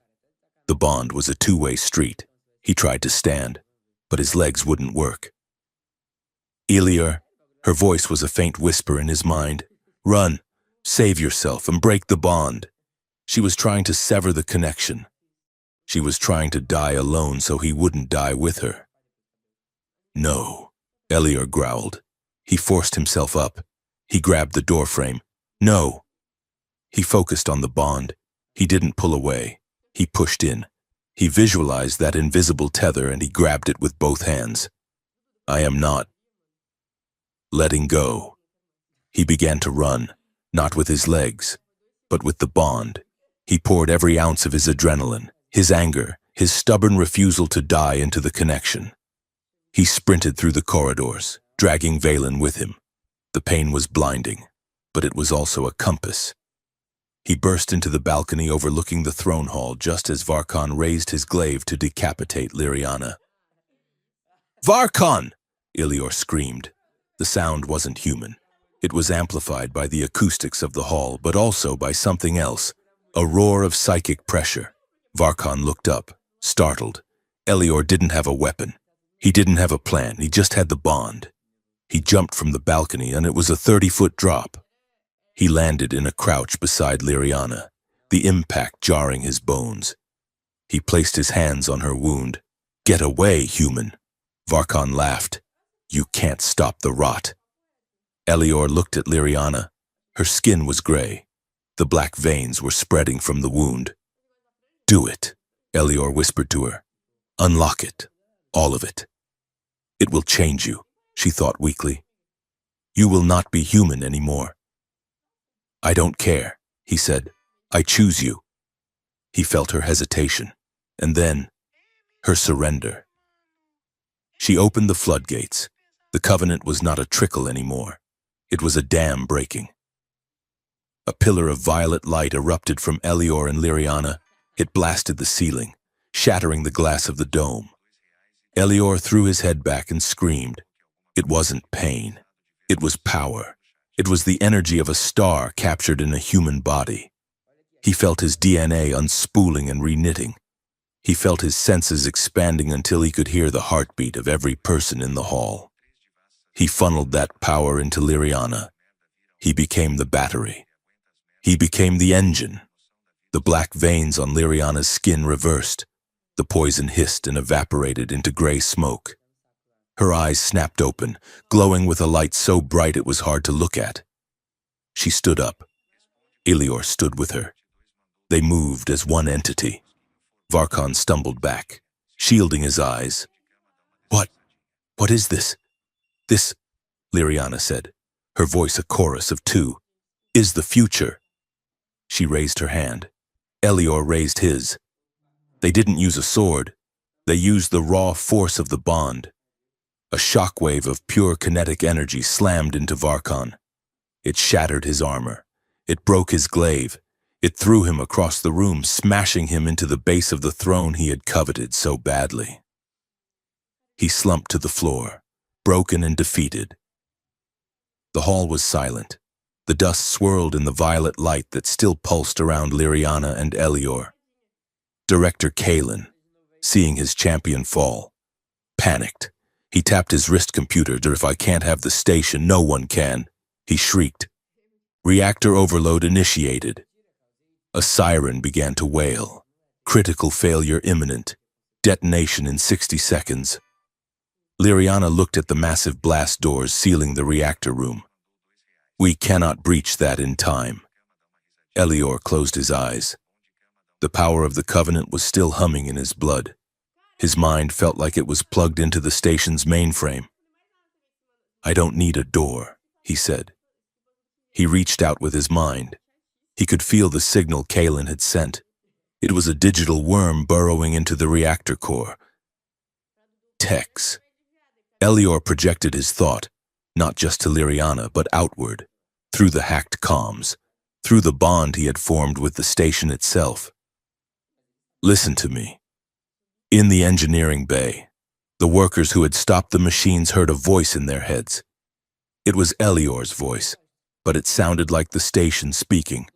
The bond was a two-way street. He tried to stand, but his legs wouldn't work. Elior, her voice was a faint whisper in his mind. Run, save yourself, and break the bond. She was trying to sever the connection. She was trying to die alone so he wouldn't die with her. No, Elior growled. He forced himself up. He grabbed the doorframe. No. He focused on the bond. He didn't pull away. He pushed in. He visualized that invisible tether and he grabbed it with both hands. I am not letting go. He began to run, not with his legs, but with the bond. He poured every ounce of his adrenaline, his anger, his stubborn refusal to die into the connection. He sprinted through the corridors, dragging Valen with him. The pain was blinding, but it was also a compass. He burst into the balcony overlooking the throne hall just as Varkon raised his glaive to decapitate Liriana. Varkon! Elior screamed. The sound wasn't human. It was amplified by the acoustics of the hall, but also by something else, a roar of psychic pressure. Varkon looked up, startled. Elior didn't have a weapon. He didn't have a plan, he just had the bond. He jumped from the balcony and it was a 30-foot drop. He landed in a crouch beside Liriana, the impact jarring his bones. He placed his hands on her wound. Get away, human. Varkon laughed. You can't stop the rot. Elior looked at Liriana. Her skin was gray. The black veins were spreading from the wound. Do it, Elior whispered to her. Unlock it, all of it. It will change you, she thought weakly. You will not be human anymore. I don't care, he said. I choose you. He felt her hesitation, and then her surrender. She opened the floodgates. The covenant was not a trickle anymore. It was a dam breaking. A pillar of violet light erupted from Elior and Liriana. It blasted the ceiling, shattering the glass of the dome. Elior threw his head back and screamed. It wasn't pain. It was power. It was the energy of a star captured in a human body. He felt his DNA unspooling and reknitting. He felt his senses expanding until he could hear the heartbeat of every person in the hall. He funneled that power into Liriana. He became the battery. He became the engine. The black veins on Liriana's skin reversed. The poison hissed and evaporated into gray smoke. Her eyes snapped open, glowing with a light so bright it was hard to look at. She stood up. Elior stood with her. They moved as one entity. Varkon stumbled back, shielding his eyes. What is this? This, Liriana said, her voice a chorus of two, is the future. She raised her hand. Elior raised his. They didn't use a sword. They used the raw force of the bond. A shockwave of pure kinetic energy slammed into Varkon. It shattered his armor. It broke his glaive. It threw him across the room, smashing him into the base of the throne he had coveted so badly. He slumped to the floor, broken and defeated. The hall was silent. The dust swirled in the violet light that still pulsed around Liriana and Elior. Director Kalen, seeing his champion fall, panicked. He tapped his wrist computer. "If I can't have the station, no one can," he shrieked. Reactor overload initiated. A siren began to wail. Critical failure imminent. Detonation in 60 seconds. Liriana looked at the massive blast doors sealing the reactor room. "We cannot breach that in time." Elior closed his eyes. The power of the Covenant was still humming in his blood. His mind felt like it was plugged into the station's mainframe. "I don't need a door," he said. He reached out with his mind. He could feel the signal Kalen had sent. It was a digital worm burrowing into the reactor core. Tex. Elior projected his thought, not just to Liriana, but outward, through the hacked comms, through the bond he had formed with the station itself. "Listen to me." In the engineering bay, the workers who had stopped the machines heard a voice in their heads. It was Elior's voice, but it sounded like the station speaking.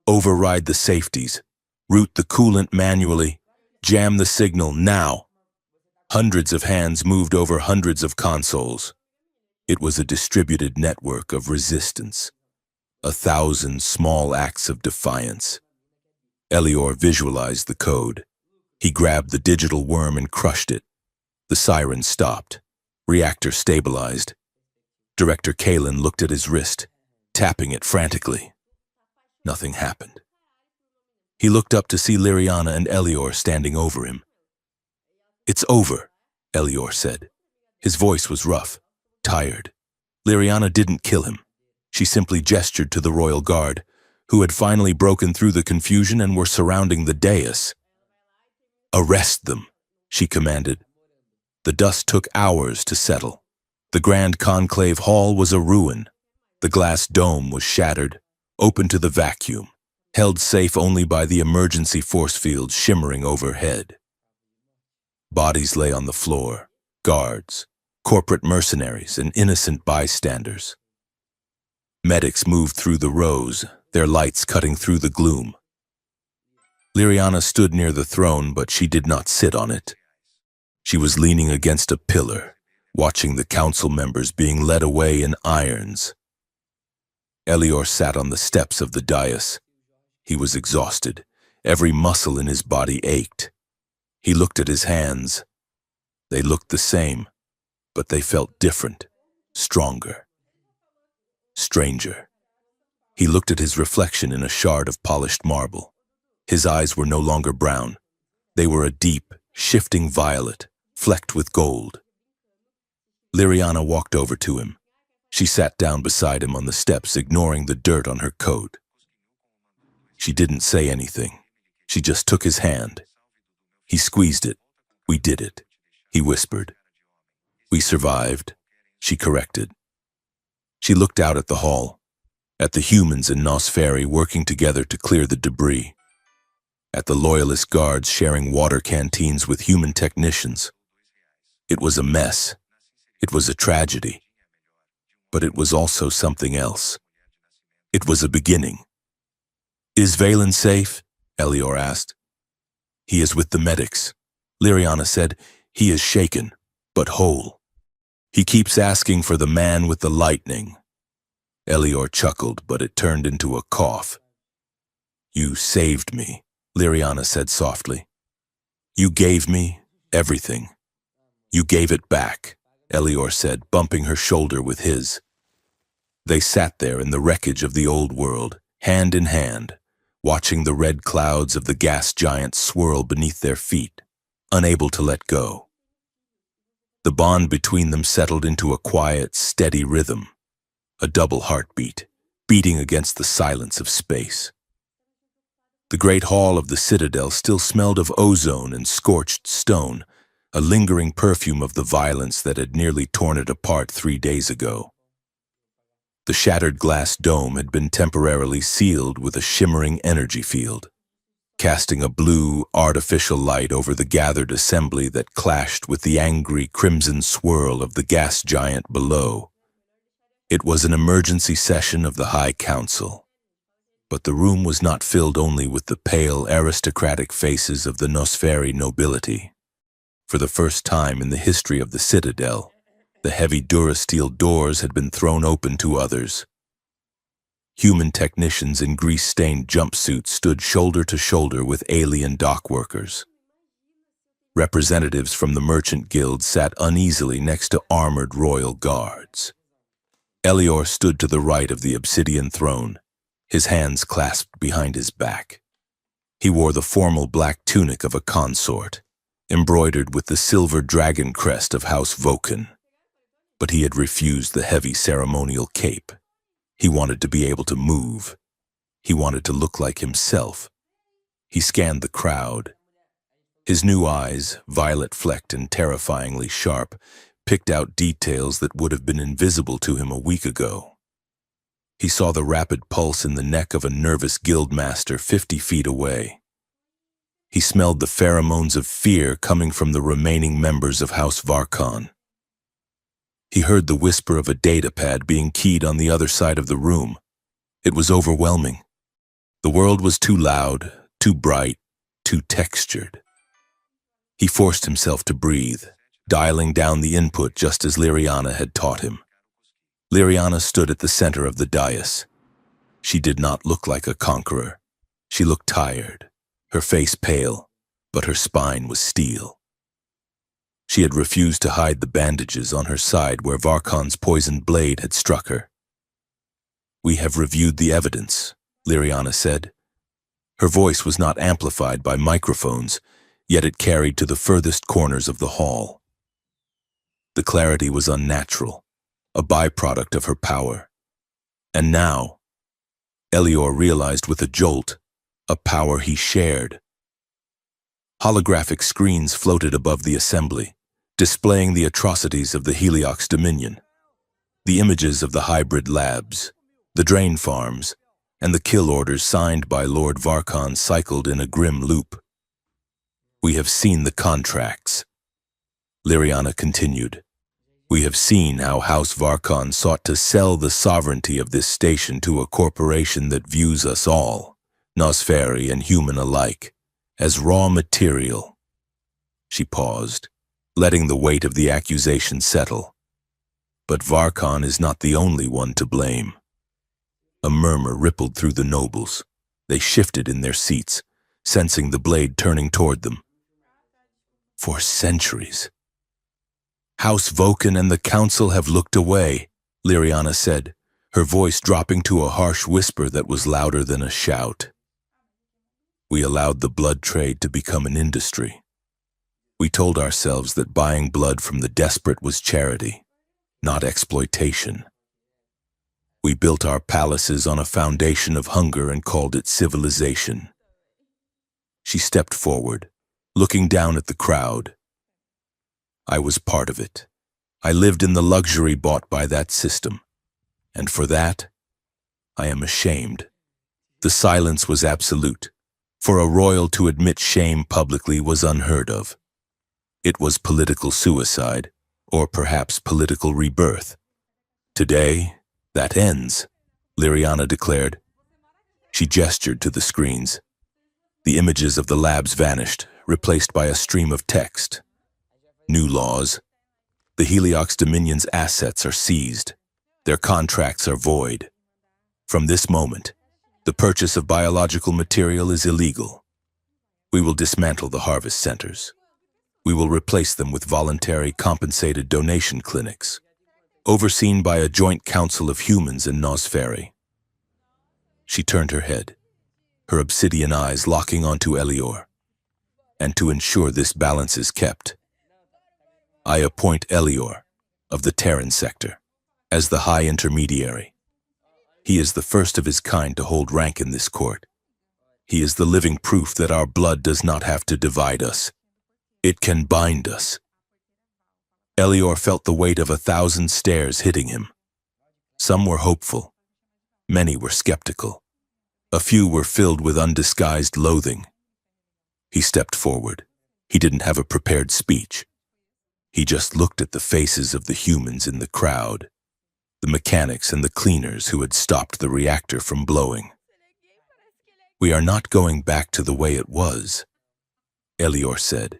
"Override the safeties. Route the coolant manually. Jam the signal now." Hundreds of hands moved over hundreds of consoles. It was a distributed network of resistance. 1,000 small acts of defiance. Elior visualized the code. He grabbed the digital worm and crushed it. The siren stopped. Reactor stabilized. Director Kalen looked at his wrist, tapping it frantically. Nothing happened. He looked up to see Liriana and Elior standing over him. "It's over," Elior said. His voice was rough, tired. Liriana didn't kill him. She simply gestured to the royal guard, who had finally broken through the confusion and were surrounding the dais. "Arrest them," she commanded. The dust took hours to settle. The Grand Conclave Hall was a ruin. The glass dome was shattered, open to the vacuum, held safe only by the emergency force field shimmering overhead. Bodies lay on the floor, guards, corporate mercenaries, and innocent bystanders. Medics moved through the rows, their lights cutting through the gloom. Liriana stood near the throne, but she did not sit on it. She was leaning against a pillar, watching the council members being led away in irons. Elior sat on the steps of the dais. He was exhausted. Every muscle in his body ached. He looked at his hands. They looked the same, but they felt different, stronger, stranger. He looked at his reflection in a shard of polished marble. His eyes were no longer brown. They were a deep, shifting violet, flecked with gold. Liriana walked over to him. She sat down beside him on the steps, ignoring the dirt on her coat. She didn't say anything. She just took his hand. He squeezed it. "We did it," he whispered. "We survived," she corrected. She looked out at the hall, at the humans in Nosferry working together to clear the debris, at the loyalist guards sharing water canteens with human technicians. It was a mess. It was a tragedy. But it was also something else. It was a beginning. "Is Valen safe?" Elior asked. "He is with the medics," Liriana said. "He is shaken, but whole. He keeps asking for the man with the lightning." Elior chuckled, but it turned into a cough. "You saved me," Liriana said softly. "You gave me everything. You gave it back," Elior said, bumping her shoulder with his. They sat there in the wreckage of the old world, hand in hand, watching the red clouds of the gas giant swirl beneath their feet, unable to let go. The bond between them settled into a quiet, steady rhythm, a double heartbeat, beating against the silence of space. The great hall of the citadel still smelled of ozone and scorched stone, a lingering perfume of the violence that had nearly torn it apart 3 days ago. The shattered glass dome had been temporarily sealed with a shimmering energy field, casting a blue, artificial light over the gathered assembly that clashed with the angry crimson swirl of the gas giant below. It was an emergency session of the High Council, but the room was not filled only with the pale, aristocratic faces of the Nosferi nobility. For the first time in the history of the Citadel, the heavy durasteel doors had been thrown open to others. Human technicians in grease-stained jumpsuits stood shoulder to shoulder with alien dock workers. Representatives from the Merchant Guild sat uneasily next to armored royal guards. Elior stood to the right of the obsidian throne, his hands clasped behind his back. He wore the formal black tunic of a consort, embroidered with the silver dragon crest of House Voken. But he had refused the heavy ceremonial cape. He wanted to be able to move. He wanted to look like himself. He scanned the crowd. His new eyes, violet-flecked and terrifyingly sharp, picked out details that would have been invisible to him a week ago. He saw the rapid pulse in the neck of a nervous guildmaster 50 feet away. He smelled the pheromones of fear coming from the remaining members of House Varkon. He heard the whisper of a datapad being keyed on the other side of the room. It was overwhelming. The world was too loud, too bright, too textured. He forced himself to breathe, dialing down the input just as Liriana had taught him. Liriana stood at the center of the dais. She did not look like a conqueror. She looked tired, her face pale, but her spine was steel. She had refused to hide the bandages on her side where Varkon's poisoned blade had struck her. "We have reviewed the evidence," Liriana said. Her voice was not amplified by microphones, yet it carried to the furthest corners of the hall. The clarity was unnatural, a byproduct of her power. And now, Elior realized with a jolt, a power he shared. Holographic screens floated above the assembly, displaying the atrocities of the Heliox Dominion. The images of the hybrid labs, the drain farms, and the kill orders signed by Lord Varkon cycled in a grim loop. "We have seen the contracts," Liriana continued. "We have seen how House Varkon sought to sell the sovereignty of this station to a corporation that views us all, Nosferi and human alike, as raw material." She paused, letting the weight of the accusation settle. But Varkon is not the only one to blame. A murmur rippled through the nobles. They shifted in their seats, sensing the blade turning toward them. "For centuries, House Voken and the Council have looked away," Liriana said, her voice dropping to a harsh whisper that was louder than a shout. "We allowed the blood trade to become an industry. We told ourselves that buying blood from the desperate was charity, not exploitation. We built our palaces on a foundation of hunger and called it civilization." She stepped forward, looking down at the crowd. "I was part of it. I lived in the luxury bought by that system. And for that, I am ashamed." The silence was absolute. For a royal to admit shame publicly was unheard of. It was political suicide, or perhaps political rebirth. "Today, that ends," Liriana declared. She gestured to the screens. The images of the labs vanished, replaced by a stream of text. "New laws. The Heliox Dominion's assets are seized. Their contracts are void. From this moment, the purchase of biological material is illegal. We will dismantle the harvest centers. We will replace them with voluntary compensated donation clinics, overseen by a joint council of humans and Nosferi." She turned her head, her obsidian eyes locking onto Elior. "And to ensure this balance is kept, I appoint Elior, of the Terran sector, as the High Intermediary. He is the first of his kind to hold rank in this court. He is the living proof that our blood does not have to divide us. It can bind us." Elior felt the weight of 1,000 stares hitting him. Some were hopeful. Many were skeptical. A few were filled with undisguised loathing. He stepped forward. He didn't have a prepared speech. He just looked at the faces of the humans in the crowd, the mechanics and the cleaners who had stopped the reactor from blowing. "We are not going back to the way it was," Elior said.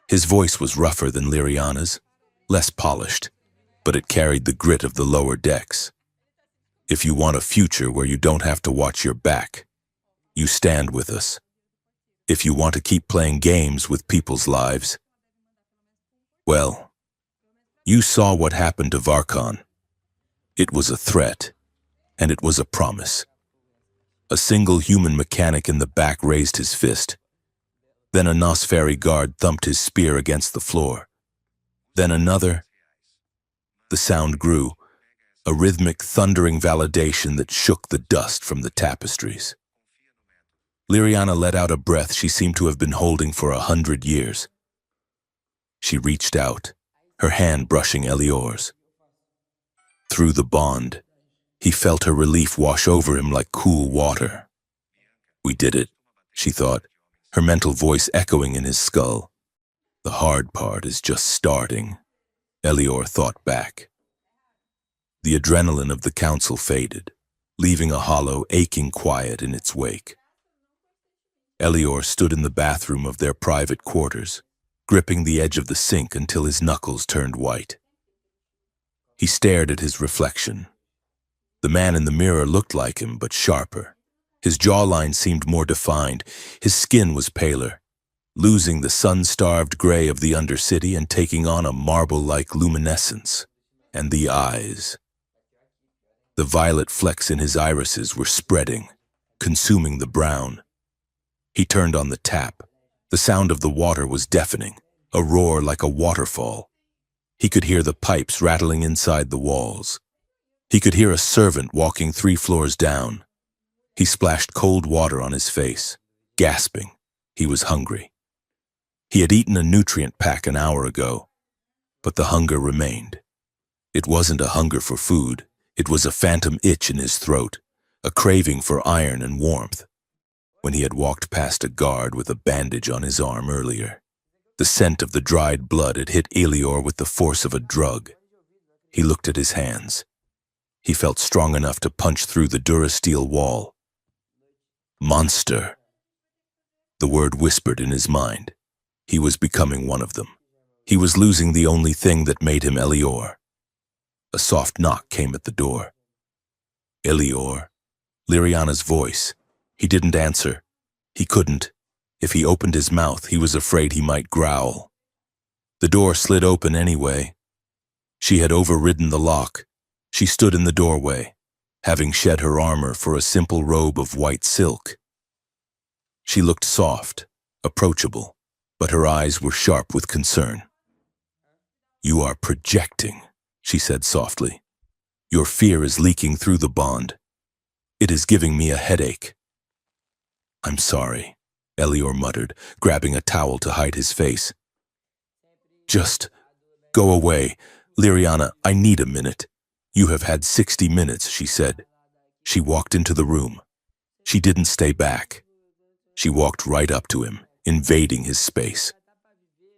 His voice was rougher than Liriana's, less polished, but it carried the grit of the lower decks. "If you want a future where you don't have to watch your back, you stand with us. If you want to keep playing games with people's lives, well, you saw what happened to Varkon. It was a threat, and it was a promise." A single human mechanic in the back raised his fist. Then a Nosferi guard thumped his spear against the floor. Then another. The sound grew, a rhythmic, thundering validation that shook the dust from the tapestries. Liriana let out a breath she seemed to have been holding for 100 years. She reached out, her hand brushing Elior's. Through the bond, he felt her relief wash over him like cool water. "We did it," she thought, her mental voice echoing in his skull. "The hard part is just starting," Elior thought back. The adrenaline of the council faded, leaving a hollow, aching quiet in its wake. Elior stood in the bathroom of their private quarters, gripping the edge of the sink until his knuckles turned white. He stared at his reflection. The man in the mirror looked like him, but sharper. His jawline seemed more defined. His skin was paler, losing the sun-starved gray of the Undercity and taking on a marble-like luminescence. And the eyes. The violet flecks in his irises were spreading, consuming the brown. He turned on the tap. The sound of the water was deafening, a roar like a waterfall. He could hear the pipes rattling inside the walls. He could hear a servant walking 3 floors down. He splashed cold water on his face, gasping. He was hungry. He had eaten a nutrient pack an hour ago, but the hunger remained. It wasn't a hunger for food. It was a phantom itch in his throat, a craving for iron and warmth. When he had walked past a guard with a bandage on his arm earlier, the scent of the dried blood had hit Elior with the force of a drug. He looked at his hands. He felt strong enough to punch through the durasteel wall. Monster. The word whispered in his mind. He was becoming one of them. He was losing the only thing that made him Elior. A soft knock came at the door. "Elior." Liriana's voice. He didn't answer. He couldn't. If he opened his mouth, he was afraid he might growl. The door slid open anyway. She had overridden the lock. She stood in the doorway, having shed her armor for a simple robe of white silk. She looked soft, approachable, but her eyes were sharp with concern. "You are projecting," she said softly. "Your fear is leaking through the bond. It is giving me a headache." "I'm sorry," Elior muttered, grabbing a towel to hide his face. "Just go away. Liriana, I need a minute." "You have had 60 minutes, she said. She walked into the room. She didn't stay back. She walked right up to him, invading his space.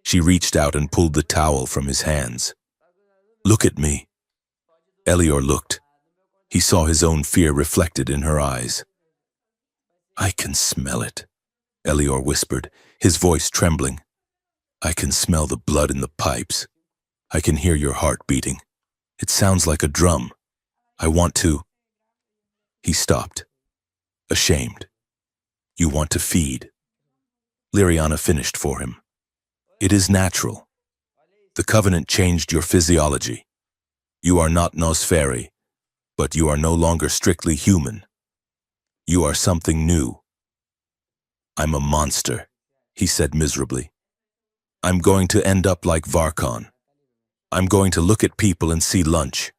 She reached out and pulled the towel from his hands. "Look at me." Elior looked. He saw his own fear reflected in her eyes. "I can smell it," Elior whispered, his voice trembling. "I can smell the blood in the pipes. I can hear your heart beating. It sounds like a drum. I want to—" He stopped, ashamed. "You want to feed." Liriana finished for him. "It is natural. The covenant changed your physiology. You are not Nosferi, but you are no longer strictly human. You are something new." "I'm a monster," he said miserably. "I'm going to end up like Varkon. I'm going to look at people and see lunch."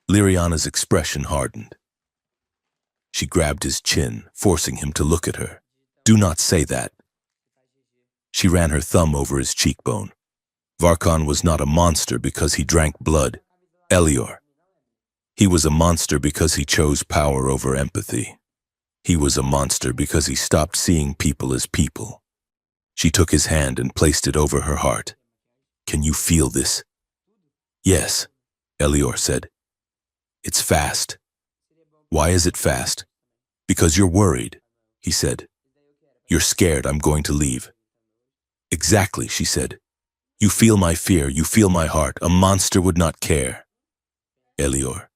Liriana's expression hardened. She grabbed his chin, forcing him to look at her. "Do not say that." She ran her thumb over his cheekbone. Varkon was not a monster because he drank blood. Elior. He was a monster because he chose power over empathy. He was a monster because he stopped seeing people as people. She took his hand and placed it over her heart. Can you feel this? Yes, Elior said. It's fast. Why is it fast? Because you're worried, he said. You're scared I'm going to leave. Exactly, she said. You feel my fear, you feel my heart. A monster would not care. Elior.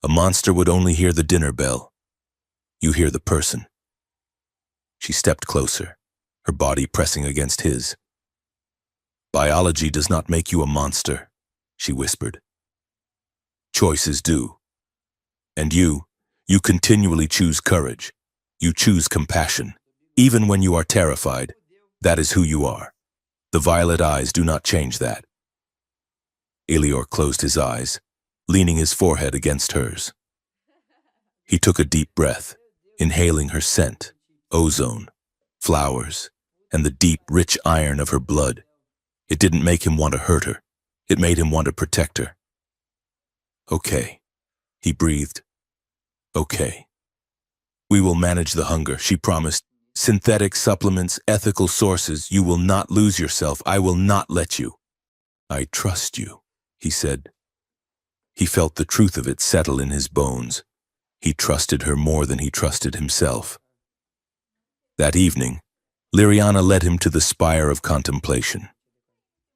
A monster would only hear the dinner bell. You hear the person. She stepped closer, her body pressing against his. Biology does not make you a monster, she whispered. Choices do. And you continually choose courage. You choose compassion. Even when you are terrified, that is who you are. The violet eyes do not change that. Elior closed his eyes, leaning his forehead against hers. He took a deep breath, inhaling her scent, ozone, flowers, and the deep, rich iron of her blood. It didn't make him want to hurt her. It made him want to protect her. Okay, he breathed. Okay. We will manage the hunger, she promised. Synthetic supplements, ethical sources. You will not lose yourself. I will not let you. I trust you, he said. He felt the truth of it settle in his bones. He trusted her more than he trusted himself. That evening, Liriana led him to the spire of contemplation.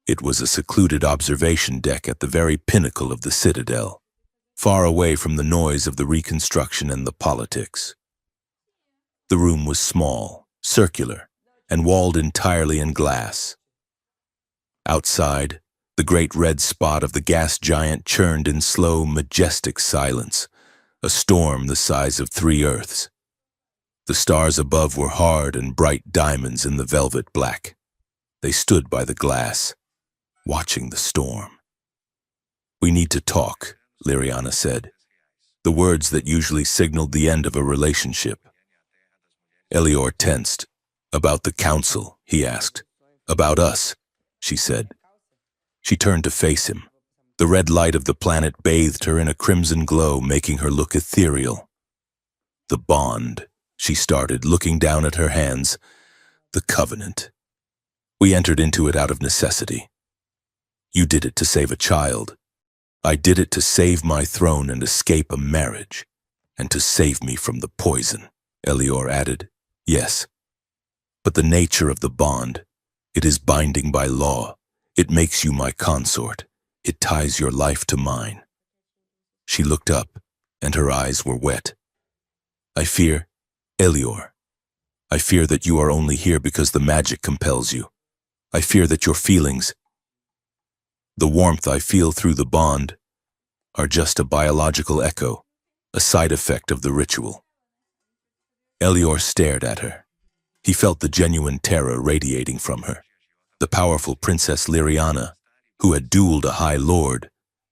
It was a secluded observation deck at the very pinnacle of the citadel, far away from the noise of the reconstruction and the politics. The room was small, circular, and walled entirely in glass. Outside, the great red spot of the gas giant churned in slow, majestic silence, a storm the size of 3 Earths. The stars above were hard and bright diamonds in the velvet black. They stood by the glass, watching the storm. We need to talk, Liriana said, the words that usually signaled the end of a relationship. Elior tensed. About the council, he asked. About us, she said. She turned to face him. The red light of the planet bathed her in a crimson glow, making her look ethereal. The bond, she started, looking down at her hands. The covenant. We entered into it out of necessity. You did it to save a child. I did it to save my throne and escape a marriage, and to save me from the poison, Elior added. Yes. But the nature of the bond, it is binding by law. It makes you my consort. It ties your life to mine. She looked up, and her eyes were wet. I fear, Elior, I fear that you are only here because the magic compels you. I fear that your feelings, the warmth I feel through the bond, are just a biological echo, a side effect of the ritual. Elior stared at her. He felt the genuine terror radiating from her. The powerful Princess Liriana, who had dueled a high lord,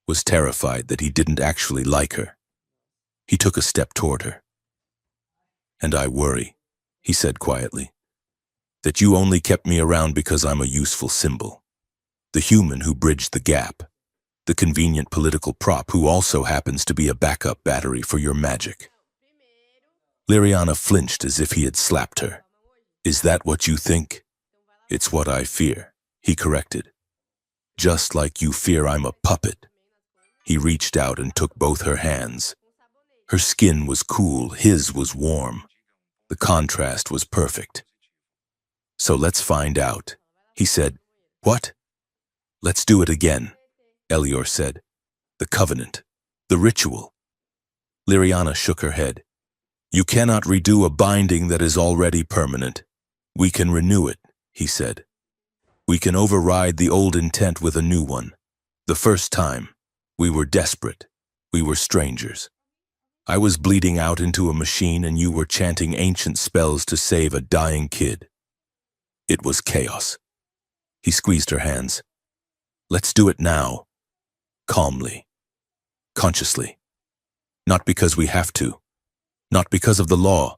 was terrified that he didn't actually like her. He took a step toward her. And I worry, he said quietly, that you only kept me around because I'm a useful symbol. The human who bridged the gap. The convenient political prop who also happens to be a backup battery for your magic. Liriana flinched as if he had slapped her. Is that what you think? It's what I fear, he corrected. Just like you fear I'm a puppet. He reached out and took both her hands. Her skin was cool, his was warm. The contrast was perfect. So let's find out, he said. What? Let's do it again, Elior said. The covenant, the ritual. Liriana shook her head. You cannot redo a binding that is already permanent. We can renew it, he said. We can override the old intent with a new one. The first time, we were desperate. We were strangers. I was bleeding out into a machine and you were chanting ancient spells to save a dying kid. It was chaos. He squeezed her hands. Let's do it now. Calmly. Consciously. Not because we have to. Not because of the law.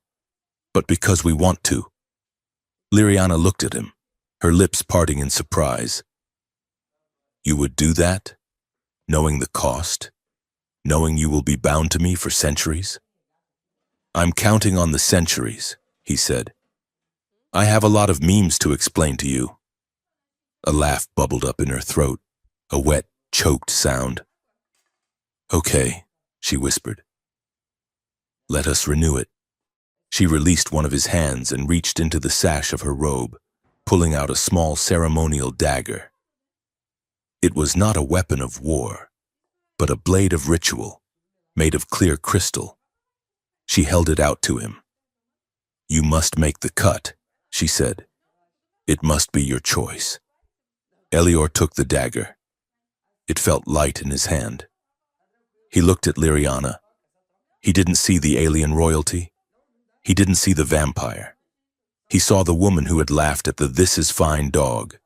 But because we want to. Liriana looked at him, her lips parting in surprise. You would do that? Knowing the cost? knowing you will be bound to me for centuries? I'm counting on the centuries, he said. I have a lot of memes to explain to you. A laugh bubbled up in her throat, a wet, choked sound. Okay, she whispered. Let us renew it. She released one of his hands and reached into the sash of her robe, pulling out a small ceremonial dagger. It was not a weapon of war, but a blade of ritual, made of clear crystal. She held it out to him. You must make the cut, she said. It must be your choice. Elior took the dagger. It felt light in his hand. He looked at Liriana. He didn't see the alien royalty. He didn't see the vampire. He saw the woman who had laughed at the "this is fine" dog.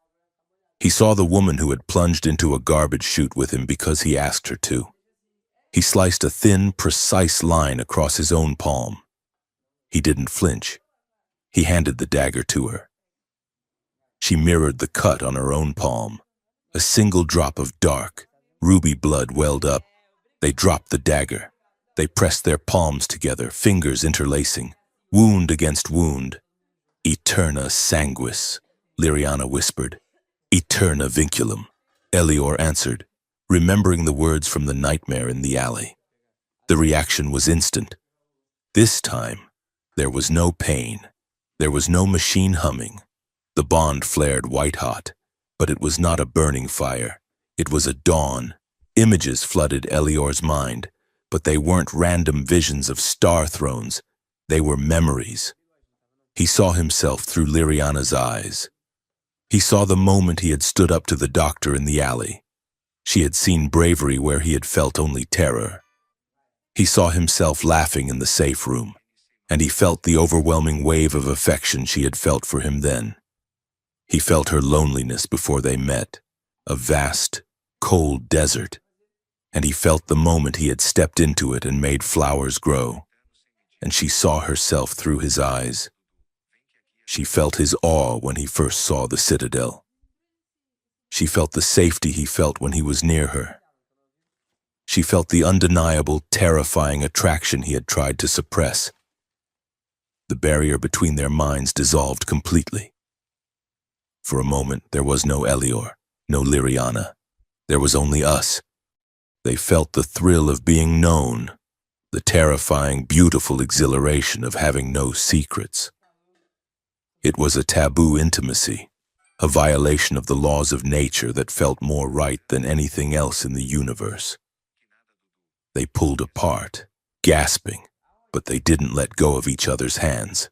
He saw the woman who had plunged into a garbage chute with him because he asked her to. He sliced a thin, precise line across his own palm. He didn't flinch. He handed the dagger to her. She mirrored the cut on her own palm. A single drop of dark, ruby blood welled up. They dropped the dagger. They pressed their palms together, fingers interlacing, wound against wound. Eterna sanguis, Liriana whispered. Eterna vinculum, Elior answered, remembering the words from the nightmare in the alley. The reaction was instant. This time, there was no pain. There was no machine humming. The bond flared white-hot, but it was not a burning fire. It was a dawn. Images flooded Elior's mind, but they weren't random visions of star thrones. They were memories. He saw himself through Liriana's eyes. He saw the moment he had stood up to the doctor in the alley. She had seen bravery where he had felt only terror. He saw himself laughing in the safe room, and he felt the overwhelming wave of affection she had felt for him then. He felt her loneliness before they met, a vast, cold desert, and he felt the moment he had stepped into it and made flowers grow, and she saw herself through his eyes. She felt his awe when he first saw the citadel. She felt the safety he felt when he was near her. She felt the undeniable, terrifying attraction he had tried to suppress. The barrier between their minds dissolved completely. For a moment, there was no Elior, no Liriana. There was only us. They felt the thrill of being known, the terrifying, beautiful exhilaration of having no secrets. It was a taboo intimacy, a violation of the laws of nature that felt more right than anything else in the universe. They pulled apart, gasping, but they didn't let go of each other's hands.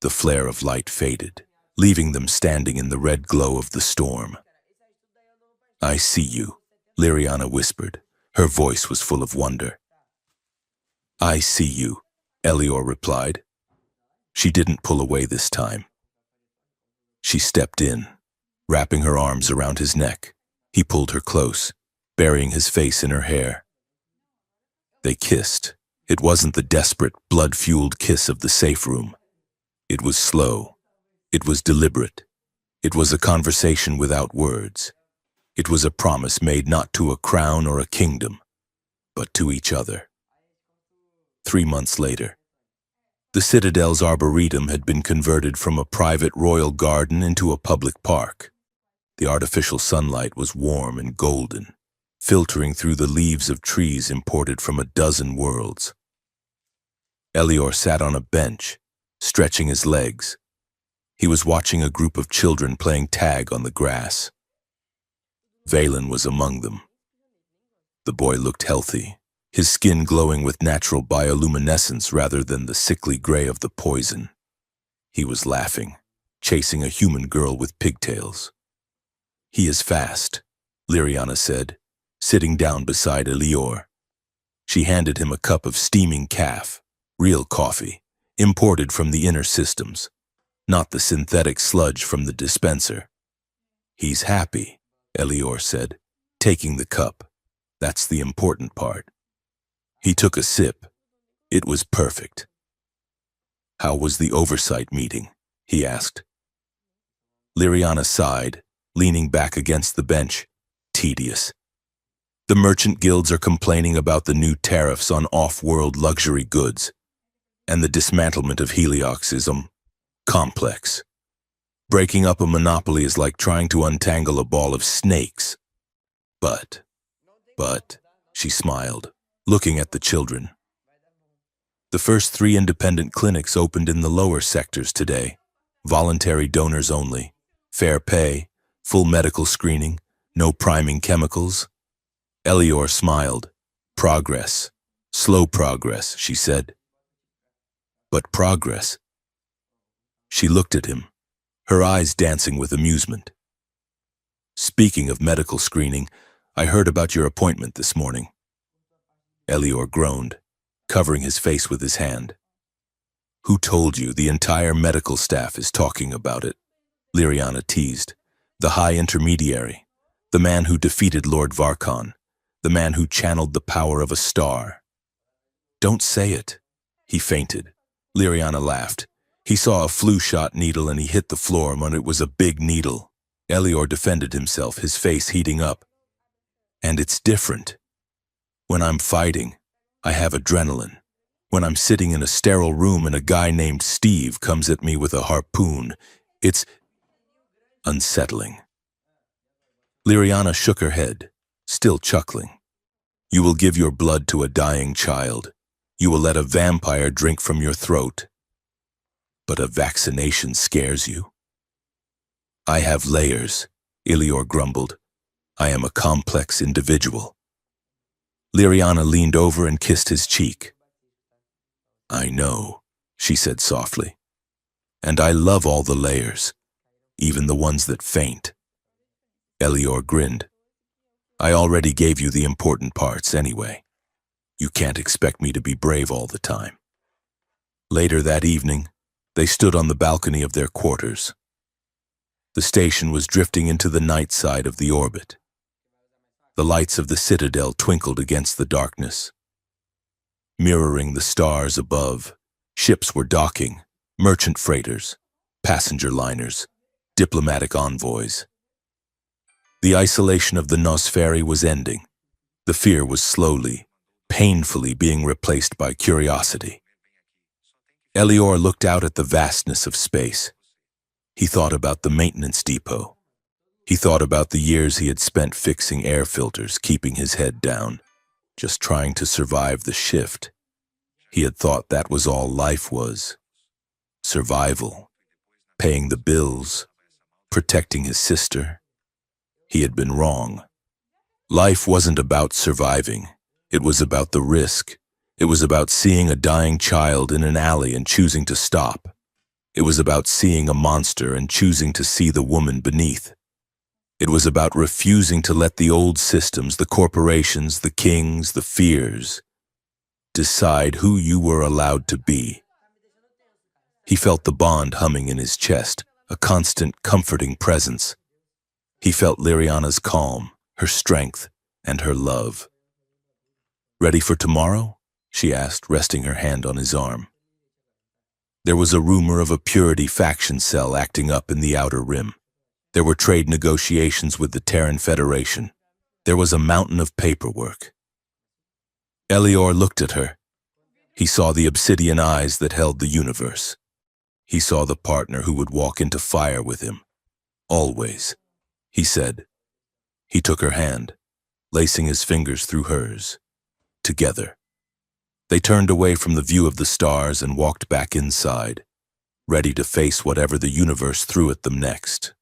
The flare of light faded, leaving them standing in the red glow of the storm. I see you, Liriana whispered. Her voice was full of wonder. I see you, Elior replied. She didn't pull away this time. She stepped in, wrapping her arms around his neck. He pulled her close, burying his face in her hair. They kissed. It wasn't the desperate, blood-fueled kiss of the safe room. It was slow. It was deliberate. It was a conversation without words. It was a promise made not to a crown or a kingdom, but to each other. 3 months later, the Citadel's arboretum had been converted from a private royal garden into a public park. The artificial sunlight was warm and golden, filtering through the leaves of trees imported from a dozen worlds. Elior sat on a bench, stretching his legs. He was watching a group of children playing tag on the grass. Valen was among them. The boy looked healthy, his skin glowing with natural bioluminescence rather than the sickly gray of the poison. He was laughing, chasing a human girl with pigtails. He is fast, Liriana said, sitting down beside Elior. She handed him a cup of steaming calf, real coffee, imported from the inner systems, not the synthetic sludge from the dispenser. He's happy, Elior said, taking the cup. That's the important part. He took a sip. It was perfect. How was the oversight meeting? He asked. Liriana sighed, leaning back against the bench. Tedious. The merchant guilds are complaining about the new tariffs on off-world luxury goods, and the dismantlement of Heliox is complex. Breaking up a monopoly is like trying to untangle a ball of snakes. But, she smiled, looking at the children. The first 3 independent clinics opened in the lower sectors today. Voluntary donors only, fair pay, full medical screening, no priming chemicals. Elior smiled. Progress. Slow progress, she said. But progress. She looked at him, her eyes dancing with amusement. Speaking of medical screening, I heard about your appointment this morning. Elior groaned, covering his face with his hand. Who told you? The entire medical staff is talking about it, Liriana teased. The high intermediary, the man who defeated Lord Varkon, the man who channeled the power of a star. Don't say it. He fainted. Liriana laughed. He saw a flu-shot needle and he hit the floor when it was a big needle. Elior defended himself, his face heating up. And it's different. When I'm fighting, I have adrenaline. When I'm sitting in a sterile room and a guy named Steve comes at me with a harpoon, it's unsettling. Liriana shook her head, still chuckling. You will give your blood to a dying child. You will let a vampire drink from your throat. But a vaccination scares you. I have layers, Elior grumbled. I am a complex individual. Liriana leaned over and kissed his cheek. I know, she said softly. And I love all the layers, even the ones that faint. Elior grinned. I already gave you the important parts anyway. You can't expect me to be brave all the time. Later that evening, they stood on the balcony of their quarters. The station was drifting into the night side of the orbit. The lights of the citadel twinkled against the darkness. Mirroring the stars above, ships were docking, merchant freighters, passenger liners, diplomatic envoys. The isolation of the Nosferry was ending. The fear was slowly, painfully being replaced by curiosity. Elior looked out at the vastness of space. He thought about the maintenance depot. He thought about the years he had spent fixing air filters, keeping his head down, just trying to survive the shift. He had thought that was all life was. Survival, paying the bills, protecting his sister. He had been wrong. Life wasn't about surviving. It was about the risk. It was about seeing a dying child in an alley and choosing to stop. It was about seeing a monster and choosing to see the woman beneath. It was about refusing to let the old systems, the corporations, the kings, the fears, decide who you were allowed to be. He felt the bond humming in his chest, a constant, comforting presence. He felt Liriana's calm, her strength, and her love. Ready for tomorrow? She asked, resting her hand on his arm. There was a rumor of a purity faction cell acting up in the outer rim. There were trade negotiations with the Terran Federation. There was a mountain of paperwork. Elior looked at her. He saw the obsidian eyes that held the universe. He saw the partner who would walk into fire with him. Always, he said. He took her hand, lacing his fingers through hers. Together. They turned away from the view of the stars and walked back inside, ready to face whatever the universe threw at them next.